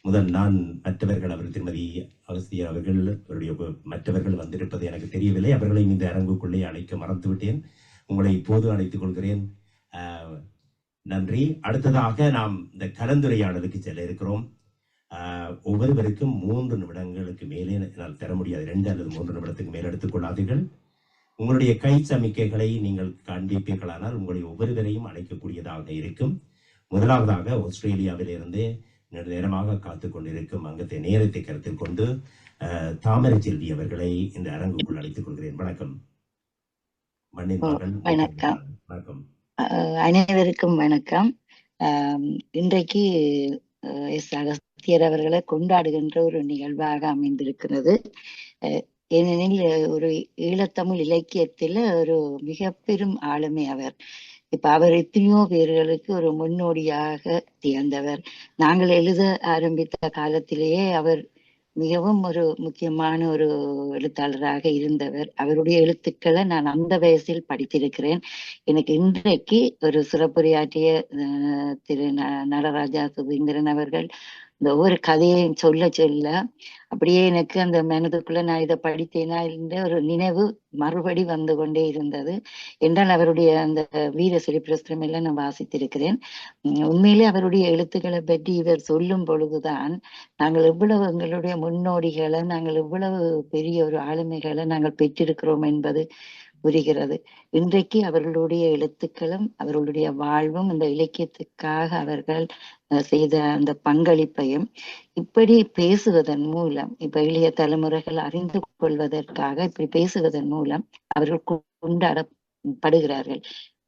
முதல் நான் மற்றவர்கள், அவர் திருமதி அகஸ்தியர் அவர்கள் அவருடைய மற்றவர்கள் வந்திருப்பது எனக்கு தெரியவில்லை. அவர்களையும் இந்த அரங்குக்குள்ளே அழைக்க மறந்துவிட்டேன். உங்களை இப்போது அழைத்துக் கொள்கிறேன். நன்றி. அடுத்ததாக நாம் இந்த கலந்துரையாடலுக்கு செல்ல இருக்கிறோம். ஒவ்வொருவருக்கும் 3 நிமிடங்களுக்கு மேலே என்னால் தர முடியாது. 2 அல்லது 3 நிமிடத்துக்கு மேல் எடுத்துக்கொள்ளாதீர்கள். உங்களுடைய கை சமிக்கைகளை நீங்கள் காண்பிப்பீர்களானால் உங்களை ஒவ்வொருவரையும் அழைக்கக்கூடியதாக இருக்கும். முதலாவதாக ஆஸ்திரேலியாவிலிருந்து நேரமாக காத்துக் கொண்டிருக்கும் அங்கத்தை நேரத்தை கருத்தில் கொண்டு தாமரை செல்வி அவர்களை இந்த அரங்குக்குள் அழைத்துக் கொள்கிறேன். வணக்கம். வணக்கம். அனைவருக்கும் வணக்கம். இன்றைக்கு அகஸ்தியர் அவர்களை கொண்டாடுகின்ற ஒரு நிகழ்வாக அமைந்திருக்கிறது. ஏனெனில் ஒரு ஈழத்தமிழ் இலக்கியத்தில் ஒரு மிக பெரும் ஆளுமை அவர். இப்ப அவர் எத்தனையோ பேர்களுக்கு ஒரு முன்னோடியாக திகழ்ந்தவர். நாங்கள் எழுத ஆரம்பித்த காலத்திலேயே அவர் மிகவும் ஒரு முக்கியமான ஒரு எழுத்தாளராக இருந்தவர். அவருடைய எழுத்துக்களை நான் அந்த வயசில் படித்திருக்கிறேன். எனக்கு இன்றைக்கு ஒரு சிறப்புரையாற்றிய திரு நடராஜா சுசீந்திரன் அவர்கள் இந்த ஒவ்வொரு கதையையும் சொல்ல சொல்ல அப்படியே எனக்கு அந்த மனதுக்குள்ள நான் இதை படித்தேனா என்ற ஒரு நினைவு மறுபடி வந்து கொண்டே இருந்தது. என்றால் அவருடைய அந்த வீர சிரிப்பிரஸ்திரம் எல்லாம் நான் வாசித்திருக்கிறேன். உண்மையிலே அவருடைய எழுத்துக்களை பற்றி இவர் சொல்லும் பொழுதுதான் நாங்கள் எவ்வளவு எங்களுடைய முன்னோடிகளை, நாங்கள் எவ்வளவு பெரிய ஒரு ஆளுமைகளை நாங்கள் பெற்றிருக்கிறோம் என்பது புரிகிறது. இன்றைக்கு அவர்களுடைய எழுத்துக்களும் அவர்களுடைய வாழ்வும் இந்த இலக்கியத்துக்காக அவர்கள் செய்த அந்த பங்களிப்பையும் இப்படி பேசுவதன் மூலம், இப்ப இளைய தலைமுறைகள் அறிந்து கொள்வதற்காக இப்படி பேசுவதன் மூலம் அவர்கள் கொண்டாடப்படுகிறார்கள்.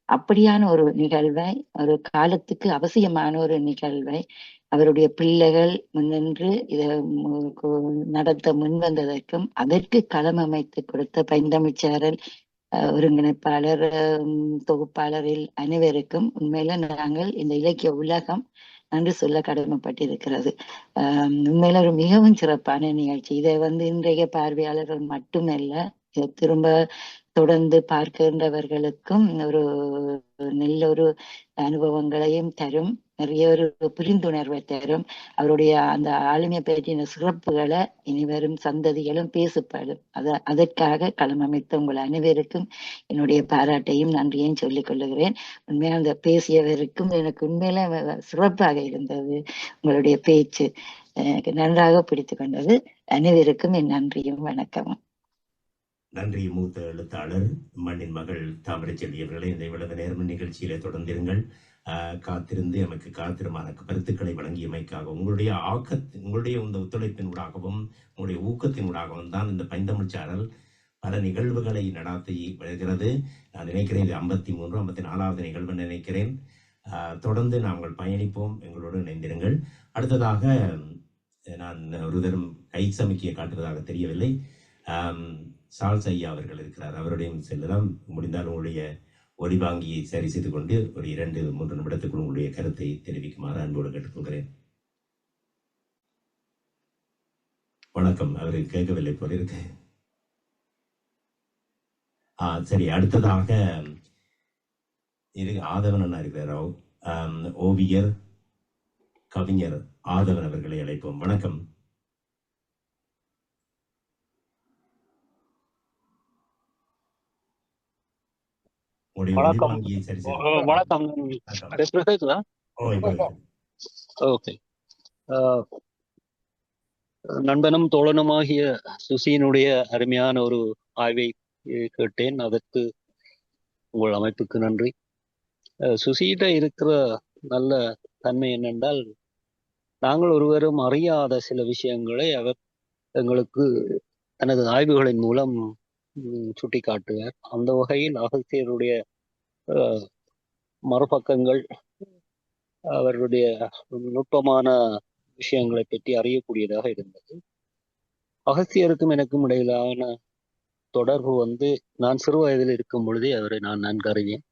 அப்படியான ஒரு நிகழ்வை, ஒரு காலத்துக்கு அவசியமான ஒரு நிகழ்வை அவருடைய பிள்ளைகள் முன்னின்று இதை நடத்த முன்வந்ததற்கும் அதற்கு களம் அமைத்து கொடுத்த பைந்தமிழ்ச்சாரல் ஒருங்கிணைப்பாளர், தொகுப்பாளரில் அனைவருக்கும் உண்மையில நாங்கள் இந்த இலக்கிய உலகம் நன்றி சொல்ல கடமைப்பட்டிருக்கிறது. உண்மையில ஒரு மிகவும் சிறப்பான நிகழ்ச்சி. இதை இன்றைய பார்வையாளர்கள் மட்டுமல்ல, திரும்ப தொடர்ந்து பார்க்கின்றவர்களுக்கும் ஒரு நல்ல ஒரு அனுபவங்களையும் தரும், நிறைய ஒரு புரிந்துணர்வை தரும். அவருடைய அந்த ஆளுமை பற்றின சிறப்புகளை இனிவரும் சந்ததிகளும் பேசப்படும். அதற்காக களம் அமைத்த உங்கள் அனைவருக்கும் என்னுடைய பாராட்டையும் நன்றியையும் சொல்லிக் கொள்ளுகிறேன். உண்மையா அந்த பேசியவருக்கும் எனக்கு உண்மையில சிறப்பாக இருந்தது. உங்களுடைய பேச்சு எனக்கு நன்றாக பிடித்து கொண்டது. அனைவருக்கும் என் நன்றியும் வணக்கமும். நன்றி மூத்த எழுத்தாளர் மண்ணின் மகள் தாமரை செல்வி அவர்களை இந்த இவ்வளவு நேரம் நிகழ்ச்சியில தொடர்ந்திருங்கள். காத்திருந்து நமக்கு காத்திரமான கருத்துக்களை வழங்கியமைக்காக உங்களுடைய இந்த ஒத்துழைப்பினூடாகவும் உங்களுடைய ஊக்கத்தினூடாகவும் தான் இந்த பைந்தமிழ் சாரல் பல நிகழ்வுகளை நடாத்தி வருகிறது. நான் நினைக்கிறேன் இது 53 54வது நிகழ்வு நினைக்கிறேன். தொடர்ந்து நாங்கள் பயணிப்போம், எங்களோடு இணைந்திருங்கள். அடுத்ததாக நான் ஒரு தரம் கை சமைக்கிய காட்டுவதாக தெரியவில்லை. சால்ஸ் ஐயா அவர்கள் இருக்கிறார், அவருடையும் செல்லலாம். முடிந்தால் உங்களுடைய ஒலிவாங்கியை சரி செய்து கொண்டு ஒரு 2-3 நிமிடத்துக்குள் உங்களுடைய கருத்தை தெரிவிக்குமாறு அன்போடு கேட்டுக்கொள்கிறேன். வணக்கம். அவரை கேட்கவில்லை போல இருக்கு. சரி, அடுத்ததாக ஆதவன் அண்ணா இருக்கிறாரோ, ஓவியர் கவிஞர் ஆதவன் அவர்களை அழைப்போம். வணக்கம். வணக்கம். நண்பனும் தோழனுமாகிய சுசியினுடைய அருமையான ஒரு ஆய்வை கேட்டேன். அதற்கு உங்கள் அமைப்புக்கு நன்றி. சுசியிட்ட இருக்கிற நல்ல தன்மை என்னென்றால், நாங்கள் ஒருவரும் அறியாத சில விஷயங்களை அவர் எங்களுக்கு தனது ஆய்வுகளின் மூலம் சுட்டி காட்டுவார். அந்த வகையில் அகஸ்தியருடைய மறுபக்கங்கள், அவருடைய நுட்பமான விஷயங்களை பற்றி அறியக்கூடியதாக இருந்தது. அகஸ்தியருக்கும் எனக்கும் இடையிலான தொடர்பு நான் சிறு வயதில் இருக்கும் பொழுதே அவரை நான் நன்கு அறிவேன்.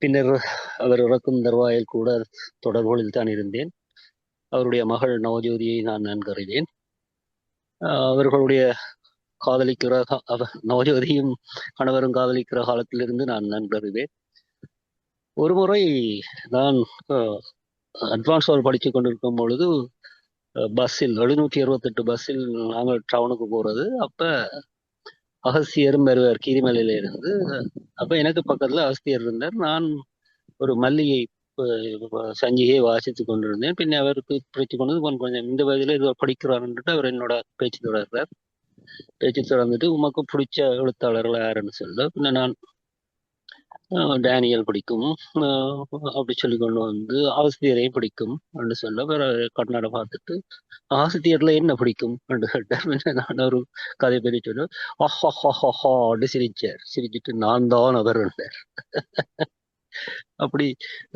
பின்னர் அவர் இறக்கும் தருவாயில் கூட தொடர்புகளில் தான் இருந்தேன். அவருடைய மகள் நவஜோதியை நான் நன்கு அறிவேன். அவர்களுடைய காதலிக்கிற நவஜோதியும் கணவரும் காதலிக்கிற காலத்திலிருந்து நான் நன்கு அறிவேன். ஒரு முறை நான் அட்வான்ஸ் ஹால் படித்து கொண்டிருக்கும் பொழுது பஸ்ஸில் 768 பஸ்ஸில் நாங்கள் டவுனுக்கு போறது. அப்ப அகஸ்தியரும் வருவார் கீரிமலையில இருந்து. அப்ப எனக்கு பக்கத்துல அகஸ்தியர் இருந்தார். நான் ஒரு மல்லிகை சஞ்சிகையை வாசித்து கொண்டிருந்தேன். பின்ன அவருக்கு பிடிச்சு கொண்டு கொஞ்சம் இந்த வயதுல இது படிக்கிறாருன்ட்டு அவர் என்னோட பேச்சு தொடர்றார். பேச்சு தொடர்ந்துட்டு உமக்கு பிடிச்ச எழுத்தாளர்கள் யாருன்னு சொல்ல, பின்ன நான் டேனியல் பிடிக்கும் அப்படி சொல்லி கொண்டு அகஸ்தியரையும் பிடிக்கும் அப்படின்னு சொல்ல, வேற கண்ணாட பார்த்துட்டு அகஸ்தியர்ல என்ன பிடிக்கும் அப்படின்னு கேட்டார். நான் ஒரு கதை பெரிய சொல்ல அப்படி சிரிச்சிட்டு நான் தான் அவர் இருந்தார். அப்படி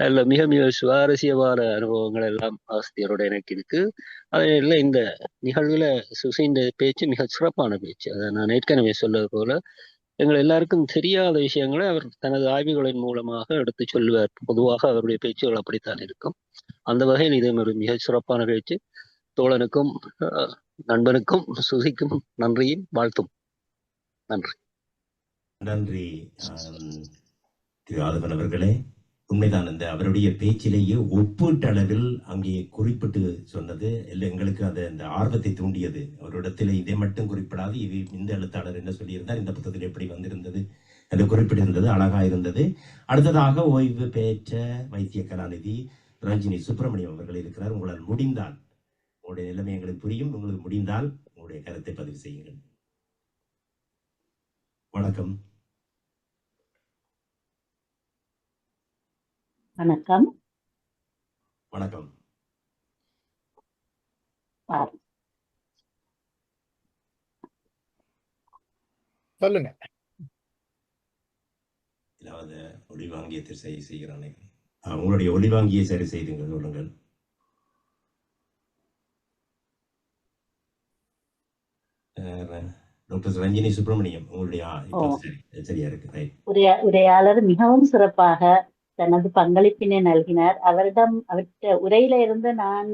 நல்ல மிக மிக சுவாரஸ்யமான அனுபவங்கள் எல்லாம் அகஸ்தியரோட எனக்கு இருக்கு. அதில் இந்த நிகழ்வுல சுசீந்த பேச்சு மிக சிறப்பான பேச்சு. அதை நான் ஏற்கனவே சொல்வது போல எங்கள் எல்லாருக்கும் தெரியாத விஷயங்களை அவர் தனது ஆய்வுகளின் மூலமாக எடுத்து சொல்லுவார். பொதுவாக அவருடைய பேச்சுகள் அப்படித்தான் இருக்கும். அந்த வகையில் இது ஒரு மிக சிறப்பான பேச்சு. தோழனுக்கும் நண்பனுக்கும் சுசிக்கும் நன்றியும் வாழ்த்தும். நன்றி. நன்றி திரு ஆதவன் அவர்களே. உண்மைதான், அந்த அவருடைய பேச்சிலேயே ஒப்பீட்டளவில் அங்கே குறிப்பிட்டு சொன்னது எங்களுக்கு அது அந்த ஆர்வத்தை தூண்டியது. அவரிடத்தில் இதை மட்டும் குறிப்பிடாது, இது இந்த எழுத்தாளர் என்ன சொல்லியிருந்தார், இந்த புத்தகத்தில் எப்படி வந்திருந்தது என்று குறிப்பிட்டிருந்தது, அழகா இருந்தது. அடுத்ததாக ஓய்வு பெற்ற வைத்திய கலாநிதி ரஞ்சினி சுப்பிரமணியம் அவர்கள் இருக்கிறார். உங்களால் முடிந்தால், உங்களுடைய நிலைமை எங்களுக்கு புரியும், உங்களுக்கு முடிந்தால் உங்களுடைய கருத்தை பதிவு செய்யுங்கள். வணக்கம். வணக்கம். வணக்கம். சொல்லுங்க. ஒளிவாங்கியத்தை சரி செய்கிறானே, உங்களுடைய ஒளிவாங்கியை சரி செய்துங்க, சொல்லுங்கள். டாக்டர் ரஞ்சினி சுப்பிரமணியம் உங்களுடைய ஓ இப்ப சரியா இருக்கு. ரைட். உரையாளர் மிகவும் சிறப்பாக தனது பங்களிப்பினை நல்கினார். அவர்கிட்ட உரையில இருந்து நான்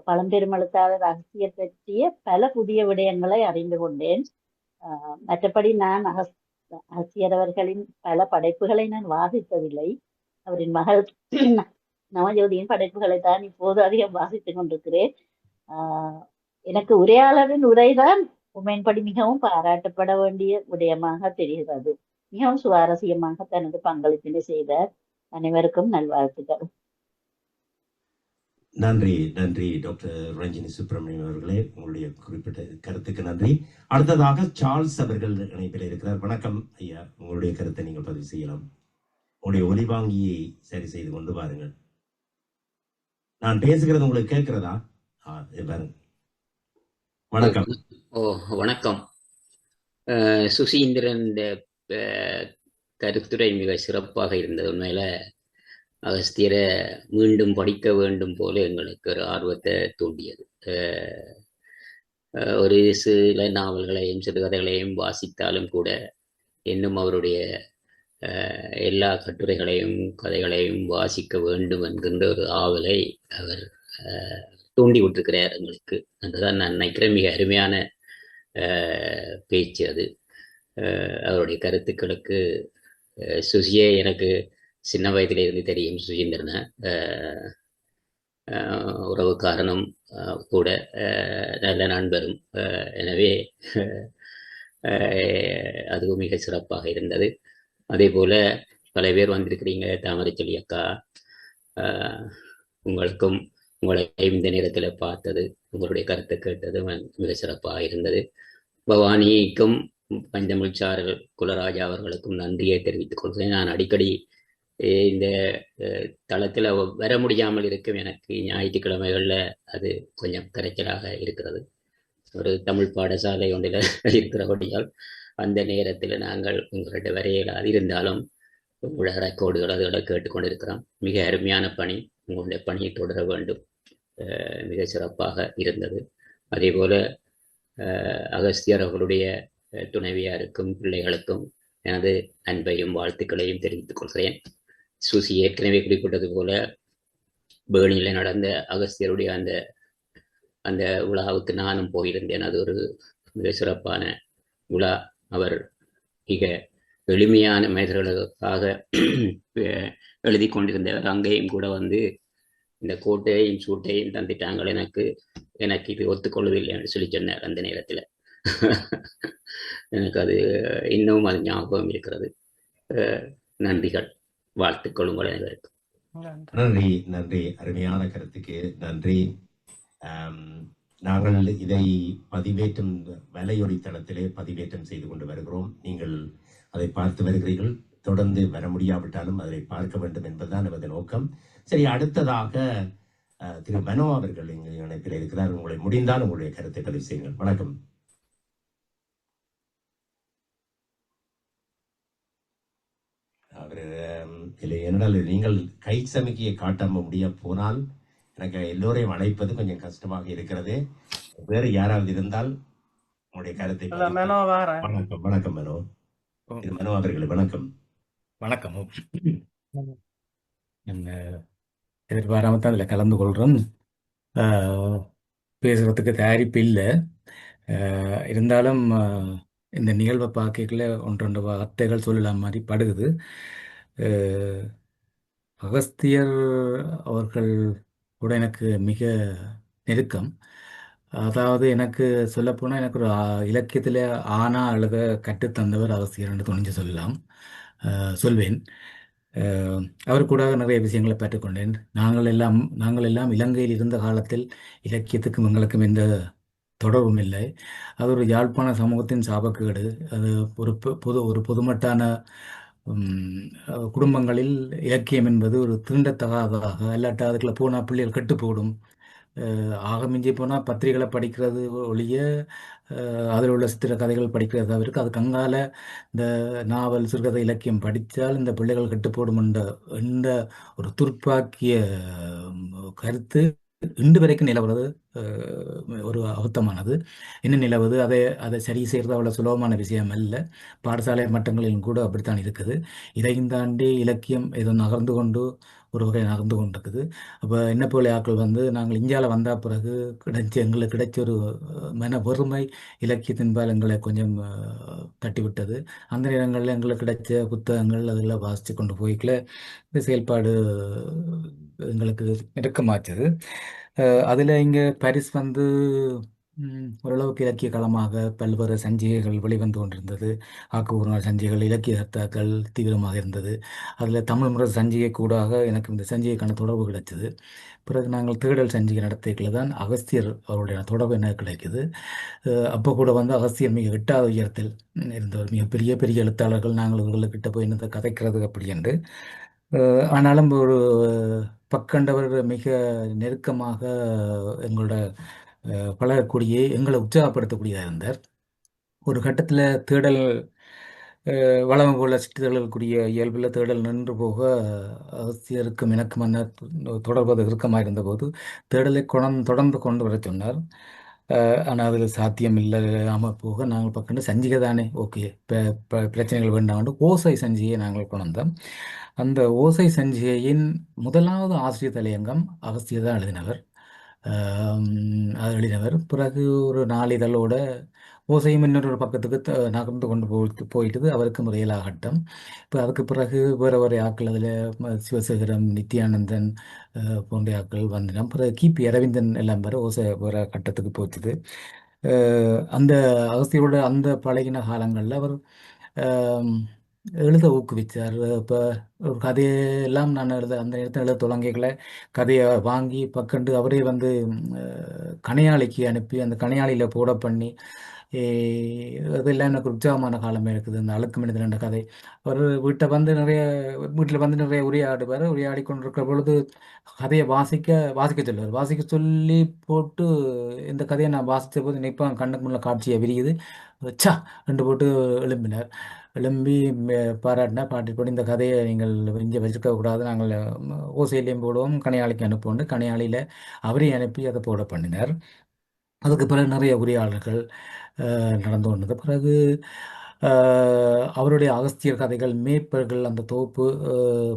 பழம்பெருமழுத்தாளர் அகஸ்தியர் பற்றிய பல புதிய விடயங்களை அறிந்து கொண்டேன். மற்றபடி நான் அகஸ்தியர் அவர்களின் பல படைப்புகளை நான் வாசித்ததில்லை. அவரின் மகள் நவஜோதியின் படைப்புகளை தான் இப்போது அதிகம் வாசித்துக் கொண்டிருக்கிறேன். எனக்கு உரையாளரின் உரைதான் உண்மையின்படி மிகவும் பாராட்டப்பட வேண்டிய விடயமாக தெரிகிறது. மிகவும் சுவாரஸ்யமாக தனது பங்களிப்பினை செய்தார். அனைவருக்கும் நல்வாழ்த்துக்கள். நன்றி நன்றி டாக்டர் ரஞ்சினி சுப்பிரமணியம் அவர்களே, உங்களுடைய குறிப்பிட்ட கருத்துக்கு நன்றி. அடுத்ததாக சார்ல்ஸ் அவர்கள் இணைப்பில் இருக்கிறார். வணக்கம் ஐயா, உங்களுடைய கருத்தை நீங்கள் பதிவு செய்யலாம். உங்களுடைய ஒலிவாங்கியை சரி செய்து கொண்டு பாருங்கள். நான் பேசுகிறது உங்களுக்கு கேட்கிறதா? பாருங்க. வணக்கம். வணக்கம். சுசீந்திரன் கருத்துரை மிக சிறப்பாக இருந்தது. உண்மையில அகஸ்தியரை மீண்டும் படிக்க வேண்டும் போல எங்களுக்கு ஒரு ஆர்வத்தை தூண்டியது. ஒரு சில நாவல்களையும் சிறுகதைகளையும் வாசித்தாலும் கூட இன்னும் அவருடைய எல்லா கட்டுரைகளையும் கதைகளையும் வாசிக்க வேண்டும் என்கின்ற ஒரு ஆவலை அவர் தூண்டி விட்டிருக்கிறார் எங்களுக்கு. அதுதான் நான் நினைக்கிறேன் மிக அருமையான பேச்சு அது. அவருடைய கருத்துக்களுக்கு சுசியே எனக்கு சின்ன வயதிலிருந்து தெரியும். சுசீந்திரனை உறவுக்காரனும் கூட நல்ல நண்பரும். எனவே அதுவும் மிக சிறப்பாக இருந்தது. அதே போல பல பேர் வந்திருக்கிறீங்க. தாமரைச்செல்வி அக்கா, உங்களுக்கும் உங்களை இந்த நேரத்தில் பார்த்தது, உங்களுடைய கருத்தை கேட்டது மிக சிறப்பாக இருந்தது. பவானிக்கும் பஞ்சமிழ் சாரல் குலராஜா அவர்களுக்கும் நன்றியை தெரிவித்துக் கொள்கிறேன். நான் அடிக்கடி இந்த தளத்தில் வர முடியாமல் இருக்கும். எனக்கு ஞாயிற்றுக்கிழமைகளில் அது கொஞ்சம் கரைச்சலாக இருக்கிறது. ஒரு தமிழ் பாடசாலை ஒன்றில் இருக்கிறபடியால் அந்த நேரத்தில் நாங்கள் உங்கள்கிட்ட வரையிலாது இருந்தாலும் உங்களோட ரெக்கார்டுகள் அதோட கேட்டுக்கொண்டிருக்கிறோம். மிக அருமையான பணி, உங்களுடைய பணியை தொடர வேண்டும். மிக சிறப்பாக இருந்தது. அதே போல அகஸ்தியர் அவர்களுடைய துணைவியாருக்கும் பிள்ளைகளுக்கும் எனது அன்பையும் வாழ்த்துக்களையும் தெரிவித்துக் கொள்கிறேன். சுசி ஏற்கனவே குறிப்பிட்டது போல பேர்னியில் நடந்த அகஸ்தியருடைய அந்த விழாவுக்கு நானும் போயிருந்தேன். அது ஒரு மிக சிறப்பான விழா. அவர் மிக எளிமையான மனிதர்களுக்காக எழுதி கொண்டிருந்தவர். அங்கேயும் கூட வந்து இந்த கோட்டையும் சூட்டையும் தந்துட்டாங்கள், எனக்கு இது ஒத்துக்கொள்ளவில்லை என்று சொல்லி சொன்னார் அந்த நேரத்தில். எனக்கு அது இன்னும் அது ஞாபகம் இருக்கிறது. நன்றிகள், வாழ்த்துக்கள் உங்கள் அனைவருக்கும். நன்றி நன்றி, அருமையான கருத்துக்கு நன்றி. நாங்கள் இதை பதிவேற்றம் வலையொலி தளத்திலே பதிவேற்றம் செய்து கொண்டு வருகிறோம். நீங்கள் அதை பார்த்து வருகிறீர்கள். தொடர்ந்து வர முடியாவிட்டாலும் அதை பார்க்க வேண்டும் என்பதுதான் நமது நோக்கம். சரி, அடுத்ததாக திரு மனோ அவர்கள் இங்கு இணைப்பில் இருக்கிறார். உங்களை முடிந்தால் உங்களுடைய கருத்தை பதிவு செய்யுங்கள். வணக்கம். அவர் இல்லை, என்னடால் நீங்கள் கை சமிக்கையை காட்டாம முடிய போனால் எனக்கு எல்லோரையும் அழைப்பது கொஞ்சம் கஷ்டமாக இருக்கிறது. வேறு யாராவது இருந்தால் உங்களுடைய கருத்தை. வணக்கம். வணக்கம் மனோ. இது மனோ அவர்களே, வணக்கம். வணக்கம். எதிர்பாராம தான் அதில் கலந்து கொள்கிறோம். பேசுகிறதுக்கு தயாரிப்பு இல்லை. இருந்தாலும் இந்த நிகழ்வை பார்க்கல ஒன்றொன்று வார்த்தைகள் சொல்லலாம் மாதிரி படுகுது. அகஸ்தியர் அவர்கள் கூட எனக்கு மிக நெருக்கம். அதாவது எனக்கு சொல்லப்போனால் எனக்கு ஒரு இலக்கியத்தில் ஆனா அழுக கற்றுத்தந்தவர் அகஸ்தியர் என்று துணிஞ்சு சொல்வேன். அவர் கூட நிறைய விஷயங்களை பெற்றுக்கொண்டேன். நாங்கள் எல்லாம் இலங்கையில் இருந்த காலத்தில் இலக்கியத்துக்கும் எங்களுக்கும் எந்த தொடர்பும் இல்லை. அது ஒரு யாழ்ப்பாண சமூகத்தின் சாபக்கேடு. அது ஒரு பொதுமட்டான குடும்பங்களில் இலக்கியம் என்பது ஒரு திருண்டத்தகாததாக, இல்லாட்டா அதுக்குள்ள போனால் பிள்ளைகள் கெட்டு போடும். ஆக மிஞ்சி போனால் பத்திரிகைகளை படிக்கிறது ஒழிய அதில் உள்ள சித்திர கதைகள் படிக்கிறது தவிர்க்கு அதுக்கு அங்கால இந்த நாவல் சிறுகதை இலக்கியம் படித்தால் இந்த பிள்ளைகள் கெட்டு போடும் என்ற ஒரு துர்ப்பாக்கிய கருத்து இன்று வரைக்கும் நிலவுறது ஒரு அபத்தமானது. என்ன நிலவுது, அதை சரி செய்கிறது அவ்வளோ சுலபமான விஷயம் அல்ல. பாடசாலை மட்டங்களிலும் கூட அப்படித்தான் இருக்குது. இதையும் தாண்டி இலக்கியம் ஏதோ நகர்ந்து கொண்டு ஒரு வகை நகர்ந்து கொண்டிருக்குது. அப்போ என்ன போல ஆட்கள் நாங்கள் இந்தியாவில் வந்த பிறகு எங்களுக்கு கிடைச்ச ஒரு மன வறுமை இலக்கியத்தின்பால் எங்களை கொஞ்சம் தட்டிவிட்டது. அந்த நேரங்களில் எங்களுக்கு கிடைச்ச புத்தகங்கள் அதில் வாசித்து கொண்டு போய்க்கல இந்த செயல்பாடு எங்களுக்கு நெருக்கமாச்சது. அதில் இங்கே பாரிஸ் ஓரளவுக்கு இலக்கிய களமாக பல்வேறு சஞ்சிகைகள் வெளிவந்து கொண்டிருந்தது. ஆக்கபூர்வமான சஞ்சிகைகள், இலக்கிய கர்த்தாக்கள் தீவிரமாக இருந்தது. அதில் தமிழ் முறை சஞ்சிகை கூடாக எனக்கு இந்த சஞ்சிகைக்கான தொடர்பு கிடைச்சது. பிறகு நாங்கள் தேடல் சஞ்சிகை நடத்தியதில் தான் அகஸ்தியர் அவருடைய தொடர்பு எனக்கு கிடைக்குது. அப்போ கூட அகஸ்தியர் மிக எட்டாவது உயரத்தில் இருந்தவர். மிக பெரிய பெரிய எழுத்தாளர்கள் நாங்கள் இவர்களுக்கிட்ட போய் இந்த கதைக்கிறது அப்படி என்று. ஆனாலும் ஒரு பக்கண்டவர் மிக நெருக்கமாக எங்களோட பழகக்கூடிய, எங்களை உற்சாகப்படுத்தக்கூடியதாக இருந்தார். ஒரு கட்டத்தில் தேடல் வளம் போல சிற்றிதழக்கூடிய இயல்பில் தேடல் நின்று போக அகஸ்தியருக்கும் எனக்கும் என்ன தொடர்பது இறுக்கமாக இருந்தபோது தேடலை தொடர்ந்து கொண்டு வர சொன்னார். ஆனால் அதில் சாத்தியம் இல்லாமல் போக நாங்கள் பக்கண்டு சஞ்சிகை தானே, ஓகே பிரச்சனைகள் வேண்டாம், ஓசை சஞ்சிகையை நாங்கள் கொண்டு வந்தோம். அந்த ஓசை சஞ்சிகையின் முதலாவது ஆசிரியர் தலையங்கம் அகஸ்தியர் தான் எழுதினவர். அது எழுதினவர். பிறகு ஒரு நாளிதழோட ஓசையும் இன்னொரு பக்கத்துக்கு நகர்ந்து கொண்டு போயிட்டது. அவருக்கு முறையிலாகட்டும். இப்போ அதுக்கு பிறகு வேறு வேறு ஆக்கள் அதில் சிவசேகரம், நித்யானந்தன் போன்ற ஆக்கள் வந்தினம். பிறகு கிபி அரவிந்தன் எல்லாம் வர ஓசை வேறு கட்டத்துக்கு போச்சுது. அந்த அகஸ்தியரோட அந்த பழகின காலங்களில் அவர் எழுத ஊக்குவித்தார். இப்போ ஒரு கதையெல்லாம் நான் அந்த நேரத்தில் எழுத தொடங்கிகளை கதையை வாங்கி பக்கண்டு அவரே கணையாளிக்கு அனுப்பி அந்த கணையாளியில் போட பண்ணி அதெல்லாம் எனக்கு உற்சாகமான காலமே இருக்குது. அந்த அழுக்கு மனிதன் என்ற கதை அவர் வீட்டில் நிறைய உரையாடுவார். உரையாடி கொண்டிருக்கிற பொழுது கதையை வாசிக்க சொல்லுவார். வாசிக்க சொல்லி போட்டு இந்த கதையை நான் வாசித்த போது நினைப்பா கண்ணுக்கு முன்ன காட்சியை விரியுது, சா ரெண்டு போட்டு எழும்பினார். எழும்பி பாட்டி போட்டு இந்த கதையை நீங்கள் இங்கே வச்சிருக்க கூடாது, நாங்கள் ஓசையிலையும் போடுவோம், கணையாளிக்கு அனுப்புவோம். கணையாளியில் அவரையும் அனுப்பி அதை போட பண்ணினார். அதுக்கு பிறகு நிறைய உரையாடல்கள் நடந்து கொண்டது. பிறகு அவருடைய அகஸ்தியர் கதைகள், மேய்ப்பர்கள் அந்த தொகுப்பு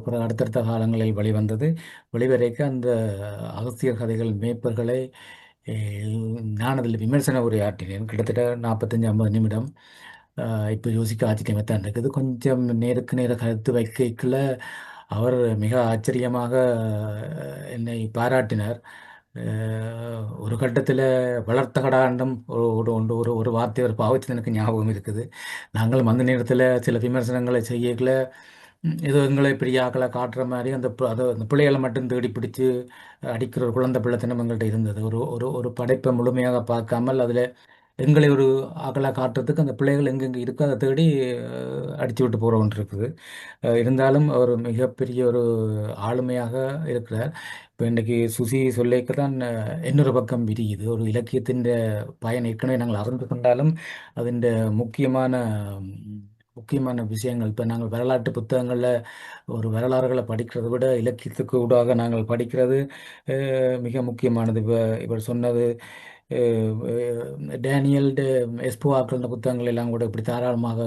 பிறகு அடுத்தடுத்த காலங்களில் வெளிவந்தது. வெளிவரைக்க அந்த அகஸ்தியர் கதைகள், மேய்ப்பர்களை நான் அதில் விமர்சன உரையாற்றினேன். கிட்டத்தட்ட 45-50 நிமிடம். இப்போ யோசிக்க ஆச்சரியமாக தான் இருக்குது. கொஞ்சம் நேருக்கு நேர கருத்து வைக்கல அவர் மிக ஆச்சரியமாக என்னை பாராட்டினார். ஒரு கட்டத்தில் வளர்த்த கடாண்டம் ஒரு வார்த்தை அவர் பாவிச்சது எனக்கு ஞாபகம் இருக்குது. நாங்களும் அந்த நேரத்தில் சில விமர்சனங்களை செய்யல ஏதோ எங்களை பெரிய ஆக்களை காட்டுற மாதிரி அந்த பிள்ளைகளை மட்டும் தேடி பிடிச்சு அடிக்கிற ஒரு குழந்தை பிள்ளைத்தனம் எங்கள்கிட்ட இருந்தது. ஒரு ஒரு ஒரு படைப்பை முழுமையாக பார்க்காமல் அதில் எங்களை ஒரு ஆக்களாக காட்டுறதுக்கு அந்த பிள்ளைகள் எங்கெங்கே இருக்கோ அதை தேடி அடித்து விட்டு போகிற ஒன்று இருக்குது. இருந்தாலும் அவர் மிகப்பெரிய ஒரு ஆளுமையாக இருக்கிறார். இப்போ இன்றைக்கு சுசி சொல்லிக்க தான் இன்னொரு பக்கம் விரியுது. ஒரு இலக்கியத்தின் பயன் ஏற்கனவே நாங்கள் அறிந்து கொண்டாலும் அதன் முக்கியமான விஷயங்கள் இப்போ நாங்கள் வரலாற்று புத்தகங்களில் ஒரு வரலாறுகளை படிக்கிறத விட இலக்கியத்துக்கு ஊடாக நாங்கள் படிக்கிறது மிக முக்கியமானது. இவர் சொன்னது டேனியல் எஸ்போவாக்கள் புத்தகங்கள் எல்லாம் கூட இப்படி தாராளமாக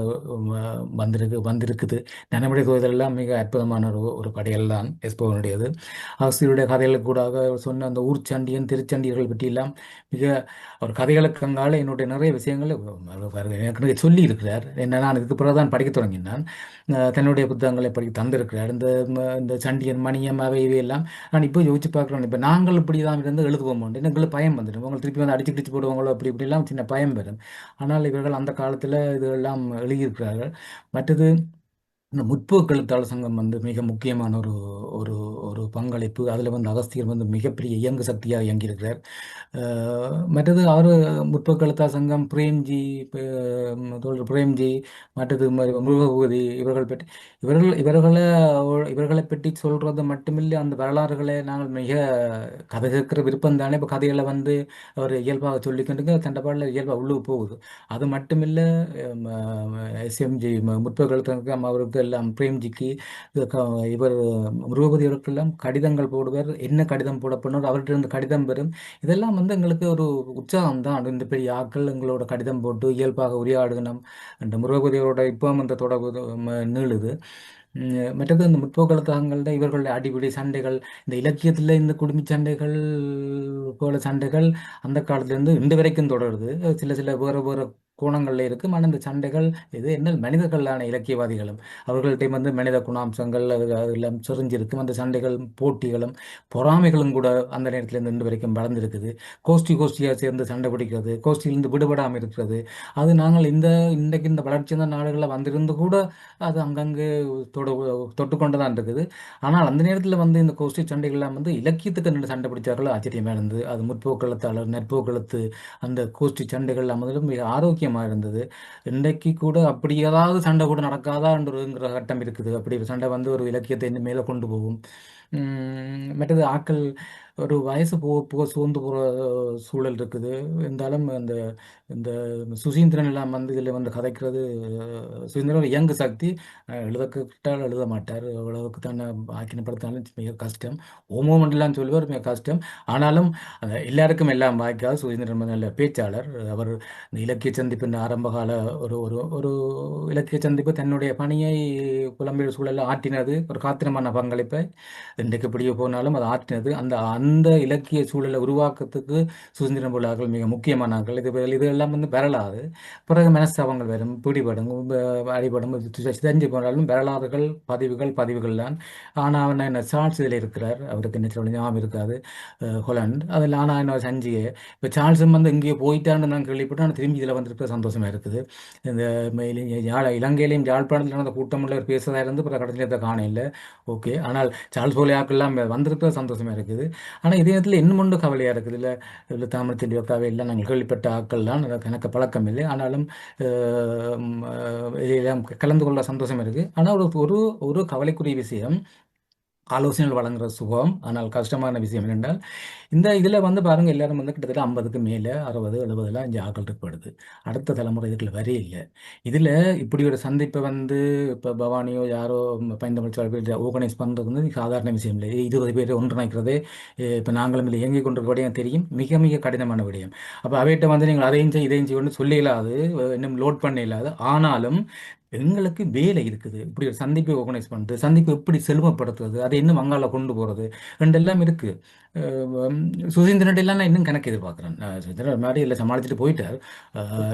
வந்திருக்குது. நனமுடைய தோதலெல்லாம் மிக அற்புதமான ஒரு படையல் தான் எஸ்போவனுடையது. ஆசிரியருடைய கதைகளுக்கு கூட சொன்ன அந்த ஊர்ச்சண்டியன், திருச்சண்டியர்கள் பற்றியெல்லாம் மிக அவர் கதைகளுக்கு அங்கால என்னுடைய நிறைய விஷயங்கள் எனக்கு சொல்லி இருக்கிறார். என்ன நான் இதுக்கு பிறகு தான் படிக்க தொடங்கினான். தன்னுடைய புத்தகங்களை படிக்க தந்திருக்கிறார். இந்த சண்டியன், மணியம் இவையெல்லாம் நான் இப்போ யோசிச்சு பார்க்குறேன். இப்போ நாங்கள் இப்படி தான் இருந்து எழுதுவோம், எங்களுக்கு பயம் வந்துடும். உங்களுக்கு திருப்பி அடிச்சு கிடிச்சு போடுவாங்களோ அப்படி இப்படிலாம் சின்ன பயம் வரும். ஆனால் இவர்கள் அந்த காலத்தில் இதெல்லாம் எழுதியிருக்கிறார்கள். மற்றது இந்த முற்போக்கு எழுத்தாளர் சங்கம் மிக முக்கியமான ஒரு ஒரு ஒரு பங்களிப்பு. அதில் அகஸ்தியர் மிகப்பெரிய இயங்கு சக்தியாக இயங்கியிருக்கிறார். மற்றது அவர் முற்போக்கு எழுத்தாளர் சங்கம், பிரேம்ஜி, மற்றது முருகபூதி இவர்களை பற்றி சொல்கிறது மட்டுமில்லை, அந்த வரலாறுகளை நாங்கள் மிக கதை கேட்கிற விருப்பம் தானே. இப்போ கதைகளை அவர் இயல்பாக சொல்லிக்கிட்டு தண்டப்பாடில் இயல்பாக உள்ளுக்கு போகுது. அது மட்டுமில்லை, எஸ்எம்ஜி முற்போக்கு எழுத்தாளர் சங்கம் அவருக்கு எல்லாம் பிரேம்ஜிக்கு இவர் முருகபதி அவருக்கெல்லாம் கடிதங்கள் போடுவார். என்ன கடிதம் போட போனார், அவர்கிட்ட இருந்து கடிதம் பெறும். இதெல்லாம் வந்து எங்களுக்கு ஒரு உற்சாகம் தான். இந்த பெரிய ஆக்கள் எங்களோட கடிதம் போட்டு இயல்பாக உரையாடணும். அந்த முருகபதியோட இப்போ அந்த தொடர்பு நீளுது. மற்றது இந்த முற்போக்குகள இவர்களுடைய அடிப்படை சண்டைகள், இந்த இலக்கியத்தில் இந்த குடும்ப சண்டைகள் போல சண்டைகள் அந்த காலத்திலேருந்து இன்று வரைக்கும் தொடருது. சில சில வேறு வேறு கோணங்களில் இருக்கும். ஆனால் இந்த சண்டைகள் இது என்ன மனிதர்களான இலக்கியவாதிகளும் அவர்கள்ட்ட வந்து மனித குணாம்சங்கள் அதெல்லாம் செறிஞ்சிருக்கும். அந்த சண்டைகள் போட்டிகளும் பொறாமைகளும் கூட அந்த நேரத்தில் இன்று வரைக்கும் வளர்ந்துருக்குது. கோஷ்டியாக சேர்ந்து சண்டை பிடிக்கிறது, கோஷ்டியிலிருந்து விடுபடாமல் இருக்கிறது. அது நாங்கள் இன்றைக்கு இந்த வளர்ச்சியான நாடுகளில் வந்திருந்து கூட அது அங்கங்கே தொட்டு கொண்டு தான் இருக்குது. ஆனால் அந்த நேரத்தில் வந்து இந்த கோஷ்டி சண்டைகள்லாம் வந்து இலக்கியத்துக்கு நின்று சண்டை பிடிச்சார்கள் ஆச்சரியமாக இருந்தது. அது முற்போக்கெழுத்தாளர் நற்போக்கெழுத்து அந்த கோஷ்டி சண்டைகள்லாம் வந்து மிக ஆரோக்கியமாக இருந்தது. இன்றைக்கு கூட அப்படி ஏதாவது சண்டை கூட நடக்காதான்ற கட்டம் இருக்குது. அப்படி ஒரு சண்டை வந்து ஒரு இலக்கியத்தை இன்னும் மேலே கொண்டு போகும். மற்றது ஆக்கள் ஒரு வயசு போக போக சோர்ந்து போகிற சூழல் இருக்குது. இருந்தாலும் இந்த சுசீந்திரன் எல்லாம் வந்து இதில் வந்து கதைக்கிறது. சுசீந்திரன் ஒரு யங்கு சக்தி, எழுத கேட்டால் எழுத மாட்டார். அவ்வளவுக்கு தான் ஆக்கினப்படுத்தினாலும் மிக கஷ்டம். ஓமோமெண்ட்லாம் சொல்லுவார், மிக கஷ்டம். ஆனாலும் எல்லாருக்கும் எல்லாம் வாய்க்காது. சுசீந்திரன் நல்ல பேச்சாளர். அவர் இந்த இலக்கிய சந்திப்பின் ஆரம்பகால ஒரு ஒரு ஒரு இலக்கிய சந்திப்பு தன்னுடைய பணியை புலம்பெயர் சூழலில் ஆற்றினது. ஒரு காத்திரமான பங்களிப்பை இன்றைக்கு இப்படியே போனாலும் அது ஆற்றினது. அந்த இலக்கிய சூழலை உருவாக்கத்துக்கு சுதந்திரம் போலாக்கள் மிக முக்கியமானார்கள். இதெல்லாம் வந்து வரலாறு. பிறகு மனஸ்தாபங்கள் வரும், பிடிபடும், அடிபடும், சிதஞ்சு போனாலும் வரலாறுகள் பதிவுகள் தான். ஆனால் அவன் என்ன சார்ல்ஸ் இதில் இருக்கிறார். அவருக்கு என்ன சொல்ல ஞாபகம் இருக்காது, ஹொலாண்ட். அதில் ஆனால் என்ன சஞ்சிகை இப்போ சார்ல்ஸும் வந்து இங்கேயே போயிட்டான்னு நான் கேள்விப்பட்டேன். ஆனால் திரும்பி இதில் வந்திருக்க சந்தோஷமாக இருக்குது. இந்த இலங்கையிலையும் யாழ்ப்பாணத்தில் நடந்த கூட்டமில் பேசுறதா இருந்து பிற கடைசியில் இதை காண இல்லை. ஓகே, ஆனால் சார்ல்ஸ் போலியாக்கெல்லாம் வந்திருக்கிற சந்தோஷமாக இருக்குது. ஆனால் இதே நேரத்தில் இன்னும் ஒன்று கவலையாக இருக்குது. இல்லை தமிழ் தெளிவக்காவே இல்லை, நாங்கள் கேள்விப்பட்ட ஆக்கள்லாம் எனக்கு பழக்கம் இல்லை. ஆனாலும் இதையெல்லாம் கலந்து கொள்ள சந்தோஷம் இருக்குது. ஆனால் ஒரு ஒரு கவலைக்குரிய விஷயம், ஆலோசனைகள் வழங்குற சுகம். ஆனால் கஷ்டமான விஷயம் என்னென்றால் இதில் வந்து பாருங்கள், எல்லாரும் வந்து கிட்டத்தட்ட 50க்கு மேலே 60 70 இங்கே ஆக்கள் இருக்கப்படுது. அடுத்த தலைமுறை இதுக்குள்ள வரே இல்லை. இதில் இப்படி ஒரு சந்திப்பை வந்து இப்போ பவானியோ யாரோ பயந்தமிழ் ஆர்கனைஸ் பண்ணுறது வந்து சாதாரண விஷயம் இல்லை. 20 பேர் ஒன்றிணைக்கிறதே இப்போ நாங்களும் இல்லை இயங்கி கொண்டிருக்க விடயம் தெரியும், மிக மிக கடினமான விடயம். அப்போ அவைகிட்ட வந்து நீங்கள் அதையும் இதையும் செய்யணும்னு சொல்ல இல்லாது, இன்னும் லோட் பண்ண இல்லாது. ஆனாலும் எங்களுக்கு வேலை இருக்குது. இப்படி ஒரு சந்திப்பை ஆர்கனைஸ் பண்ணுறது, சந்திப்பை எப்படி செழுமப்படுத்துறது, அதை இன்னும் வங்காள கொண்டு போகிறது ரெண்டெல்லாம் இருக்குது. சுசீந்திரன் எல்லாம் நான் இன்னும் கணக்கு எதிர்பார்க்குறேன். சுசீந்திரன் மாதிரி இல்லை சமாளிச்சுட்டு போயிட்டார்.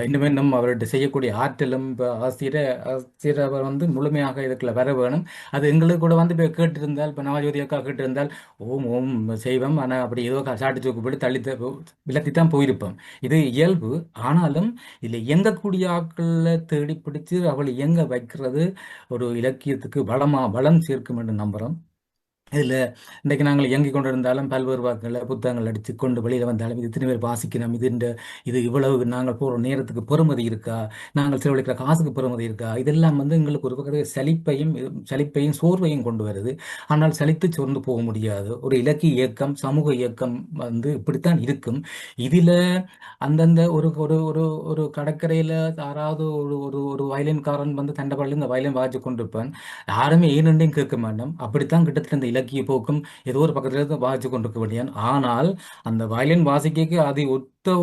இன்னுமே நம்ம அவர்கிட்ட செய்யக்கூடிய ஆற்றலும் இப்போ ஆசிரியர் அவர் வந்து முழுமையாக இதுக்குள்ள வர வேணும். அது எங்களுக்கு கூட வந்து இப்போ கேட்டிருந்தால், இப்போ நவஜோதி அக்கா கேட்டிருந்தால் ஓம் செய்வோம். ஆனால் அப்படி ஏதோ சாட்டு சோக்கு போட்டு விலத்தி தான் போயிருப்போம். இது இயல்பு. ஆனாலும் இதில் இயங்கக்கூடிய ஆட்களை தேடி பிடிச்சு அவளை இயங்க வைக்கிறது ஒரு இலக்கியத்துக்கு வளம் சேர்க்கும் என்று நம்புகிறோம். இதில் இன்றைக்கு நாங்கள் இயங்கிக் கொண்டிருந்தாலும் பல்வேறு வாக்குகளை புத்தகங்கள் அடித்து கொண்டு வெளியில் வந்தாலும் இது இத்தனை பேர் வாசிக்கணும், இது இவ்வளவு நாங்கள் போகிற நேரத்துக்கு பெறுமதி இருக்கா, நாங்கள் செலவழிக்கிற காசுக்கு பெறுமதி இருக்கா, இதெல்லாம் வந்து எங்களுக்கு ஒரு பக்கத்தில் சலிப்பையும் சோர்வையும் கொண்டு வருது. ஆனால் சலித்து சோர்ந்து போக முடியாது. ஒரு இலக்கிய இயக்கம், சமூக இயக்கம் வந்து இப்படித்தான் இருக்கும். இதில் அந்தந்த ஒரு ஒரு ஒரு ஒரு கடற்கரையில் யாராவது ஒரு வயலின்காரன் வந்து தண்டை இந்த வயலின் வாசிச்சு கொண்டிருப்பான். யாருமே ஏனென்றையும் கேட்க மாட்டோம். அப்படித்தான் கிட்டத்தட்ட இந்த இலக்கிய போக்கும் ஏதோ ஒரு பக்கத்துல இருந்து வாசிச்சு கொண்டிருக்க வேண்டியான். ஆனால் அந்த வயலின் வாசிக்க அதை ஒத்த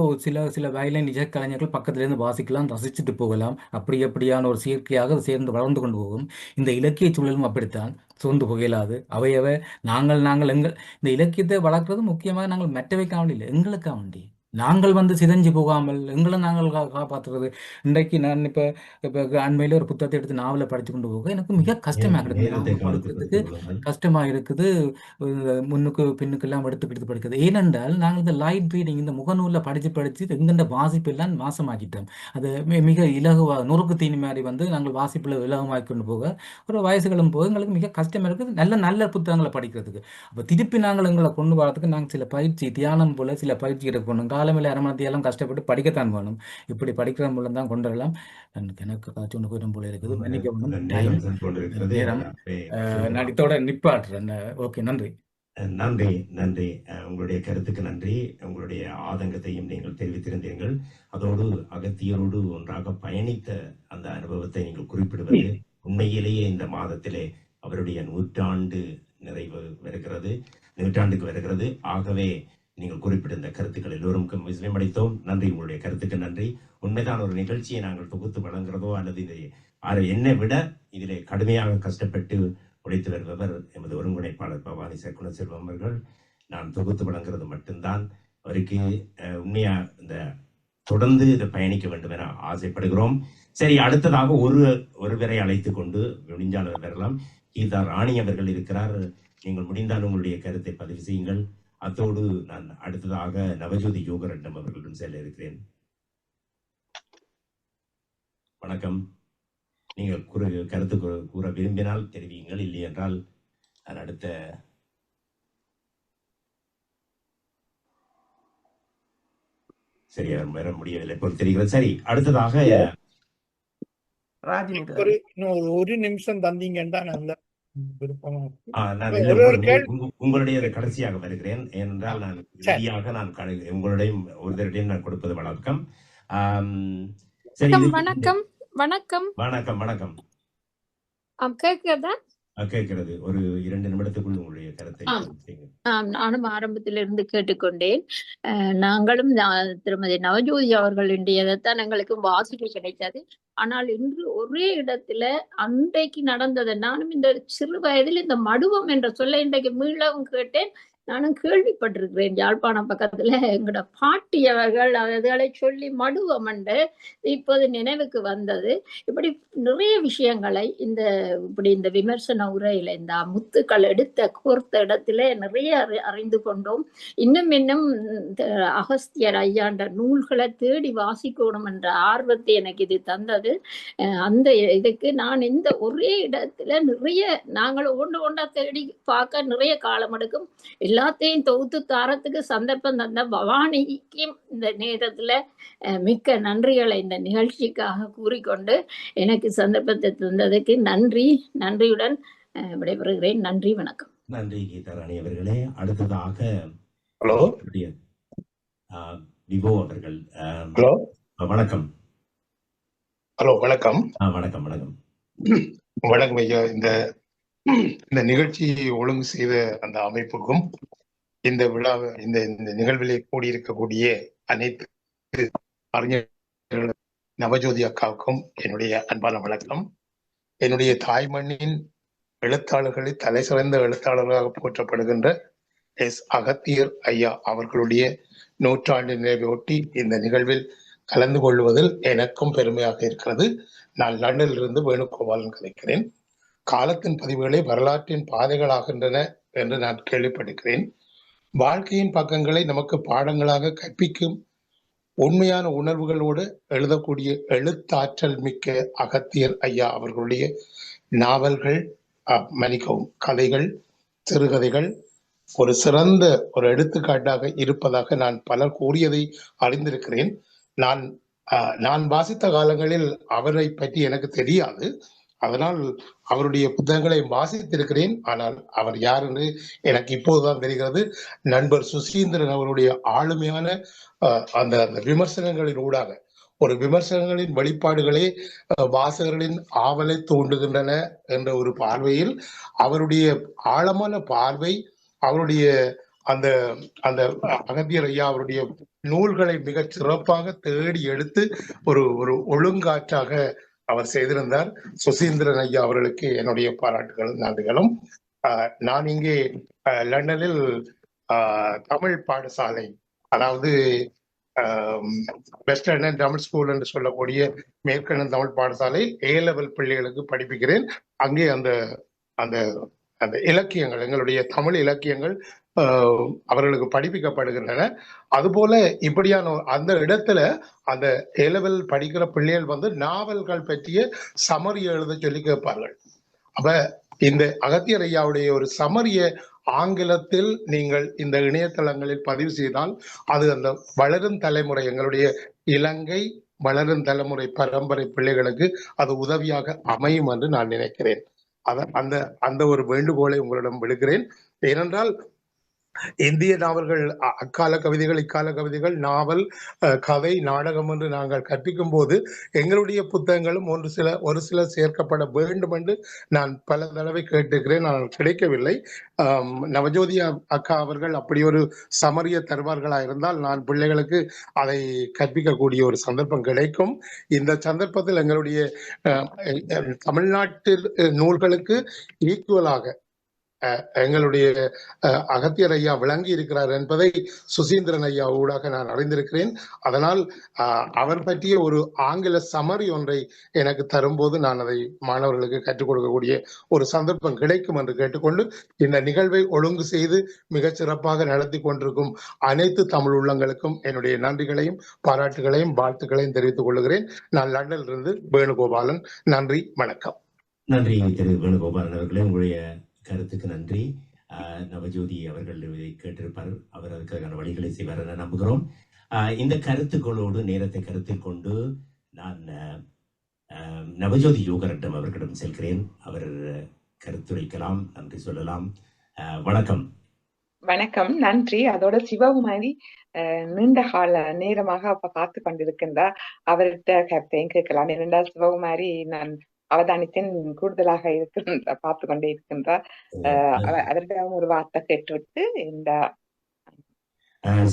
சில வயலின் இசைக்கலைஞர்கள் பக்கத்திலிருந்து வாசிக்கலாம், ரசிச்சுட்டு போகலாம். அப்படியான ஒரு செயற்கையாக சேர்ந்து வளர்ந்து கொண்டு போகும். இந்த இலக்கிய சூழலும் அப்படித்தான், சோர்ந்து புகையலாது. அவையவை நாங்கள் இந்த இலக்கியத்தை வளர்க்கிறது முக்கியமாக நாங்கள் மற்றவைக்காக வேண்டி இல்லை, எங்களுக்காக வேண்டி. நாங்கள் வந்து சிதைஞ்சு போகாமல் எங்களை நாங்கள் காப்பாற்றுறது. இன்றைக்கு நான் இப்போ அண்மையில் ஒரு புத்தகத்தை எடுத்து நாவலை படித்து கொண்டு போக எனக்கு மிக கஷ்டமாக இருக்குது. நாவல் படிக்கிறதுக்கு கஷ்டமாக இருக்குது. முன்னுக்கு பின்னுக்கெல்லாம் எடுத்து படிக்கிறது. ஏனென்றால் நாங்கள் இந்த லைட் ரீடிங், இந்த முகநூலில் படித்து எங்கெண்ட வாசிப்பெல்லாம் மாசமாக்கிட்டோம். அது மிக இலகுவாக நொறுக்கு தீனி மாதிரி வந்து நாங்கள் வாசிப்பில் இலகுமாக்கி கொண்டு போக ஒரு வயசுகளும் போது எங்களுக்கு மிக கஷ்டமாக இருக்குது நல்ல புத்தகங்களை படிக்கிறதுக்கு. அப்போ திருப்பி நாங்கள் எங்களை கொண்டு வரதுக்கு நாங்கள் சில பயிற்சி, தியானம் போல சில பயிற்சி எடுக்கணும். காலமில்லை அரமணத்தையெல்லாம் கஷ்டப்பட்டு படிக்கத்தான் வேணும். இப்படி படிக்கிற மூலம் தான் கொண்டு வரலாம். எனக்கு காட்சி ஒன்று போயிடும் போல இருக்குது. நேரம் நான் இதோட நிப்பாட்டுறேன். ஓகே, நன்றி. நன்றி. உங்களுடைய கருத்துக்கு நன்றி. உங்களுடைய ஆதங்கத்தையும் நீங்கள் தெரிவித்திருந்தீர்கள். அதோடு அகத்தியரோடு ஒன்றாக பயணித்த அந்த அனுபவத்தை நீங்கள் குறிப்பிடுவது உண்மையிலேயே இந்த மாதத்திலே அவருடைய நூற்றாண்டு நிறைவு வருகிறது, நூற்றாண்டுக்கு வருகிறது. ஆகவே நீங்கள் குறிப்பிட்ட இந்த கருத்துக்கள் எல்லோருக்கும் விசயமடைத்தோம். நன்றி, உங்களுடைய கருத்துக்கு நன்றி. உண்மைதான், ஒரு நிகழ்ச்சியை நாங்கள் தொகுத்து வழங்குறதோ அல்லது இதை என்னை விட இதிலே கடுமையாக கஷ்டப்பட்டு உழைத்து வருபவர் எமது ஒருங்கிணைப்பாளர் பவானி சக்குணசெல்வம் அவர்கள். நான் தொகுத்து வழங்குறது மட்டும்தான். அவருக்கு உண்மையா இந்த தொடர்ந்து இதை பயணிக்க வேண்டும் என ஆசைப்படுகிறோம். சரி, அடுத்ததாக ஒருவரை அழைத்து கொண்டு முடிஞ்சாளர் வரலாம். கீதா ராணி அவர்கள் இருக்கிறார். நீங்கள் முடிந்தால் உங்களுடைய கருத்தை பதிவு செய்யுங்கள். அத்தோடு நான் அடுத்ததாக நவஜோதி யோகரட்னம் அவர்களுடன் செல்ல இருக்கிறேன். வணக்கம். நீங்கள் கருத்து கூற விரும்பினால் தெரிவியுங்கள், இல்லை என்றால் நான் அடுத்த சரி அவர் வர முடியவில்லை போல் தெரிகிறது. சரி, அடுத்ததாக ஒரு நிமிஷம் தந்தீங்கன்னா நல்ல விருப்பமா. உங்களுடைய கடைசியாக வருகிறேன், ஏனென்றால் நான் இறுதியாக நான் உங்களுடையும் ஒருத்தருடையும் நான் கொடுப்பது வழக்கம். வணக்கம் வணக்கம் வணக்கம் வணக்கம். கேட்கிறதா? கேட்கிறது. ஒரு 2 நிமிடத்துக்குள் உங்களுடைய கருத்தை. நானும் ஆரம்பத்திலிருந்து கேட்டுக்கொண்டேன். நாங்களும் திருமதி நவஜோதி அவர்களுடையதான் எங்களுக்கு வாசிப்பு கிடைத்தது. ஆனால் இன்று ஒரே இடத்துல அன்றைக்கு நடந்தது, நானும் இந்த சிறு வயதில் இந்த மடுவம் என்ற சொல்ல இன்றைக்கு மீளவும் கேட்டேன். நானும் கேள்விப்பட்டிருக்கிறேன். யாழ்ப்பாணம் பக்கத்துல எங்களோட பாட்டி அவர்கள் அதுகளை சொல்லி மடுவம் என்று இப்போது நினைவுக்கு வந்தது. இப்படி நிறைய விஷயங்களை இப்படி இந்த விமர்சன உரையில இந்த முத்துக்கள் கோர்த்த இடத்துல நிறைய அறிந்து கொண்டோம். இன்னும் அகஸ்தியர் ஐயாண்ட நூல்களை தேடி வாசிக்கணும் என்ற ஆர்வத்தை எனக்கு இது தந்தது. அந்த இதுக்கு நான் இந்த ஒரே இடத்துல நிறைய நாங்கள் ஒன்றா தேடி பார்க்க நிறைய காலம் எடுக்கும். எல்லாத்தையும் தொகுத்து தாரத்துக்கு சந்தர்ப்பம் தந்த பவானிக்கும் இந்த நேரத்துல மிக்க நன்றிகளை இந்த நிகழ்ச்சிக்காக கூறிக்கொண்டு எனக்கு சந்தர்ப்பத்தை தந்ததுக்கு நன்றியுடன் விடைபெறுகிறேன். நன்றி, வணக்கம். நன்றி கீதாராணி அவர்களே. அடுத்ததாக விவோ அவர்கள். வணக்கம். வணக்கம். வணக்கம் வணக்கம் வணக்கம் ஐயா. இந்த நிகழ்ச்சியை ஒழுங்கு செய்த அந்த அமைப்புக்கும் இந்த விழா இந்த நிகழ்விலே கூடியிருக்கக்கூடிய அனைத்து அறிஞர்கள் நவஜோதி அக்காவுக்கும் என்னுடைய அன்பான வணக்கம். என்னுடைய தாய்மண்ணின் எழுத்தாளர்களில் தலை சிறந்த எழுத்தாளர்களாக போற்றப்படுகின்ற எஸ். அகத்தியர் ஐயா அவர்களுடைய நூற்றாண்டு நிறைவையொட்டி இந்த நிகழ்வில் கலந்து கொள்வதில் எனக்கும் பெருமையாக இருக்கிறது. நான் லண்டனில் இருந்து வேணுகோபாலன் கதைக்கிறேன். காலத்தின் பதிவுகளே வரலாற்றின் பாதைகளாகின்றன என்று நான் கேள்விப்படுகிறேன். வாழ்க்கையின் பக்கங்களை நமக்கு பாடங்களாக கற்பிக்கும் உண்மையான உணர்வுகளோடு எழுதக்கூடிய எழுத்தாற்றல் மிக்க அகத்தியர் ஐயா அவர்களுடைய நாவல்கள், கதைகள், சிறுகதைகள் ஒரு சிறந்த ஒரு எடுத்துக்காட்டாக இருப்பதாக நான் பலர் கூறியதை அறிந்திருக்கிறேன். நான் வாசித்த காலங்களில் அவரை பற்றி எனக்கு தெரியாது. அதனால் அவருடைய புத்தகங்களை வாசித்திருக்கிறேன். ஆனால் அவர் யார் என்று எனக்கு இப்போதுதான் தெரிகிறது. நண்பர் சுசீந்திரன் அவருடைய ஆளுமையான அந்த விமர்சனங்களின் ஊடாக ஒரு விமர்சனங்களின் வெளிப்பாடுகளே வாசகர்களின் ஆவலை தூண்டுகின்றன என்ற ஒரு பார்வையில் அவருடைய ஆழமான பார்வை, அவருடைய அந்த அந்த அகத்தியர் ஐயா அவருடைய நூல்களை மிக சிறப்பாக தேடி எடுத்து ஒரு ஒழுங்காற்றாக அவர் செய்திருந்தார். சுசீந்திரன் ஐயா அவர்களுக்கு என்னுடைய பாராட்டுகளும் நன்றிகளும். நான் இங்கே லண்டனில் தமிழ் பாடசாலை, அதாவது வெஸ்ட் லண்டன் தமிழ் ஸ்கூல் என்று சொல்லக்கூடிய மேற்கண்டன் தமிழ் பாடசாலை A-level பிள்ளைகளுக்கு படிப்பிக்கிறேன். அங்கே அந்த அந்த அந்த இலக்கியங்கள், எங்களுடைய தமிழ் இலக்கியங்கள் அவர்களுக்கு படிப்பிக்கப்படுகின்றன. அதுபோல இப்படியான அந்த இடத்துல அந்த A-level படிக்கிற பிள்ளைகள் நாவல்கள் பற்றிய சமரி எழுத சொல்லி கேட்பார்கள். அப்ப இந்த அகத்தியர் ஐயாவுடைய ஒரு சமரிய ஆங்கிலத்தில் நீங்கள் இந்த இணையதளங்களில் பதிவு செய்தால் அது அந்த வளரும் தலைமுறை, எங்களுடைய இலங்கை வளரும் தலைமுறை பரம்பரை பிள்ளைகளுக்கு அது உதவியாக அமையும் என்று நான் நினைக்கிறேன். அந்த அந்த ஒரு வேண்டுகோளை உங்களிடம் விடுக்கிறேன். ஏனென்றால் இந்திய நாவல்கள், அக்கால கவிதைகள், இக்கால கவிதைகள், நாவல், கதை, நாடகம் என்று நாங்கள் கற்பிக்கும் போது எங்களுடைய புத்தகங்களும் ஒரு சில சேர்க்கப்பட வேண்டும் என்று நான் பல தடவை கேட்டிருக்கிறேன். ஆனால் கிடைக்கவில்லை. நவஜோதி அக்கா அவர்கள் அப்படி ஒரு சமரிய தருவார்களா இருந்தால் நான் பிள்ளைகளுக்கு அதை கற்பிக்கக்கூடிய ஒரு சந்தர்ப்பம் கிடைக்கும். இந்த சந்தர்ப்பத்தில் எங்களுடைய தமிழ்நாட்டு நூல்களுக்கு ஈக்குவலாக எங்களுடைய அகத்தியர் ஐயா விளங்கி இருக்கிறார் என்பதை சுசீந்திரன் ஐயா ஊடாக நான் அறிந்திருக்கிறேன். அதனால் அவர் பற்றிய ஒரு ஆங்கில சமரி ஒன்றை எனக்கு தரும்போது நான் அதை மாணவர்களுக்கு கற்றுக் கொடுக்கக்கூடிய ஒரு சந்தர்ப்பம் கிடைக்கும் என்று கேட்டுக்கொண்டு இந்த நிகழ்வை ஒழுங்கு செய்து மிகச் சிறப்பாக நடத்தி கொண்டிருக்கும் அனைத்து தமிழ் உள்ளங்களுக்கும் என்னுடைய நன்றிகளையும் பாராட்டுகளையும் வாழ்த்துக்களையும் தெரிவித்துக் கொள்கிறேன். நான் லண்டனிலிருந்து வேணுகோபாலன். நன்றி, வணக்கம். நன்றி திரு வேணுகோபாலன் அவர்களே, உங்களுடைய கருத்துக்கு நன்றி. நவஜோதி அவர்கள் இதை கேட்டிருப்பார். அவர் அதுக்கான வழிகளை செய்வார் என நம்புகிறோம். இந்த கருத்துக்களோடு நேரத்தை கருத்தில் கொண்டு நான் நவஜோதி யோகரட்னம் அவர்களிடம் செல்கிறேன். அவர் கருத்துரைக்கலாம், நன்றி சொல்லலாம். வணக்கம். வணக்கம், நன்றி. அதோட சிவகுமாரி நீண்ட கால நேரமாக அப்ப காத்து கொண்டிருக்கின்றார். அவர்கிட்ட கருத்தையும் கேட்கலாம். இரண்டாவது சிவகுமாரி நான் அவதானித்தின் கூடுதலாக இருக்கின்ற பார்த்து கொண்டே இருக்கின்றார். அவரிடம் ஒரு வார்த்தை கேட்டுவிட்டு இந்த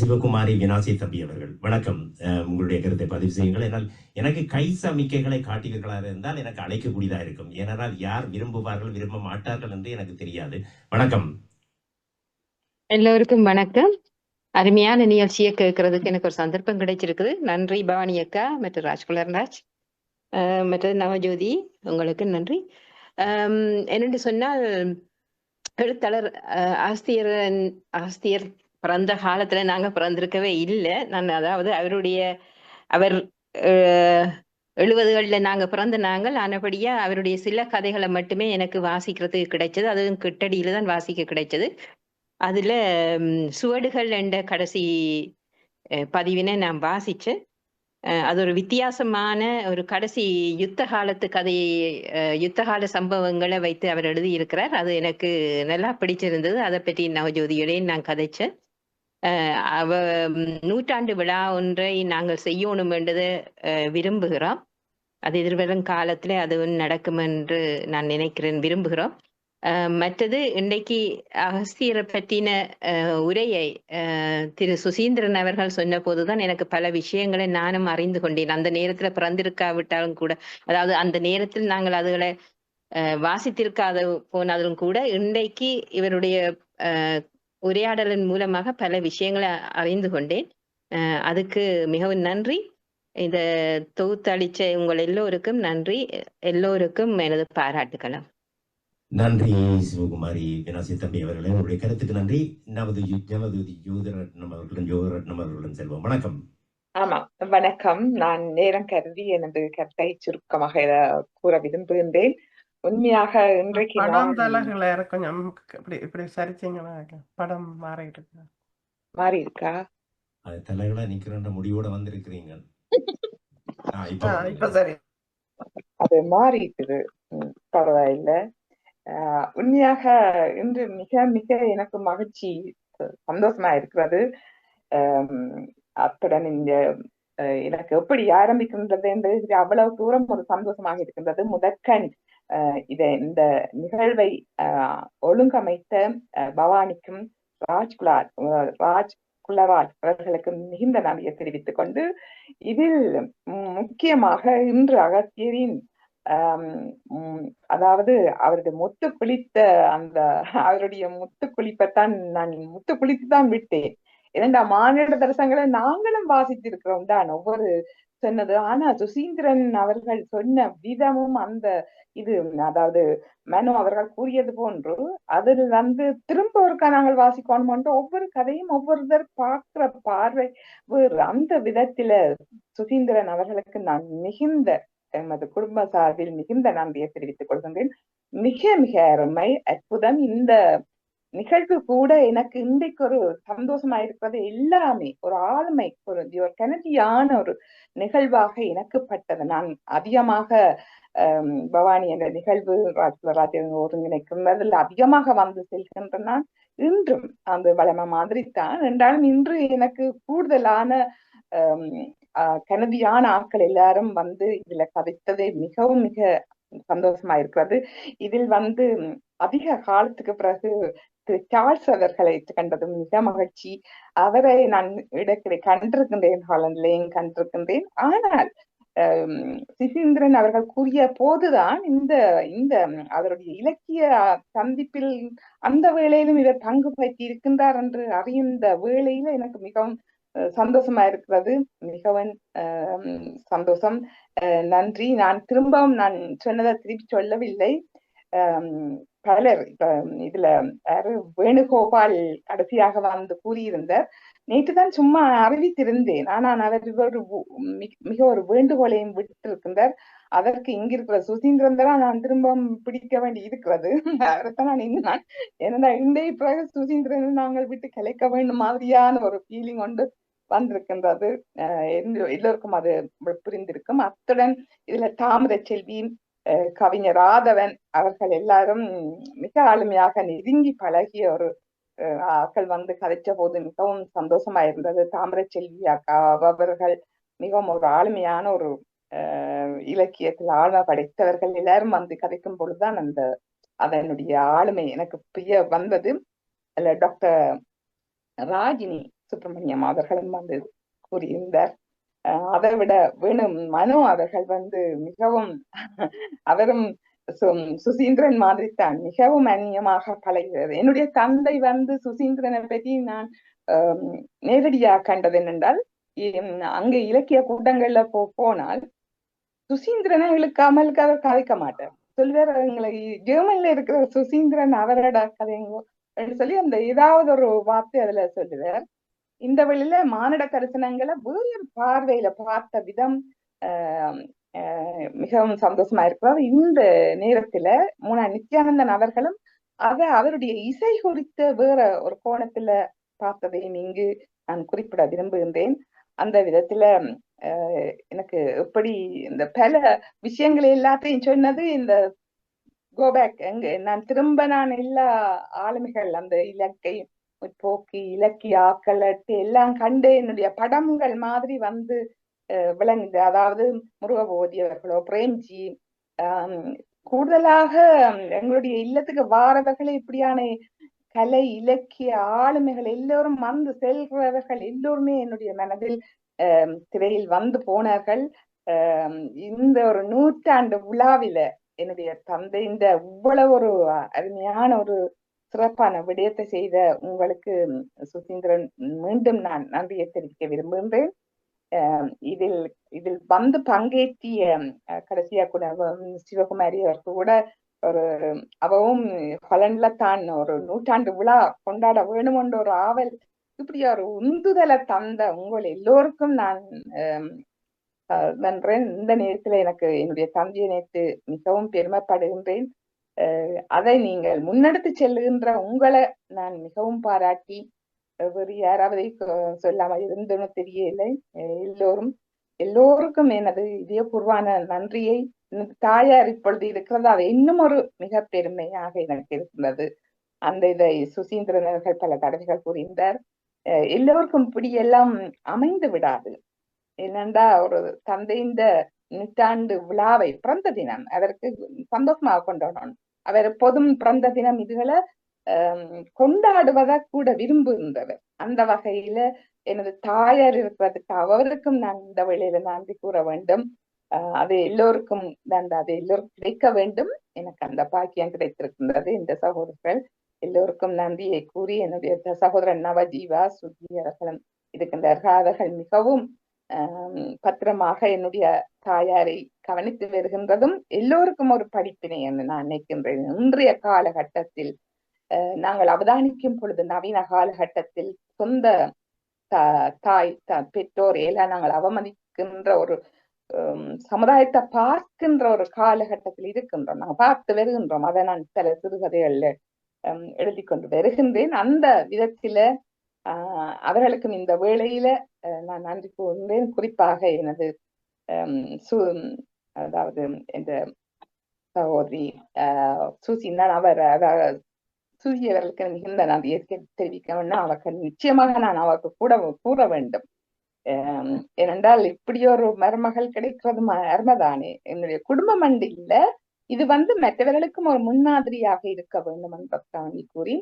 சிவகுமாரி வினாசி தம்பி அவர்கள் வணக்கம். உங்களுடைய கருத்தை பதிவு செய்யுங்கள். என்னால் எனக்கு கை சமிக்கைகளை காட்டுவீர்களாக இருந்தால் எனக்கு அழைக்கக்கூடியதா இருக்கும். ஏனென்றால் யார் விரும்புவார்கள் விரும்ப மாட்டார்கள் என்று எனக்கு தெரியாது. வணக்கம். எல்லோருக்கும் வணக்கம். அருமையான நிகழ்ச்சியை கேட்கறதுக்கு எனக்கு ஒரு சந்தர்ப்பம் கிடைச்சிருக்குது. நன்றி பவானி அக்கா மற்றும் ராஜ்குலர்ராஜ் மற்றது நவஜோதி, உங்களுக்கு நன்றி. என்னென்று சொன்னால், எழுத்தாளர் அகஸ்தியர் பிறந்த காலத்துல நாங்க பிறந்திருக்கவே இல்லை. நான் அதாவது அவர் 70களில் நாங்க பிறந்த நாங்கள் ஆனபடியா அவருடைய சில கதைகளை மட்டுமே எனக்கு வாசிக்கிறதுக்கு கிடைச்சது. அதுவும் கிட்டடியில தான் வாசிக்க கிடைச்சது. அதுல சுவடுகள் என்ற கடைசி பதிவினை நான் வாசிச்சேன். அது ஒரு வித்தியாசமான ஒரு கடைசி யுத்த காலத்து கதையை, யுத்த கால சம்பவங்களை வைத்து அவர் எழுதியிருக்கிறார். அது எனக்கு நல்லா பிடிச்சிருந்தது. அதை பற்றி நவஜோதியோடையும் நான் கதைச்சேன். நூற்றாண்டு விழா ஒன்றை நாங்கள் செய்யணும் என்றதை விரும்புகிறோம். அது எதிர்வரும் காலத்துல அது நடக்கும் என்று நான் விரும்புகிறோம். மற்றது இன்றைக்கு அகஸ்தியரை பற்றின உரையை திரு சுசீந்திரன் அவர்கள் சொன்ன போதுதான் எனக்கு பல விஷயங்களை நானும் அறிந்து கொண்டேன். அந்த நேரத்துல பிறந்திருக்காவிட்டாலும் கூட, அதாவது அந்த நேரத்தில் நாங்கள் அதுகளை வாசித்திருக்காத போனாலும் கூட இன்றைக்கு இவருடைய உரையாடலின் மூலமாக பல விஷயங்களை அறிந்து கொண்டேன். அதுக்கு மிகவும் நன்றி. இத தொகுத்தளிச்ச உங்கள் எல்லோருக்கும் நன்றி. எல்லோருக்கும் எனது பாராட்டுக்களும். நன்றி சிவகுமாரி வினாசி தம்பி அவர்களே, உங்களுடைய கருத்துக்கு நன்றி. நவஜோதி யோகரட்னம் அவர்களுடன் செல்வோம். வணக்கம். ஆமா, வணக்கம். நான் நேரம் கருதி எனது கருத்தை சுருக்கமாக கூற விரும்புகின்றேன். உண்மையாக இன்றைக்கு கொஞ்சம் இப்படி சரிச்சிங்கன்னா படம் மாறி இருக்கா? அது தலைகளா நிக்கிற முடிவோட வந்திருக்கிறீங்க. இப்ப சரி, அது மாறி இருக்குது, பரவாயில்லை. உண்மையாக இன்று மிக மிக எனக்கு மகிழ்ச்சி, சந்தோஷமா இருக்கிறது. அத்துடன் இந்த எனக்கு எப்படி ஆரம்பிக்கின்றது என்று அவ்வளவு தூரம் ஒரு சந்தோஷமாக இருக்கின்றது. முதற்கண் இந்த நிகழ்வை ஒழுங்கமைத்த பவானிக்கும் ராஜ்குலராஜ் அவர்களுக்கு மிகுந்த நன்றியை தெரிவித்துக் கொண்டு, இதில் முக்கியமாக இன்று அகஸ்தியரின் அதாவது அவருடைய முத்து குளித்த அவருடைய முத்து குளிப்பைத்தான் நான் முத்து குளித்துதான் விட்டேன். இரண்டாம் மாநில தரிசனங்களை நாங்களும் வாசித்திருக்கிறோம் தான் ஒவ்வொரு சொன்னது. ஆனா சுசீந்திரன் அவர்கள் சொன்ன விதமும் அதாவது மனு அவர்கள் கூறியது போன்று அதில் திரும்ப ஒருக்கா நாங்கள் வாசிக்கணும் என்று ஒவ்வொரு கதையும் ஒவ்வொருத்தர் பார்க்கிற பார்வை வேறு. அந்த விதத்தில சுசீந்திரன் அவர்களுக்கு நான் மிகுந்த எமது குடும்ப சார்பில் மிகுந்த நன்றியை தெரிவித்துக் கொள்கின்றேன். மிக மிக அருமை, அற்புதம். இந்த நிகழ்வு கூட எனக்கு இன்றைக்கு ஒரு சந்தோஷமா இருக்கிறது. எல்லாமே ஒரு ஆளுமை, ஒரு கனதியான ஒரு நிகழ்வாக எனக்கு பட்டது. நான் அதிகமாக பவானி என்ற நிகழ்வு ராஜ்குலராஜ் ஒருங்கிணைக்கும் அதில் அதிகமாக வந்து செல்கின்ற நான் இன்றும் அந்த வளமை மாதிரி தான் என்றாலும் இன்று எனக்கு கூடுதலான கனதியான ஆட்கள் எல்லாரும் வந்து இதுல கதைத்தது மிகவும் மிக சந்தோஷமா இருக்கிறது. இதில் வந்து அதிக காலத்துக்கு பிறகு திரு சார்ல்ஸ் அவர்களை கண்டது மிக மகிழ்ச்சி. அவரை நான் இடக்கிടെ கண்டிருக்கின்றேன், ஹாலண்ட்லேயும் கண்டிருக்கின்றேன். ஆனால் சுசீந்திரன் அவர்கள் கூறிய போதுதான் இந்த இந்த அவருடைய இலக்கிய சந்திப்பில் அந்த வேளையிலும் இவர் பங்கு பற்றி இருக்கின்றார் என்று அறிந்த வேளையில எனக்கு மிகவும் சந்தோஷமா இருக்கிறது. மிகவும் சந்தோஷம். நன்றி. நான் திரும்பவும் நான் சொன்னதை திருப்பி சொல்லவில்லை. பலர் இப்ப இதுல வேணுகோபால் கடைசியாக வந்து கூறியிருந்தார். நேற்றுதான் சும்மா அறிவித்திருந்தேன். ஆனால் அவர் ஒரு மிக ஒரு வேண்டுகோளையும் விட்டிருக்கின்றார். அதற்கு இங்கிருக்கிற சுசீந்திரன் தான் நான் திரும்பவும் பிடிக்க வேண்டி இருக்கிறது. அவரைத்தான் நான் இன்னும் ஏன்னா இன்றைய பிறகு சுசீந்திரன் நாங்கள் விட்டு கலைக்க வேண்டும் மாதிரியான ஒரு ஃபீலிங் ஒன்று வந்திருக்கின்றது. எல்லோருக்கும் அது புரிந்திருக்கும். அத்துடன் இதுல தாமரை செல்வி, கவிஞர் ராதவன் அவர்கள் எல்லாரும் மிக ஆளுமையாக நெருங்கி பழகிய ஒரு ஆக்கள் வந்து கதைச்ச போது மிகவும் சந்தோஷமா இருந்தது. தாமரை செல்வி அக்கா அவர்கள் மிகவும் ஒரு ஆளுமையான ஒரு இலக்கியத்தில் ஆழ்மை படைத்தவர்கள் எல்லாரும் வந்து கதைக்கும் பொழுதுதான் அதனுடைய ஆளுமை எனக்கு பிரிய வந்தது. அதுல டாக்டர் ராஜினி சுப்பிரமணியம் அவர்களும் வந்து கூறியிருந்தார். அதை விட வேணும் மனோ அவர்கள் வந்து மிகவும் அவரும் சுசீந்திரன் மாதிரி தான் மிகவும் அந்நியமாக பழகிறது. என்னுடைய தந்தை வந்து சுசீந்திரனை பற்றி நான் நேரடியாக கண்டது என்னென்றால், அங்க இலக்கிய கூட்டங்கள்ல போனால் சுசீந்திரனை இழுக்காமலுக்கு அவர் கதைக்க மாட்டார். சொல்வார், எங்களை ஜெர்மன்ல இருக்கிற சுசீந்திரன் அவரோட கதைங்கோ சொல்லி அந்த ஏதாவது ஒரு வார்த்தை அதுல சொல்லுவார். இந்த வழியில மானிட தரிசனங்களை வேறு பார்வையில பார்த்த விதம் மிகவும் சந்தோஷமா இருக்கிறார். இந்த நேரத்துல நித்யானந்தன் அவர்களும் அவருடைய இசை குறித்த வேற ஒரு கோணத்துல பார்த்ததையும் இங்கு நான் குறிப்பிட விரும்புகின்றேன். அந்த விதத்துல எனக்கு எப்படி இந்த பல விஷயங்களை எல்லாத்தையும் சொன்னது இந்த கோபேக் நான் திரும்ப எல்லா ஆளுமைகள் அந்த இலக்கை போக்கி இலக்கிய ஆக்கள் எல்லாம் கண்டு என்னுடைய படங்கள் மாதிரி வந்து விளங்குது. அதாவது முருகபோதி அவர்களோ பிரேம்ஜி கூடுதலாக எங்களுடைய இல்லத்துக்கு வாரவர்கள் இப்படியான கலை இலக்கிய ஆளுமைகள் எல்லோரும் வந்து செல்கிறவர்கள் எல்லோருமே என்னுடைய மனதில் திரையில் வந்து போனார்கள். இந்த ஒரு 100 ஆண்டு விழாவில என்னுடைய தந்தை இந்த இவ்வளவு ஒரு அருமையான ஒரு சிறப்பான விடயத்தை செய்த உங்களுக்கு சுசீந்திரன் மீண்டும் நான் நன்றியை தெரிவிக்க விரும்புகின்றேன். இதில் வந்து பங்கேற்றிய கடைசியா கூட சிவகுமாரி அவருக்கு கூட ஒரு அவவும் ஹாலண்ட்ல தான் ஒரு 100 ஆண்டு விழா கொண்டாட வேணும் என்ற ஒரு ஆவல் இப்படி ஒரு உந்துதலை தந்த உங்கள் எல்லோருக்கும் நான் நன்றேன். இந்த நேரத்துல எனக்கு என்னுடைய தந்தையை நேற்று மிகவும் பெருமைப்படுகின்றேன். அதை நீங்கள் முன்னெடுத்து செல்லுகின்ற உங்களை நான் மிகவும் பாராட்டி வேறு யாராவது சொல்லாமல் இருந்தோன்னு தெரியவில்லை. எல்லோருக்கும் எனது இதயபூர்வான நன்றியை தாயார் இப்பொழுது இருக்கிறது அது இன்னும் ஒரு மிக பெருமையாக எனக்கு இருக்கின்றது. அந்த இதை சுசீந்திரன் அவர்கள் பல தடவைகள் கூறினார். எல்லோருக்கும் இப்படி எல்லாம் அமைந்து விடாது. என்னண்டா ஒரு தந்தையின் 100 ஆண்டு விழாவை பிறந்த தினம் அவருக்கு சந்தோஷமாக கொண்டாடணும். அவர் எப்போதும் பிறந்த தினம் இதுகளை கொண்டாடுவதா கூட விரும்புகின்றவர். அந்த வகையில எனது தாயார் இருக்கிறதுக்கு அவருக்கும் நான் இந்த வேளையில நன்றி கூற வேண்டும். அது எல்லோருக்கும் அது எல்லோருக்கும் கிடைக்க வேண்டும். எனக்கு அந்த பாக்கியம் கிடைத்திருக்கின்றது. இந்த சகோதரர்கள் எல்லோருக்கும் நன்றியை கூறி என்னுடைய சகோதரன் நவஜீவா சுஜி அவர்களும் இருக்கின்றார்கள். அவர்கள் மிகவும் பத்திரமாக என்னுடைய தாயாரை கவனித்து வருகின்றதும் எல்லோருக்கும் ஒரு படிப்பினை என்று நான் நினைக்கின்றேன். இன்றைய காலகட்டத்தில் நாங்கள் அவதானிக்கும் பொழுது நவீன காலகட்டத்தில் சொந்த தாய் பெற்றோர் எல்லாம் நாங்கள் அவமதிக்கின்ற ஒரு சமுதாயத்தை பார்க்கின்ற ஒரு காலகட்டத்தில் இருக்கின்றோம். நாங்கள் பார்த்து வருகின்றோம். அதை நான் சில சிறுகதைகள்ல எழுதி கொண்டு வருகின்றேன். அந்த விதத்தில அவர்களுக்கும் இந்த வேளையில நான் நன்றி கூறுகின்றேன். குறிப்பாக எனது அதாவது இந்த சகோதரி சூசின் அவர் சுஜி அவர்களுக்கு மிகுந்த நன்றியை தெரிவிக்க வேண்டும். அவர்கள் நிச்சயமாக நான் அவருக்கு கூற வேண்டும். ஏனென்றால் இப்படி ஒரு மருமகள் கிடைக்கிறது அருமைதானே. என்னுடைய குடும்பம் அண்டு இல்ல, இது மற்றவர்களுக்கும் ஒரு முன்மாதிரியாக இருக்க வேண்டும் என்று கூறி,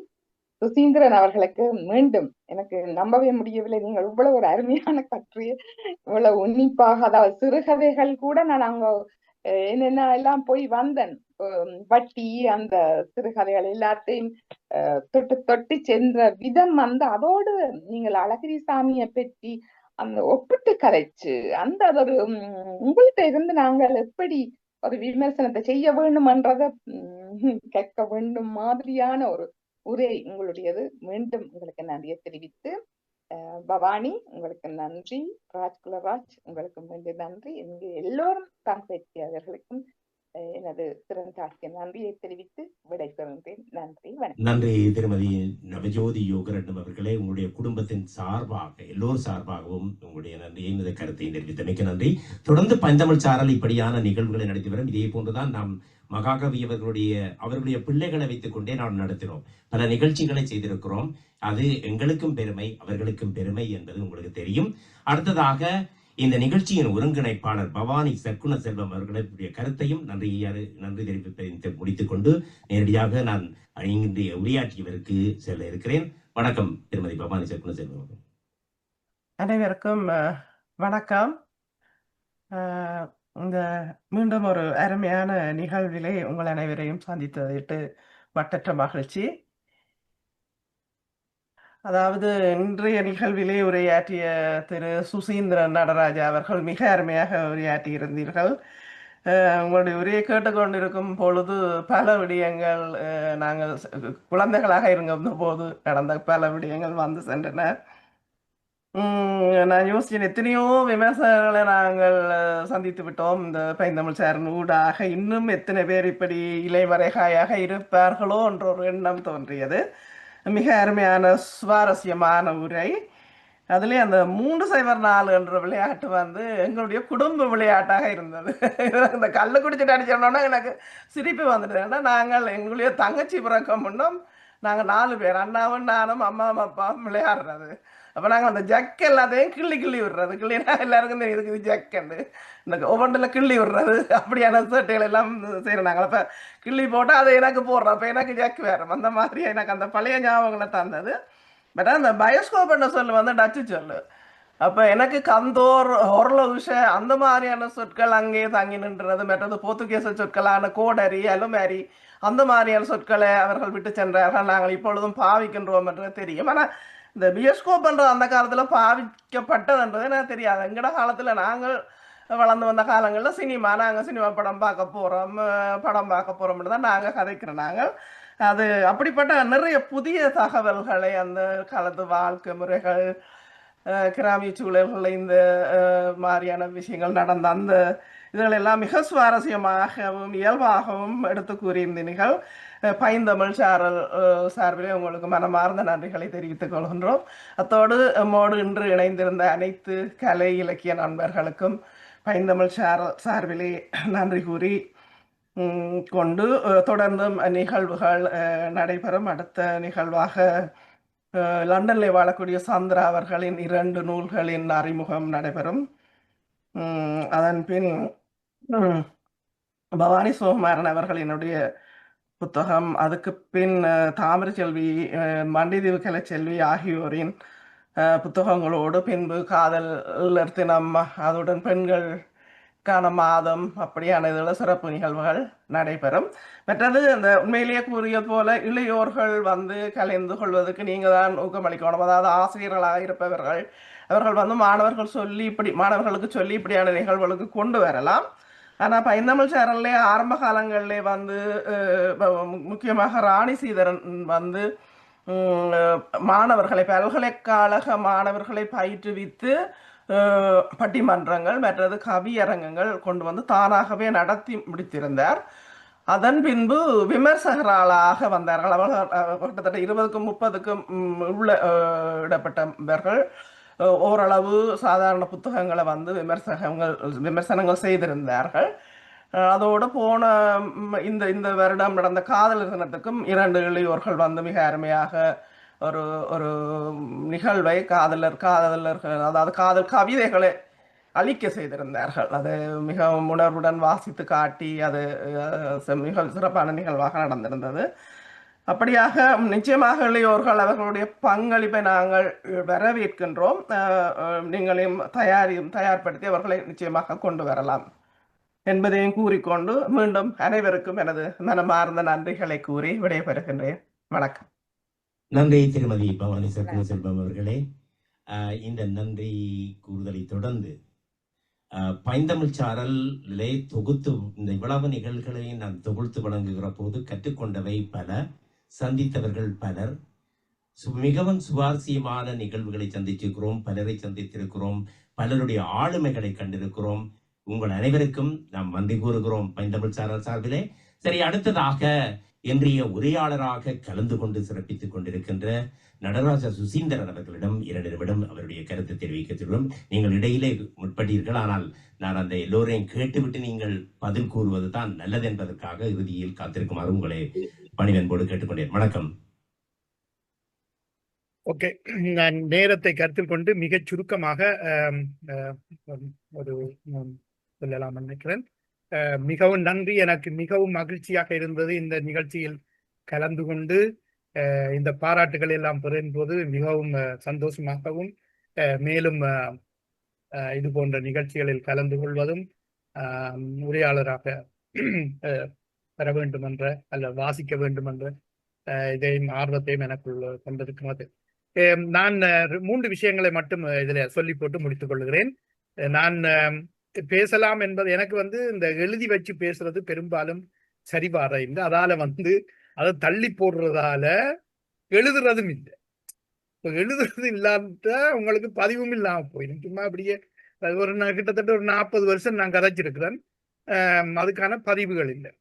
சுசீந்திரன் அவர்களுக்கு மீண்டும் எனக்கு நம்பவே முடியவில்லை. நீங்கள் இவ்வளவு ஒரு அருமையான கட்டுரை, இவ்வளவு உன்னிப்பாக, அதாவது சிறுகதைகள் கூட நான் அங்க என்னென்ன எல்லாம் போய் வந்தேன். வட்டி அந்த சிறுகதைகள் எல்லாத்தையும் தொட்டு சென்ற விதம் அதோடு நீங்கள் அழகிரி சாமியை பற்றி அந்த ஒப்பிட்டு கலைச்சு அது ஒரு உங்கள்கிட்ட இருந்து நாங்கள் எப்படி ஒரு விமர்சனத்தை செய்ய வேண்டும் என்றதை கேட்க வேண்டும் மாதிரியான ஒரு உரை உங்களுடையது. மீண்டும் உங்களுக்கு நன்றியை தெரிவித்து, பவானி உங்களுக்கு நன்றி, ராஜ்குலராஜ் உங்களுக்கு மீண்டும் நன்றி, இங்கு எல்லோரும் பங்கேற்றவர்களுக்கும் எனது திறந்தாக்கிய நன்றியை தெரிவித்து விடைபெறுகின்றேன். நன்றி, வணக்கம். நன்றி திருமதி நவஜோதி யோகரட்னம் அவர்களே. உங்களுடைய குடும்பத்தின் சார்பாக, எல்லோரும் சார்பாகவும் உங்களுடைய நன்றியையும் இந்த கருத்தையும் தெரிவித்தமைக்கு நன்றி. தொடர்ந்து பைந்தமிழ் சாரல் இப்படியான நிகழ்வுகளை நடத்தி வரும். இதே போன்றுதான் நாம் மகாகவி அவர்களுடைய பிள்ளைகளை வைத்துக் கொண்டே நாம் நடத்தினோம். பல நிகழ்ச்சிகளை செய்திருக்கிறோம். அது எங்களுக்கும் பெருமை, அவர்களுக்கும் பெருமை என்பது உங்களுக்கு தெரியும். அடுத்ததாக இந்த நிகழ்ச்சியின் ஒருங்கிணைப்பாளர் பவானி சற்குண செல்வம் அவர்களுடைய கருத்தையும் நன்றி தெரிவித்து முடித்துக் கொண்டு நேரடியாக நான் இன்றைய உரையாற்றியவருக்கு செல்ல இருக்கிறேன். வணக்கம் திருமதி பவானி சற்குண செல்வம். அனைவருக்கும் வணக்கம். இந்த மீண்டும் ஒரு அருமையான நிகழ்விலே உங்கள் அனைவரையும் சந்தித்ததிட்டு மட்டற்ற மகிழ்ச்சி. அதாவது இன்றைய நிகழ்விலே உரையாற்றிய திரு சுசீந்திரன் நடராஜா அவர்கள் மிக அருமையாக உரையாற்றி இருந்தீர்கள். உங்களுடைய உரையை கேட்டுக்கொண்டிருக்கும் பொழுது பல விடயங்கள் நாங்கள் குழந்தைகளாக இருந்த போது நடந்த பல விடயங்கள் சென்றன. நான் யோசிச்சேன், எத்தனையோ விமர்சனங்களை நாங்கள் சந்தித்து விட்டோம் இந்த பைந்தமிழ் சாரன் ஊடாக. இன்னும் எத்தனை பேர் இப்படி இலைவரைகாயாக இருப்பார்களோ என்ற ஒரு எண்ணம் தோன்றியது. மிக அருமையான சுவாரஸ்யமான உரை. அதுலேயே அந்த 3-0-4 என்ற விளையாட்டு எங்களுடைய குடும்ப விளையாட்டாக இருந்தது. இந்த கல்லை குடிச்சிட்டு அடிச்சோம்னா எனக்கு சிரிப்பு வந்துட்டு. ஏன்னா நாங்கள் எங்களுடைய தங்கச்சி பிறக்கம் முன்னும் நாங்கள் 4 பேர், அண்ணாவும் நானும் அம்மாவும் அப்பாவும் விளையாடுறது. அப்போ நாங்கள் அந்த ஜக் எல்லாத்தையும் கிள்ளி விடுறது. கிள்ளினா எல்லாருக்கும் தெரியுது இது ஜக்குண்டு. இந்த ஒவ்வொன்றில் கிள்ளி விடுறது, அப்படியான சட்டைகள் எல்லாம் செய்கிறோம் நாங்கள். அப்போ கிள்ளி போட்டால் அதை எனக்கு போடுறோம். அப்போ எனக்கு ஜக் வேறு அந்த மாதிரி எனக்கு அந்த பழைய ஞாபகங்களை தந்தது. பட் அந்த பயோஸ்கோப்ன்ற சொல்லு டச்சு சொல்லு. அப்போ எனக்கு கந்தோர், ஹொர்லவுஷ அந்த மாதிரியான சொற்கள் அங்கே தங்கி நின்றது. மற்றது போர்த்துகீச சொற்களான கோடரி, அலுமாரி அந்த மாதிரியான சொற்களை அவர்கள் விட்டு சென்றார்கள். நாங்கள் இப்பொழுதும் பாவிக்கின்றோம் என்றது தெரியும். ஆனால் இந்த பியோஸ்கோப் என்ற அந்த காலத்தில் பாவிக்கப்பட்டதுன்றது எனக்கு தெரியாது. எங்கட காலத்தில் நாங்கள் வளர்ந்து வந்த காலங்களில் நாங்கள் சினிமா படம் பார்க்க போகிறோம்னு தான் நாங்கள் கதைக்கிறோம். நாங்கள் அது அப்படிப்பட்ட நிறைய புதிய தகவல்களை அந்த காலத்து வாழ்க்கை முறைகள், கிராமிய சூழல்களில் இந்த மாதிரியான விஷயங்கள் நடந்த அந்த இதுகளெல்லாம் மிக சுவாரஸ்யமாகவும் இயல்பாகவும் எடுத்து கூறியிருந்தீர்கள். பைந்தமிழ் சார்பிலே உங்களுக்கு மனமார்ந்த நன்றிகளை தெரிவித்துக் கொள்கின்றோம். அத்தோடு நம்மோடு இன்று இணைந்திருந்த அனைத்து கலை இலக்கிய நண்பர்களுக்கும் பைந்தமிழ் சார்பிலே நன்றி கூறி கொண்டு தொடர்ந்தும் நிகழ்வுகள் நடைபெறும். அடுத்த நிகழ்வாக லண்டனில் வாழக்கூடிய சந்திரா அவர்களின் 2 நூல்களின் அறிமுகம் நடைபெறும். அதன் பின் பவானி சுகுமாரன் அவர்களினுடைய புத்தகம், அதுக்கு பின் தாமிரச்செல்வி, மண்டிதீவு கலைச்செல்வி ஆகியோரின் புத்தகங்களோடு பின்பு காதல் தினம், அதுடன் பெண்களுக்கான மாதம், அப்படியான இதில் சிறப்பு நிகழ்வுகள் நடைபெறும். மற்றது இந்த உண்மையிலேயே கூறியது போல இளையோர்கள் கலந்து கொள்வதற்கு நீங்கள் தான் ஊக்கமளிக்கணும். அதாவது ஆசிரியர்களாக இருப்பவர்கள் அவர்கள் மாணவர்களுக்கு சொல்லி இப்படியான நிகழ்வுகளுக்கு கொண்டு வரலாம். ஆனால் பைந்தமிழ் சேனல்லே ஆரம்ப காலங்களிலே முக்கியமாக ராணி சீதரன் மாணவர்களை, பல்கலைக்கழக மாணவர்களை பயிற்றுவித்து பட்டிமன்றங்கள் மற்றது கவியரங்கங்கள் கொண்டு தானாகவே நடத்தி முடித்திருந்தார். அதன் பின்பு விமர்சகர்களாக வந்தார்கள். அவர்கள் கிட்டத்தட்ட 20க்கும் 30க்கும் இடப்பட்டவர்கள் ஓரளவு சாதாரண புத்தகங்களை விமர்சனங்கள் செய்திருந்தார்கள். அதோடு போன இந்த இந்த வருடம் நடந்த காதலர் தினத்துக்கும் 2 இளையோர்கள் வந்து மிக அருமையாக ஒரு ஒரு நிகழ்வை காதலர்கள் அதாவது காதல் கவிதைகளை அளிக்க செய்திருந்தார்கள். அது மிகவும் உணர்வுடன் வாசித்து காட்டி அது மிக சிறப்பான நிகழ்வாக நடந்திருந்தது. அப்படியாக நிச்சயமாக இளையோர்கள் அவர்களுடைய பங்களிப்பை நாங்கள் வரவேற்கின்றோம். நீங்களையும் தயார்படுத்தி அவர்களை நிச்சயமாக கொண்டு வரலாம் என்பதையும் கூறிக்கொண்டு மீண்டும் அனைவருக்கும் எனது மனமார்ந்த நன்றிகளை கூறி விடைபெறுகின்றேன். வணக்கம். நன்றி திருமதி பவானி சத்யசெல்வம் அவர்களே. இந்த நன்றி கூறுதலை தொடர்ந்து பைந்தமிழ் சாரலே தொகுத்து இந்த இவ்வளவு நிகழ்வுகளை நான் தொகுத்து வழங்குகிற போது கற்றுக்கொண்டவை பல, சந்தித்தவர்கள் பலர், மிகவும் சுவாரஸ்யமான நிகழ்வுகளை சந்திச்சிருக்கிறோம், பலரை சந்தித்திருக்கிறோம், பலருடைய ஆளுமைகளை கண்டிருக்கிறோம். உங்கள் அனைவருக்கும் நாம் நன்றி கூறுகிறோம் பைந்தமிழ் சாரல் சார்பிலே. சரி, அடுத்ததாக இன்றைய உரையாளராக கலந்து கொண்டு சிறப்பித்துக் கொண்டிருக்கின்ற நடராஜா சுசீந்திரன் அவர்களிடம் 2 நிமிடம் அவருடைய கருத்தை தெரிவிக்கிறோம். நீங்கள் இடையிலே முற்பட்டீர்கள், ஆனால் நான் அந்த எல்லோரையும் கேட்டுவிட்டு நீங்கள் பதில் கூறுவது தான் நல்லது என்பதற்காக இறுதியில் காத்திருக்குமாறு உங்களை பணிவன்போடு கேட்டுக்கொண்டேன். வணக்கம். ஓகே, நான் நேரத்தை கருத்தில் கொண்டு மிகச் சுருக்கமாக ஒரு சொல்லலாம் நினைக்கிறேன். மிகவும் நன்றி. எனக்கு மிகவும் மகிழ்ச்சியாக இருந்தது இந்த நிகழ்ச்சியில் கலந்து கொண்டு இந்த பாராட்டுகள் எல்லாம் பெறும் போது மிகவும் சந்தோஷமாகவும், மேலும் இது போன்ற நிகழ்ச்சிகளில் கலந்து கொள்வதும் உரையாளராக பெற வேண்டும் என்ற அல்ல வாசிக்க வேண்டும் என்ற இதையும் ஆர்வத்தையும் எனக்குள் கொண்டிருக்கிறது. நான் 3 விஷயங்களை மட்டும் இதில் சொல்லி போட்டு முடித்துக் கொள்கிறேன். நான் பேசலாம் என்பது எனக்கு இந்த எழுதி வச்சு பேசுறது பெரும்பாலும் சரிபார இல்லை. அதால அதை தள்ளி போடுறதால எழுதுறதும் இல்லை. எழுதுறது இல்லாத உங்களுக்கு பதிவும் இல்லாம போயிடும். சும்மா அப்படியே கிட்டத்தட்ட ஒரு 40 வருஷம் நான் கதைச்சிருக்கிறேன், அதுக்கான பதிவுகள் இல்லை.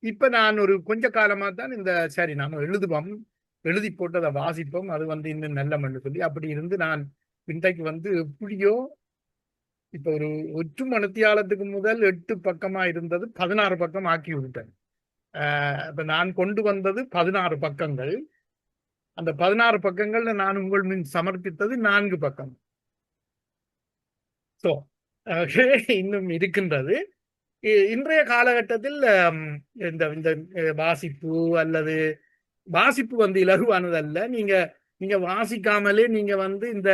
இப்ப நான் ஒரு கொஞ்ச காலமா தான் சரி நாம எழுதுவோம், எழுதி போட்டு அதை வாசிப்போம், அது இன்னும் நல்ல சொல்லி அப்படி இருந்து நான் இன்றைக்கு எப்படியோ இப்ப ஒரு ஒற்று மணித்தியாலத்துக்கு முதல் 8 பக்கமா இருந்தது 16 பக்கம் ஆக்கி விட்டேன். இப்ப நான் கொண்டு வந்தது 16 பக்கங்கள். அந்த 16 பக்கங்கள்ல நான் உங்கள் முன் சமர்ப்பித்தது 4 பக்கம். சோ இன்னும் இருக்கின்றது. இன்றைய காலகட்டத்தில் இந்த வாசிப்பு அல்லது வாசிப்பு இலகுவானது அல்ல. நீங்க வாசிக்காமலே நீங்க இந்த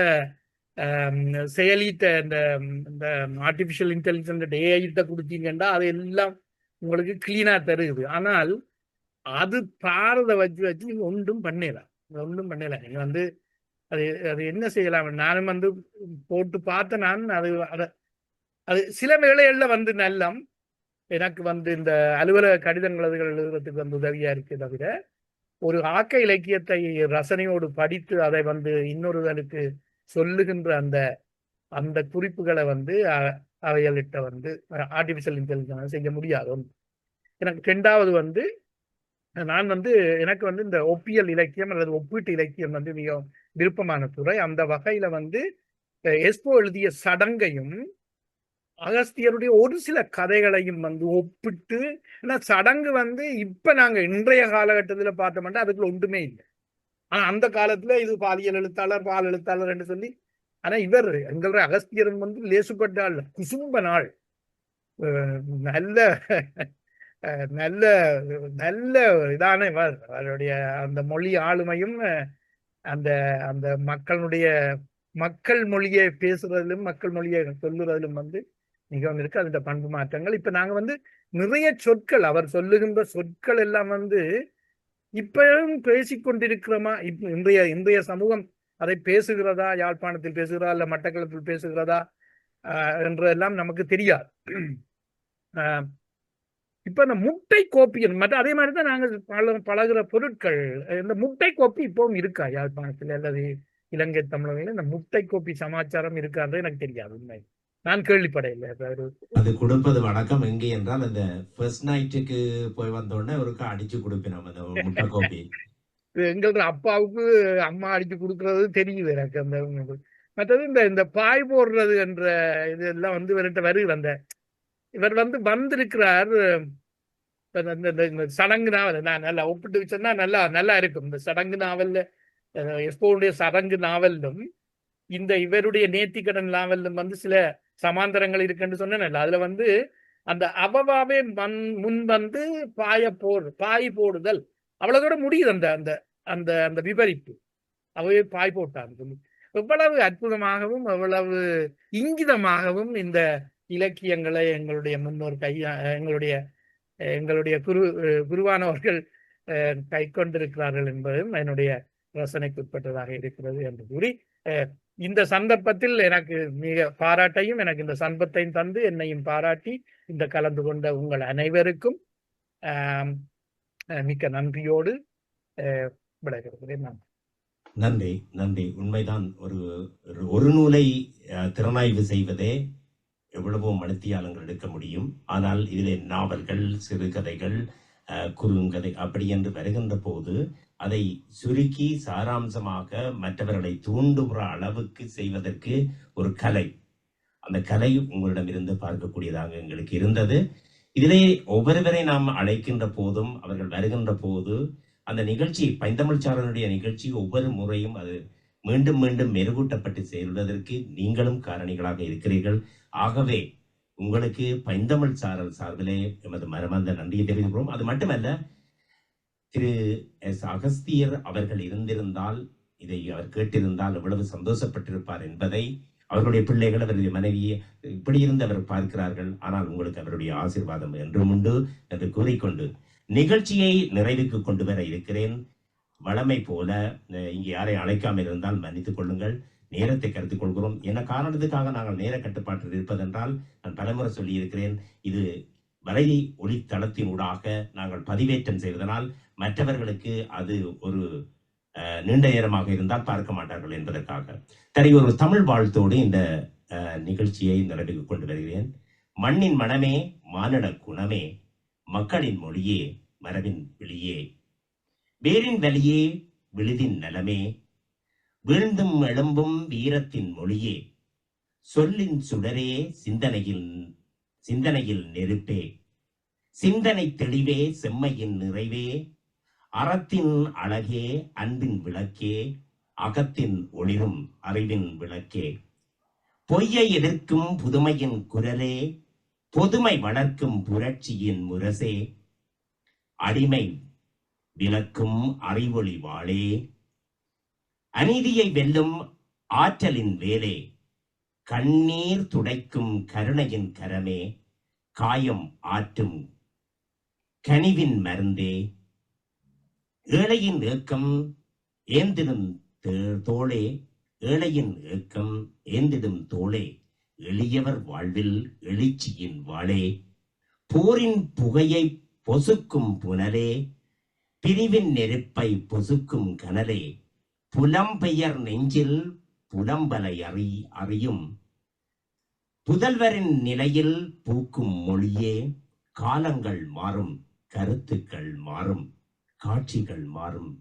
செயலிட்ட இந்த ஆர்டிபிஷியல் இன்டெலிஜென்ஸ் ஏஐட்ட கொடுத்தீங்கன்னா அது எல்லாம் உங்களுக்கு கிளீனா தருது. ஆனால் அது பாரத வச்சு நீங்க ஒன்றும் பண்ணலாம். நீங்க அது அது என்ன செய்யலாம்? நானும் போட்டு பார்த்த நான் அது சில வேளைகள்ல நல்லம் எனக்கு இந்த அலுவலக கடிதங்கள் எழுதுறதுக்கு உதவியா இருக்கு. தவிர ஒரு ஆக்க இலக்கியத்தை ரசனையோடு படித்து அதை இன்னொருவருக்கு சொல்லுகின்ற அந்த குறிப்புகளை அவைகளிட்ட ஆர்டிபிஷியல் இன்டெலிஜென்ஸ் செய்ய முடியாது. எனக்கு 2வது நான் எனக்கு இந்த ஒப்பியல் இலக்கியம் அல்லது ஒப்பீட்டு இலக்கியம் மிகவும் விருப்பமான துறை. அந்த வகையில எஸ்போ எழுதிய சடங்கையும் அகஸ்தியருடைய ஒரு சில கதைகளையும் ஒப்பிட்டு, ஏன்னா சடங்கு இப்ப நாங்க இன்றைய காலகட்டத்தில் பார்த்தோம்னா அதுக்குள்ள ஒன்றுமே இல்லை. ஆனா அந்த காலத்துல இது பாலியல் எழுத்தாளர், பால் எழுத்தாளர் என்று சொல்லி, ஆனா இவர் எங்களுடைய அகஸ்தியர் லேசுப்பட்ட ஆள், குசும்ப நாள், நல்ல நல்ல நல்ல இதான அவருடைய அந்த மொழி ஆளுமையும் அந்த அந்த மக்கள் மொழியை பேசுறதிலும் மக்கள் மொழியை சொல்லுறதிலும் மிகவும் இருக்கு. அந்த பண்பு மாற்றங்கள் இப்ப நாங்க நிறைய சொற்கள் அவர் சொல்லுகின்ற சொற்கள் எல்லாம் இப்பவும் பேசிக்கொண்டிருக்கிறோமா? இன்றைய சமூகம் அதை பேசுகிறதா? யாழ்ப்பாணத்தில் பேசுகிறதா இல்ல மட்டக்களப்பில் பேசுகிறதா என்றெல்லாம் நமக்கு தெரியாது. இப்ப இந்த முட்டை கோப்பி அதே மாதிரிதான் நாங்க பழகுற பொருட்கள். இந்த முட்டை கோப்பி இப்பவும் இருக்கா யாழ்ப்பாணத்தில் அல்லது இலங்கை தமிழகத்தில்? இந்த முட்டை கோப்பி சமாச்சாரம் இருக்காது எனக்கு தெரியாது. உண்மை நான் கேள்விப்படையில. அது கொடுப்பது வழக்கம் எங்கே என்றால் அந்த ஃபர்ஸ்ட் நைட்டுக்கு போய் வந்தோடனே ஒருக்கா அடிச்சு கொடுப்பேன் அந்த முட்டை கோப்பி. எங்களோட அப்பாவுக்கு அம்மா அடிச்சு கொடுக்கறது தெரியுது எனக்கு. அந்த மற்றது இந்த பாய் போடுறது என்ற இதெல்லாம் வருகிற அந்த இவர் வந்திருக்கிறார். இந்த சடங்கு நாவல் நான் நல்லா ஒப்பிட்டு வச்சேன்னா நல்லா இருக்கும். இந்த சடங்கு நாவல்ல எஸ்போவுடைய சடங்கு நாவலும் இந்த இவருடைய நேர்த்திக்கடன் நாவலும் சில சமாந்தரங்கள் இருக்குன்னு சொன்னேன். அதுல அந்த அபவாவே முன் பாய் போடுதல் அவ்வளவுதோட முடியுது. அந்த அந்த அந்த அந்த விபரிப்பு அவையே பாய் போட்டாங்க. எவ்வளவு அற்புதமாகவும் எவ்வளவு இங்கிதமாகவும் இந்த இலக்கியங்களை எங்களுடைய முன்னோர் எங்களுடைய குருவானவர்கள் கை கொண்டிருக்கிறார்கள் என்பதும் என்னுடைய ரசனைக்குட்பட்டதாக இருக்கிறது என்று கூறி, இந்த சந்தர்ப்பத்தில் எனக்கு மிக பாராட்டையும் எனக்கு இந்த சந்தர்ப்பத்தையும் தந்து என்னையும் பாராட்டி இந்த கலந்து கொண்ட உங்கள் அனைவருக்கும் மிக்க நன்றியோடு விடைபெறுகிறேன். நன்றி. நன்றி. உண்மைதான். ஒரு நூலை திறனாய்வு செய்வதே எவ்வளவோ மணித்தியாலங்கள் எடுக்க முடியும். ஆனால் இதிலே நாவல்கள், சிறுகதைகள், குறுங்கதை அப்படி என்று வருகின்ற போது அதை சுருக்கி சாராம்சமாக மற்றவர்களை தூண்டுகிற அளவுக்கு செய்வதற்கு ஒரு கலை, அந்த கலை உங்களிடமிருந்து பார்க்கக்கூடியதாக எங்களுக்கு இருந்தது. இதிலே ஒவ்வொருவரை நாம் அழைக்கின்ற போதும் அவர்கள் வருகின்ற போது அந்த நிகழ்ச்சி, பைந்தமிழ்ச்சாரனுடைய நிகழ்ச்சி ஒவ்வொரு முறையும் அது மீண்டும் மீண்டும் மெருகூட்டப்பட்டு செல்வதற்கு நீங்களும் காரணிகளாக இருக்கிறீர்கள். ஆகவே உங்களுக்கு பைந்தமிழ் சாரல் சார்பிலே எமது மனமார்ந்த நன்றியை தெரிவிக்கிறோம். அது மட்டுமல்ல, திரு எஸ் அகஸ்தியர் அவர்கள் இருந்திருந்தால், இதை அவர் கேட்டிருந்தால் எவ்வளவு சந்தோஷப்பட்டிருப்பார் என்பதை அவர்களுடைய பிள்ளைகள், அவருடைய மனைவியை இப்படி இருந்து அவர் பார்க்கிறார்கள். ஆனால் உங்களுக்கு அவருடைய ஆசீர்வாதம் என்றும் உண்டு என்று கூறிக்கொண்டு நிகழ்ச்சியை நிறைவுக்கு கொண்டு வர இருக்கிறேன். வளமை போல இங்கே யாரை அழைக்காமல் இருந்தால் மன்னித்துக் கொள்ளுங்கள். நேரத்தை கருத்துக் கொள்கிறோம். என்ன காரணத்துக்காக நாங்கள் நேர கட்டுப்பாட்டில் இருப்பதென்றால், நான் பலமுறை சொல்லியிருக்கிறேன், இது வலை ஒளித்தளத்தினூடாக நாங்கள் பதிவேற்றம் செய்வதனால் மற்றவர்களுக்கு அது ஒரு நீண்ட நேரமாக இருந்தால் பார்க்க மாட்டார்கள் என்பதற்காக. ஒரு தமிழ் வாழ்த்தோடு இந்த நிகழ்ச்சியை நிறைவுக்கு கொண்டு வருகிறேன். மண்ணின் மனமே, மானிட குணமே, மக்களின் மொழியே, மரபின் விழியே, வேரின் வலியே, விழுதின் நலமே, வீழ்ந்தும் எழும்பும் வீரத்தின் மொழியே, சொல்லின் சுடரே, சிந்தனையில் நெருப்பே, சிந்தனை தெளிவே, செம்மையின் நிறைவே, அறத்தின் அழகே, அன்பின் விளக்கே, அகத்தின் ஒளிரும் அறிவின் விளக்கே, பொய்யை எதிர்க்கும் புதுமையின் குரலே, பொதுமை வளர்க்கும் புரட்சியின் முரசே, அடிமை விளக்கும் அறிவொளி வாளே, அநீதியை வெல்லும் ஆற்றலின் வேலே, கண்ணீர் துடைக்கும் கருணையின் கரமே, காயம் ஆற்றும் கனிவின் மருந்தே, ஏழையின் ஏக்கம் ஏந்திடும் தோளே, ஏழையின் ஏக்கம் ஏந்திடும் தோளே, எளியவர் வாழ்வில் எழுச்சியின் வாளே, போரின் புகையை பொசுக்கும் புனலே, பிரிவின் நெருப்பை பொசுக்கும் கனலே, புலம்பெயர் நெஞ்சில் புலம்பலை அறியும் புதல்வரின் நிலையில் பூக்கும் மொழியே, காலங்கள் மாறும், கருத்துக்கள் மாறும், காட்சிகள் மாறும்,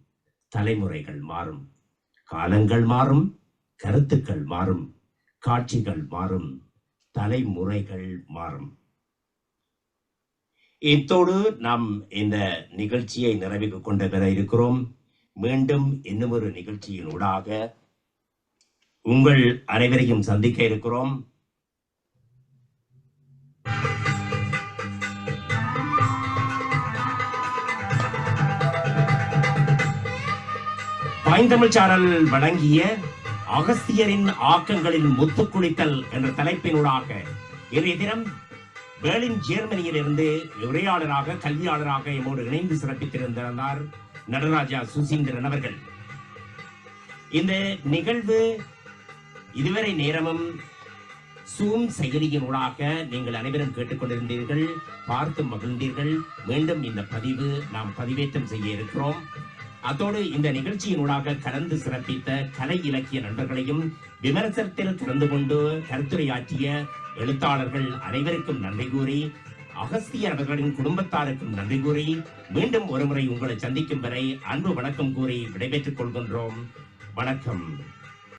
தலைமுறைகள் மாறும், காலங்கள் மாறும், கருத்துக்கள் மாறும், காட்சிகள் மாறும், தலைமுறைகள் மாறும். இத்தோடு நாம் இந்த நிகழ்ச்சியை நிறைவுக்கு கொண்டு வர இருக்கிறோம். மீண்டும் இன்னும் ஒரு நிகழ்ச்சியினூடாக உங்கள் அனைவரையும் சந்திக்க இருக்கிறோம். பைந்தமிழ் சாரல் வழங்கிய அகஸ்தியரின் ஆக்கங்களில் முத்துக்குளித்தல் என்ற தலைப்பினூடாக இன்றைய தினம் பெர்லின் ஜெர்மனியிலிருந்து உரையாளராக, கல்வியாளராக எம்மோடு இணைந்து சிறப்பித்திருந்தார் நடராஜா சுசீந்திரன் அவர்கள். இந்த நிகழ்வு இதுவரை நேரமும் சூம் செயலியினூடாக நீங்கள் அனைவரும் கேட்டுக்கொண்டிருந்தீர்கள், பார்த்து மகிழ்ந்தீர்கள். மீண்டும் இந்த பதிவு நாம் பதிவேற்றம் செய்ய இருக்கிறோம். அதோடு இந்த நிகழ்ச்சியினூடாக கலந்து சிறப்பித்த கலை இலக்கிய நண்பர்களையும், விமர்சனத்தில் கலந்து கொண்டு கருத்துரையாற்றிய எழுத்தாளர்கள் அனைவருக்கும் நன்றி கூறி, அகஸ்தியர் அவர்களின் குடும்பத்தாருக்கும் நன்றி கூறி, மீண்டும் ஒருமுறை உங்களை சந்திக்கும் வரை அன்பு வணக்கம் கூறி விடைபெற்றுக் கொள்கின்றோம். வணக்கம்.